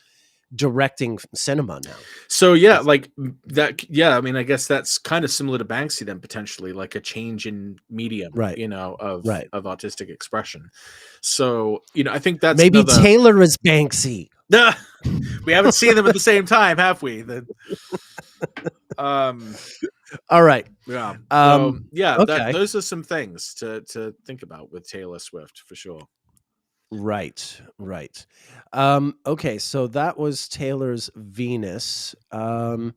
directing cinema now. So yeah, like that. Yeah, I mean, I guess that's kind of similar to Banksy then, potentially, like a change in medium, Right. of artistic expression. So I think that's maybe another... Taylor is Banksy. We haven't seen them at the same time, have we? All right. Yeah. So yeah, okay. those are some things to think about with Taylor Swift for sure. Right. Okay, so that was Taylor's Venus. There's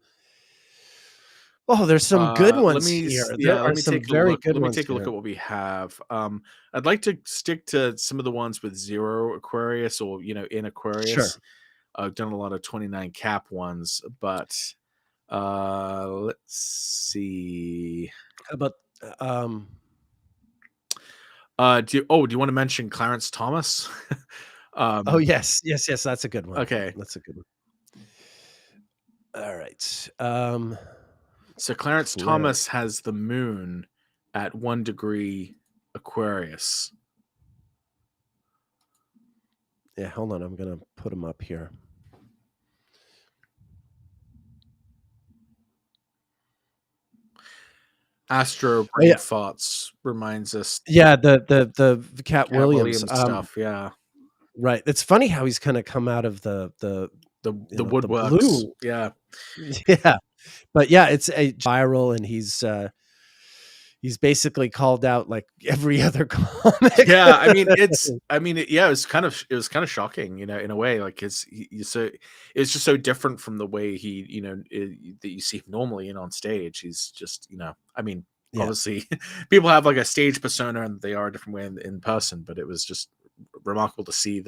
some good ones here. There are some very good ones. Let me take a look at what we have. I'd like to stick to some of the ones with 0 Aquarius, or in Aquarius. Sure. I've done a lot of 29 cap ones, but let's see. How about do you want to mention Clarence Thomas? yes, that's a good one. Okay, that's a good one. All right. So Clarence Thomas has the moon at 1 degree Aquarius. Yeah, hold on. I'm going to put him up here. Astro Brain Thoughts reminds us. Yeah, the Cat Williams stuff. Yeah, right. It's funny how he's kind of come out of the woodworks. The blue. Yeah, yeah, but yeah, it's a viral, and he's basically called out like every other comic. Yeah, I mean, it was kind of shocking, in a way, like it's just so different from the way he, that you see him normally on stage. He's just, I mean, obviously people have like a stage persona and they are a different way in person, but it was just remarkable to see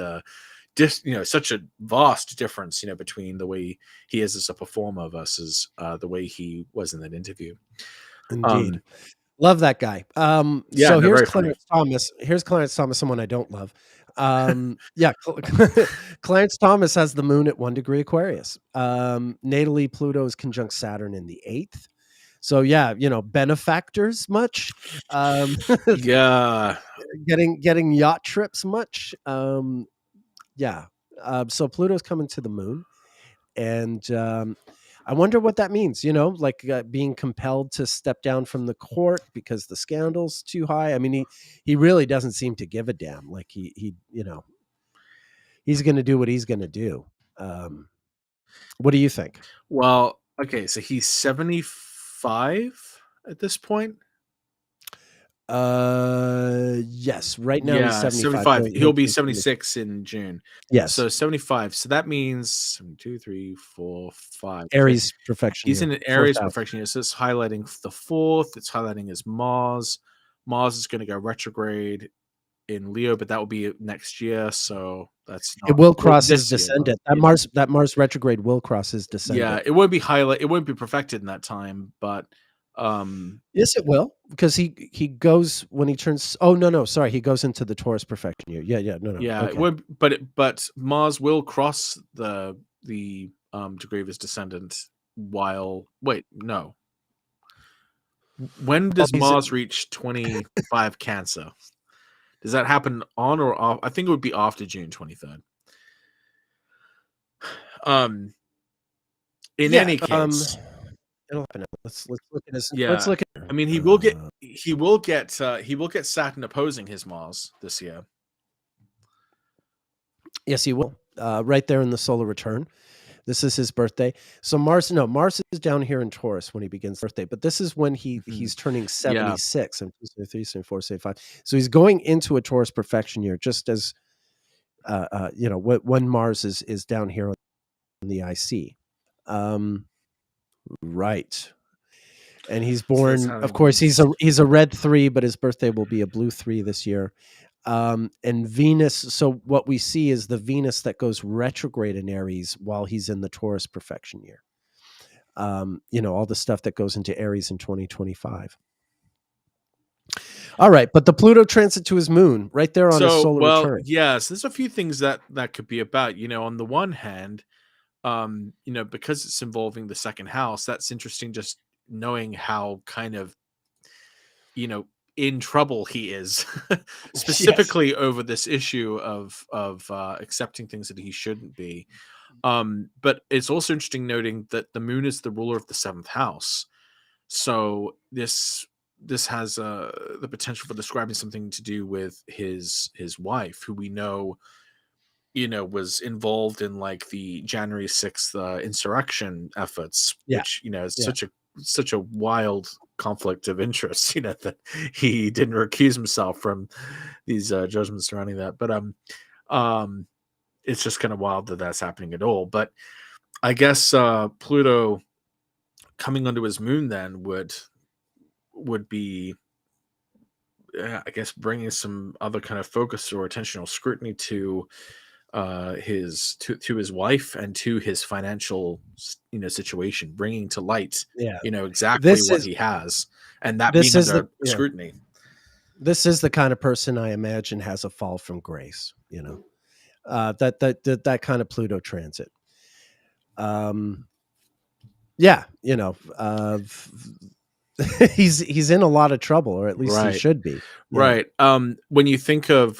such a vast difference, between the way he is as a performer versus the way he was in that interview. Indeed. Love that guy. So here's Clarence Thomas. Here's Clarence Thomas, someone I don't love. Clarence Thomas has the moon at 1 degree Aquarius. Natally, Pluto is conjunct Saturn in the 8th. So yeah, benefactors much. Yeah. Getting yacht trips much. So Pluto's coming to the moon. And I wonder what that means, like being compelled to step down from the court because the scandal's too high. I mean, he really doesn't seem to give a damn. Like he's going to do what he's going to do. What do you think? Well, okay, so he's 75 at this point. Yes, right now he's 75. He'll be 76 in June. Yes. So 75. So that means 1, 2, 3, 4, 5. Aries perfection. He's in an Aries perfection. So it's highlighting the 4th. It's highlighting his Mars. Mars is going to go retrograde in Leo, but that will be next year. So that's not, it will cross his descendant. That Mars retrograde will cross his descendant. Yeah, it won't be It won't be perfected in that time, but yes, it will, because he goes when he turns. Oh no, sorry, he goes into the Taurus perfection year. Yeah, no. Yeah, okay. It would, but Mars will cross the degree of his descendant. Wait, no. When does Mars reach 25 Cancer? Does that happen on or off? I think it would be after June 23rd. In any case. It'll happen. Let's look at his. Yeah. Let's look at. I mean, he will get Saturn opposing his Mars this year. Yes, he will. Right there in the solar return. This is his birthday. So Mars is down here in Taurus when he begins birthday, but this is when he's turning 76. I'm 2, 3, 4, 5. So he's going into a Taurus perfection year, just as when Mars is down here on the IC. Right. And he's So that's born, how of it course, works. he's a red 3, but his birthday will be a blue 3 this year. And Venus, so what we see is the Venus that goes retrograde in Aries while he's in the Taurus perfection year. All the stuff that goes into Aries in 2025. All right, but the Pluto transit to his moon right there on his So, solar well, return. yes, there's a few things that could be about. On the one hand, because it's involving the second house, that's interesting. Just knowing how kind of in trouble he is, Yes. specifically over this issue of accepting things that he shouldn't be. But it's also interesting noting that the moon is the ruler of the seventh house. So this has the potential for describing something to do with his wife, who we know was involved in like the January 6th insurrection efforts, Yeah. which is Yeah. such a wild conflict of interest, that he didn't recuse himself from these judgments surrounding that. But it's just kind of wild that that's happening at all. But I guess Pluto coming onto his moon then would be, I guess, bringing some other kind of focus or attentional scrutiny to his wife and to his financial situation, bringing to light Yeah. exactly This what is he has, and that this being is the under scrutiny. this is the kind of person I imagine has a fall from grace, that kind of Pluto transit. Yeah, he's in a lot of trouble, or at least he Right. should be. Right. When you think of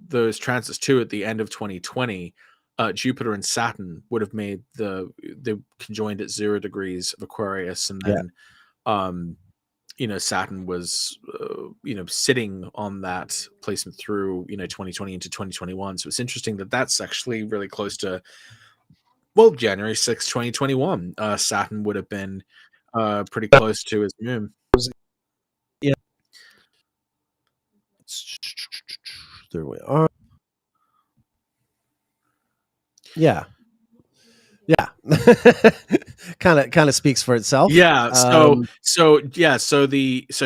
those transits too at the end of 2020, Jupiter and Saturn would have made they conjoined at 0 degrees of Aquarius, and Yeah. then Saturn was sitting on that placement through 2020 into 2021. So it's interesting that that's actually really close to, well, January 6th, 2021. Saturn would have been pretty close to his moon. Yeah. There we are. Yeah. Yeah. kind of speaks for itself. Yeah. So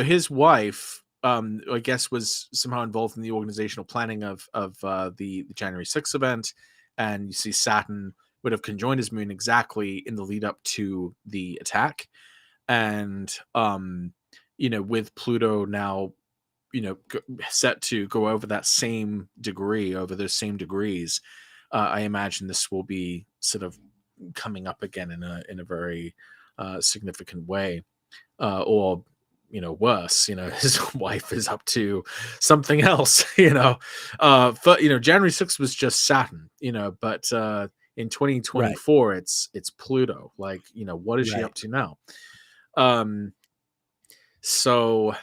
his wife, I guess, was somehow involved in the organizational planning of the January 6th event, and you see Saturn would have conjoined his moon exactly in the lead up to the attack, and with Pluto now set to go over that same degree, over those same degrees, I imagine this will be sort of coming up again in a very significant way, or worse. His wife is up to something else. But January 6th was just Saturn. But in Right. 2024, it's Pluto. Like, what is she Right. up to now? So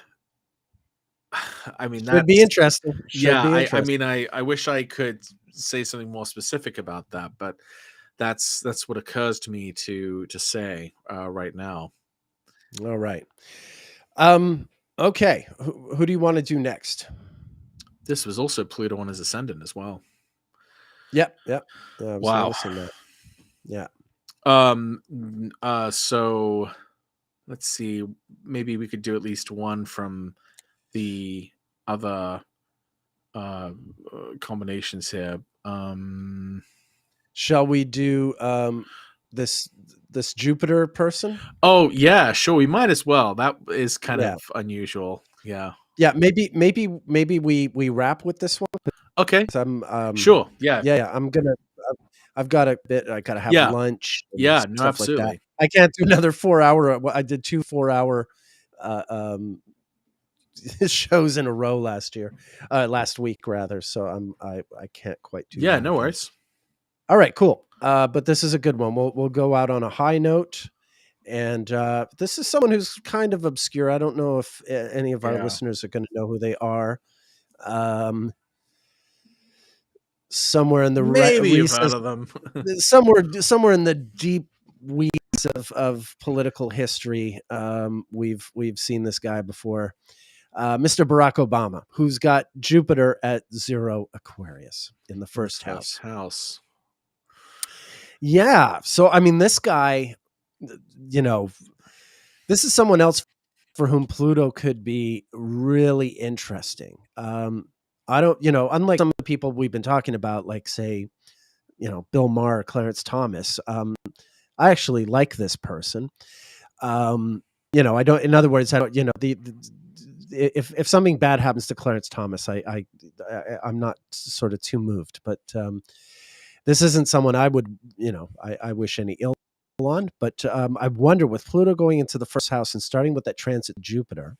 I mean, Should be that's, interesting. Should yeah, be I interesting. mean, I wish I could say something more specific about that, but that's what occurs to me to say right now. All right. Okay. Who do you want to do next? This was also Pluto on his ascendant as well. Yep. Yep. I was Wow. noticing that. Yeah. So let's see. Maybe we could do at least one from the other combinations here. Shall we do this Jupiter person? Oh yeah, sure. We might as well. That is kind Yeah. of unusual. Yeah. Yeah, maybe we wrap with this one. Okay. I'm Sure. Yeah. yeah, I'm gonna. I've got a bit. I gotta have Yeah. lunch and Yeah. No, stuff like that. absolutely. I can't do another 4 hour. I did 2 4 hour uh, um, shows in a row last week rather. So I can't quite do Yeah. that No again. worries. All right, cool. But this is a good one. We'll go out on a high note. And this is someone who's kind of obscure. I don't know if any of our Yeah. listeners are going to know who they are. Somewhere in the Maybe you've heard recess, of them. somewhere in the deep weeds of political history, we've seen this guy before, Mr. Barack Obama, who's got Jupiter at 0 Aquarius in the first house. House. Yeah. So, I mean, this guy, you know, this is someone else for whom Pluto could be really interesting. I don't, unlike some of the people we've been talking about, like say, Bill Maher, Clarence Thomas. I actually like this person. I don't. In other words, I don't. If something bad happens to Clarence Thomas, I'm not sort of too moved. But this isn't someone I would, I wish any ill on. But I wonder, with Pluto going into the first house and starting with that transit Jupiter,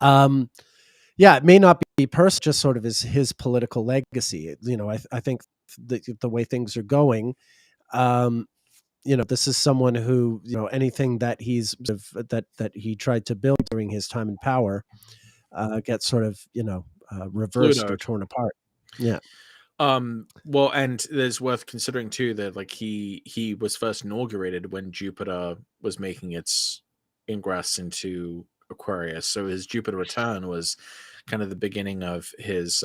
yeah, it may not be personal, just sort of his political legacy. I think the way things are going, this is someone who, anything that that he tried to build during his time in power gets sort of, reversed or Plutoed. torn apart. Yeah. Well, and there's worth considering too that like he was first inaugurated when Jupiter was making its ingress into Aquarius. So his Jupiter return was kind of the beginning of his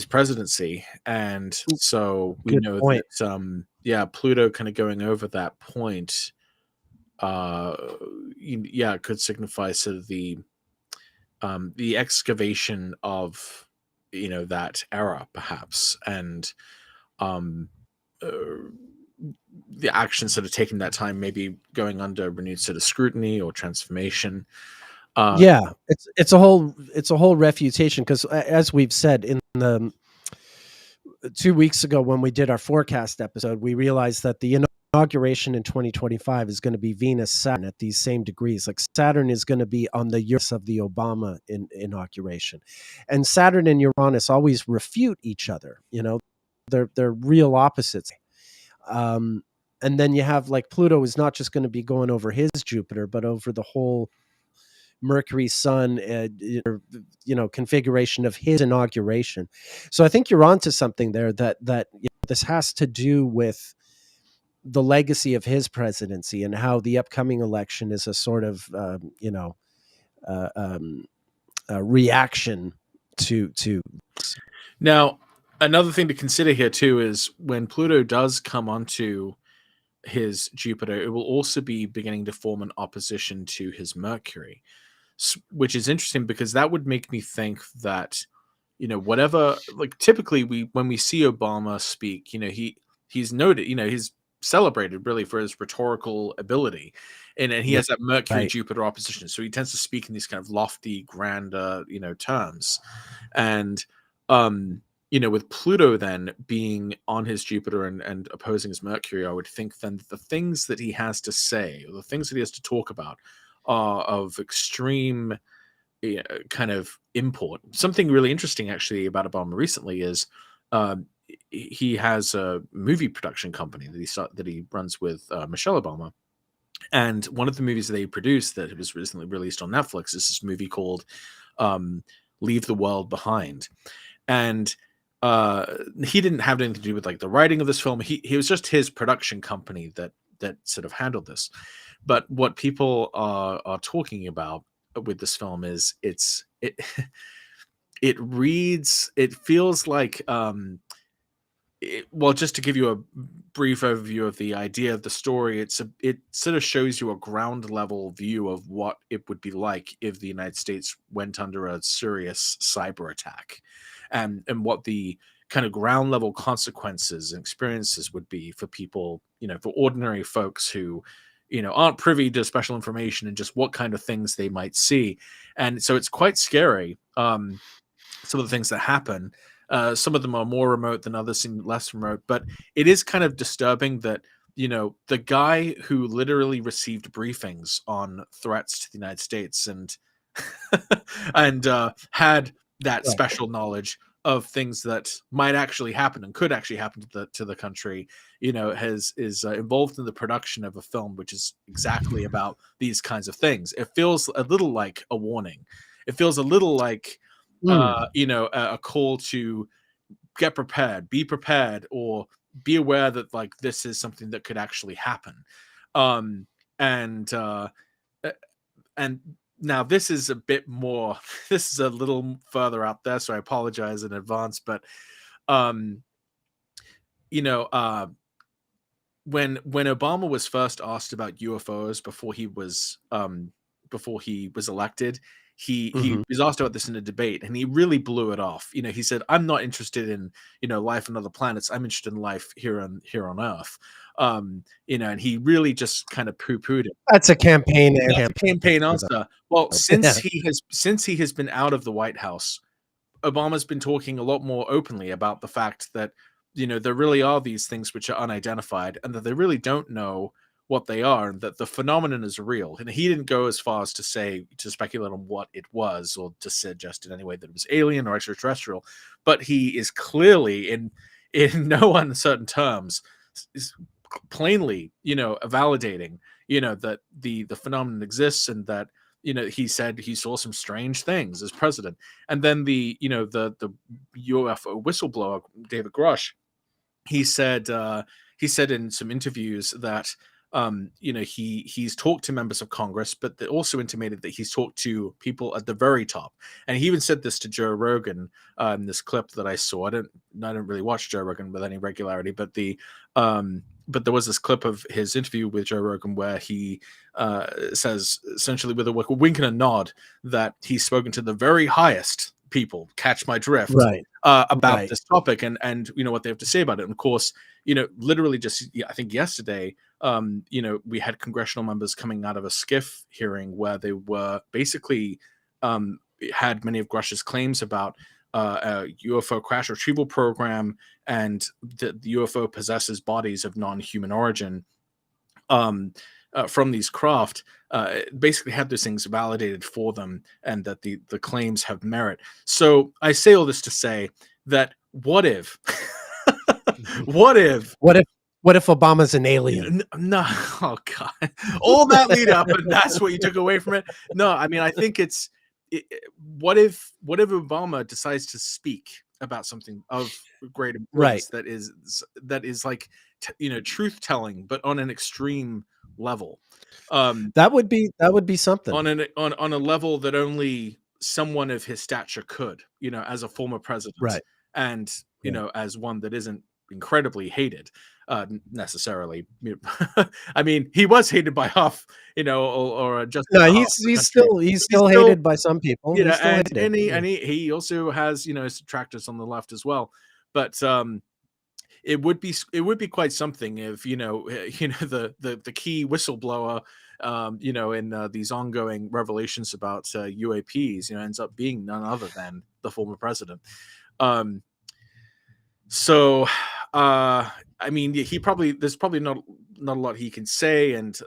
presidency. And so we Good know point. that yeah, Pluto kind of going over that point uh yeah, it could signify sort of the excavation of that era perhaps, and um uh, the action sort of taking that time, maybe going under renewed sort of scrutiny or transformation. uh Yeah, it's a whole refutation because, as we've said in the 2 weeks ago when we did our forecast episode, we realized that the inauguration in 2025 is going to be Venus Saturn at these same degrees. Like Saturn is going to be on the Uranus of the Obama inauguration, and Saturn and Uranus always refute each other. They're real opposites. Um, and then you have like Pluto is not just going to be going over his Jupiter, but over the whole Mercury Sun, configuration of his inauguration. So I think you're onto something there. That this has to do with the legacy of his presidency and how the upcoming election is a sort of uh, um, a reaction to. Now, another thing to consider here too is when Pluto does come onto his Jupiter, it will also be beginning to form an opposition to his Mercury, which is interesting because that would make me think that whatever, like typically when we see Obama speak, he's noted, he's celebrated really for his rhetorical ability, and he has that Mercury Right. Jupiter opposition, so he tends to speak in these kind of lofty, grand terms. And with Pluto then being on his Jupiter and opposing his Mercury, I would think then the things that he has to say, or the things that he has to talk about, are of extreme kind of import. Something really interesting actually about Obama recently is he has a movie production company that he runs with Michelle Obama. And one of the movies that they produced that was recently released on Netflix is this movie called Leave the World Behind. And he didn't have anything to do with like the writing of this film. He was just his production company that sort of handled this. But what people are talking about with this film is it feels like well, just to give you a brief overview of the idea of the story, it sort of shows you a ground level view of what it would be like if the United States went under a serious cyber attack, and what the kind of ground level consequences and experiences would be for people, for ordinary folks who aren't privy to special information, and just what kind of things they might see. And so it's quite scary. Some of the things that happen. Some of them are more remote than others seem less remote, but it is kind of disturbing that the guy who literally received briefings on threats to the United States and and had that Right. special knowledge of things that might actually happen and could actually happen to the country, is involved in the production of a film which is exactly about these kinds of things. It feels a little like a warning. It feels a little like Mm. a call to get prepared, be prepared, or be aware that like this is something that could actually happen. Um, and uh, and now this is a bit more. This is a little further out there, so I apologize in advance. But um, you know, uh, when Obama was first asked about UFOs before he was elected, he Mhm. was asked about this in a debate, and he really blew it off. He said, "I'm not interested in life on other planets. I'm interested in life here on Earth." And he really just kind of poo-pooed it. That's a campaign That's a campaign answer, answer. Well, though. Yeah. since he has been out of the White House, Obama's been talking a lot more openly about the fact that there really are these things which are unidentified, and that they really don't know what they are, and that the phenomenon is real. And he didn't go as far as to speculate on what it was, or to suggest in any way that it was alien or extraterrestrial, but he is clearly in no uncertain terms is plainly validating that the phenomenon exists, and that he said he saw some strange things as president. And then the UFO whistleblower David Grush, he said in some interviews that he's talked to members of Congress, but they also intimated that he's talked to people at the very top. And he even said this to Joe Rogan in this clip that I saw. I don't really watch Joe Rogan with any regularity, but but there was this clip of his interview with Joe Rogan where he says, essentially with a wink and a nod, that he's spoken to the very highest people, catch my drift, Right. about Right. this topic, and what they have to say about it. And of course, literally just I think yesterday, we had congressional members coming out of a SCIF hearing where they were basically had many of Grush's claims about a UFO crash retrieval program, and the UFO possesses bodies of non-human origin from these craft, basically had those things validated for them, and that the claims have merit. So I say all this to say that what if what if What if Obama's an alien? no, oh god, all that lead up, and that's what you took away from it? No, I mean, I think what if Obama decides to speak about something of great importance, Right. that is like truth telling, but on an extreme level, um That would be something. on a level that only someone of his stature could, as a former president, Right. and Right. as one that isn't incredibly hated, necessarily. I mean, he was hated by half, or just No, about half he's the he's country. still he's But he's still still, hated by some people. He's still and hated. Yeah. he also has his detractors on the left as well. But it would be quite something if the key whistleblower, in these ongoing revelations about UAPs, ends up being none other than the former president. Um, so, I mean, there's probably not a lot he can say, and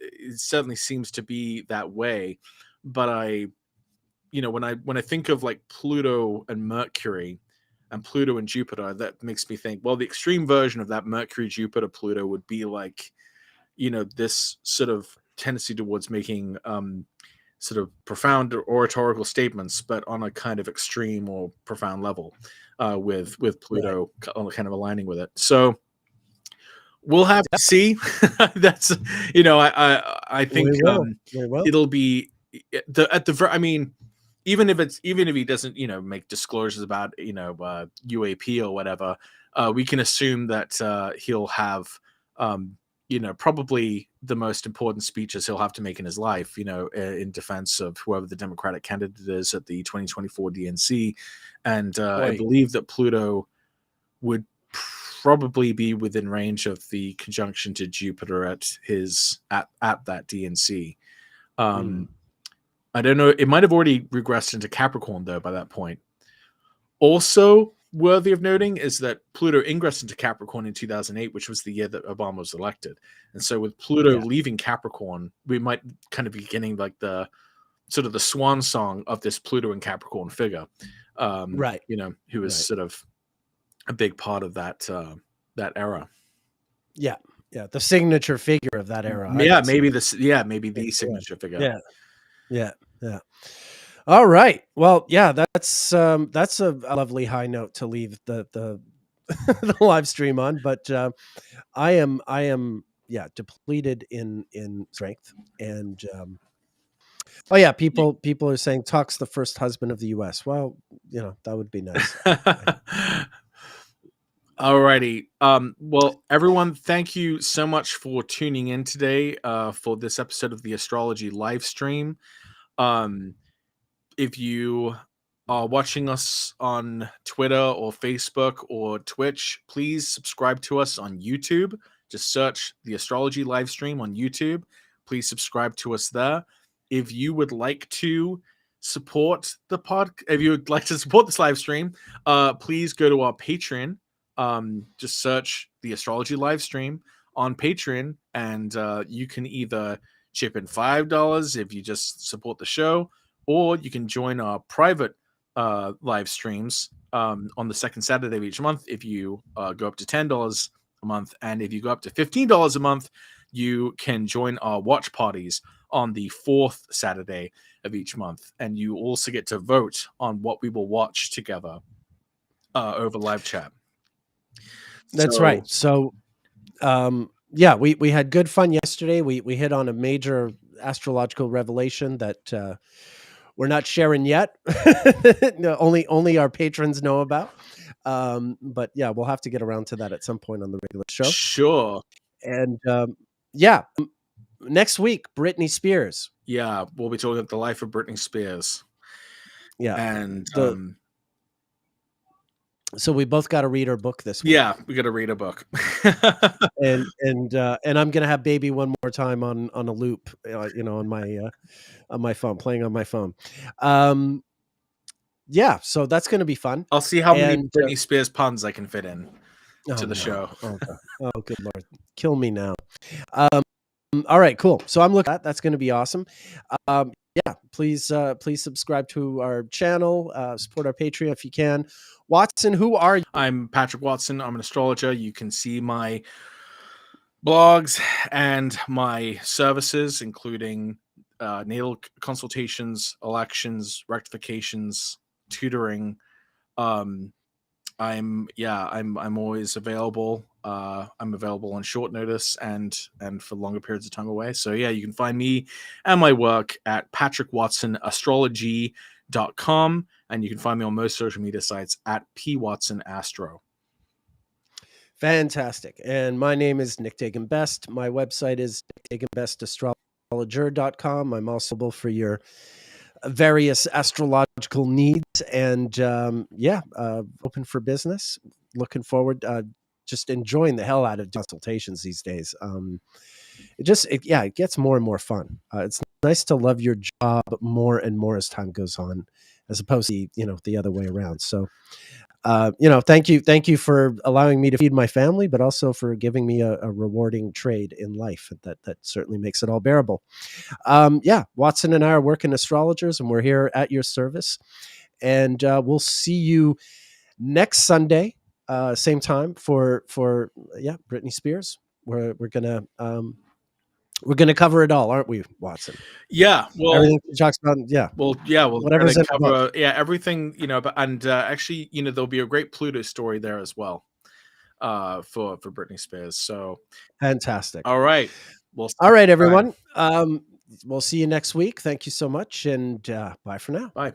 it certainly seems to be that way. But when I think of like Pluto and Mercury, and Pluto and Jupiter, that makes me think, well, the extreme version of that Mercury, Jupiter, Pluto would be like, this sort of tendency towards making sort of profound oratorical statements, but on a kind of extreme or profound level, with Right. Pluto kind of aligning with it. So we'll have to see. That's I think We will. We will. it'll be I mean, even if he doesn't make disclosures about UAP or whatever, we can assume that he'll have probably the most important speeches he'll have to make in his life, in defense of whoever the Democratic candidate is at the 2024 DNC. And I Boy. believe that Pluto would probably be within range of the conjunction to Jupiter at that DNC. Mm. I don't know. It might have already regressed into Capricorn, though, by that point. Also worthy of noting is that Pluto ingressed into Capricorn in 2008, which was the year that Obama was elected. And so with Pluto Yeah. leaving Capricorn, we might kind of be getting like the sort of the swan song of this Pluto and Capricorn figure, Right. who is Right. sort of a big part of that era. Yeah. Yeah. The signature figure of that era. I Yeah, would say. maybe the signature figure. Yeah. Yeah. Yeah. All right. Well, yeah, that's a lovely high note to leave the the live stream on. But I am yeah depleted in strength, and oh yeah, people are saying Talk's the first husband of the U.S. Well, that would be nice. Alrighty. Well, everyone, thank you so much for tuning in today for this episode of the Astrology Livestream. If you are watching us on Twitter or Facebook or Twitch, please subscribe to us on YouTube. Just search the Astrology Livestream on YouTube. Please subscribe to us there. If you would like to support the if you would like to support this live stream, please go to our Patreon. Just search the Astrology Livestream on Patreon, and you can either chip in $5 if you just support the show, or you can join our private live streams on the second Saturday of each month if you go up to $10 a month. And if you go up to $15 a month, you can join our watch parties on the fourth Saturday of each month. And you also get to vote on what we will watch together over live chat. That's right. So, yeah, we had good fun yesterday. We hit on a major astrological revelation that we're not sharing yet. No, only our patrons know about. But yeah, we'll have to get around to that at some point on the regular show. Sure. And yeah, next week, Britney Spears. Yeah, we'll be talking about the life of Britney Spears. Yeah, and so we both got to read her book this week. Yeah, we got to read a book. and I'm gonna have Baby One More Time on a loop, on my phone, playing on my phone. Yeah, so that's gonna be fun. I'll see how many Britney Spears puns I can fit in to the show. Oh, good Lord, kill me now. All right, cool. So I'm looking at that. That's going to be awesome. Yeah, please subscribe to our channel, support our Patreon if you can. Watson, who are you? I'm Patrick Watson. I'm an astrologer. You can see my blogs and my services, including natal consultations, elections, rectifications, tutoring. I'm always available. I'm available on short notice and for longer periods of time away. So yeah, you can find me and my work at patrickwatsonAstrology.com, and you can find me on most social media sites at pwatsonastro. Fantastic. And my name is Nick Dagan Best. My website is daganbestastrologer.com. I'm also able for your various astrological needs, and open for business. Looking forward, just enjoying the hell out of consultations these days. It gets more and more fun. It's nice to love your job more and more as time goes on, as opposed to the other way around. So thank you for allowing me to feed my family, but also for giving me a rewarding trade in life. That certainly makes it all bearable. Watson and I are working astrologers, and we're here at your service. And we'll see you next Sunday, same time for Britney Spears. We're gonna cover it all, aren't we, Watson? Yeah, well, everything she talks about. Yeah, whatever's in cover. Yeah, everything. And actually, there'll be a great Pluto story there as well, for Britney Spears. So fantastic. All right. All right, everyone. We'll see you next week. Thank you so much, and bye for now. Bye.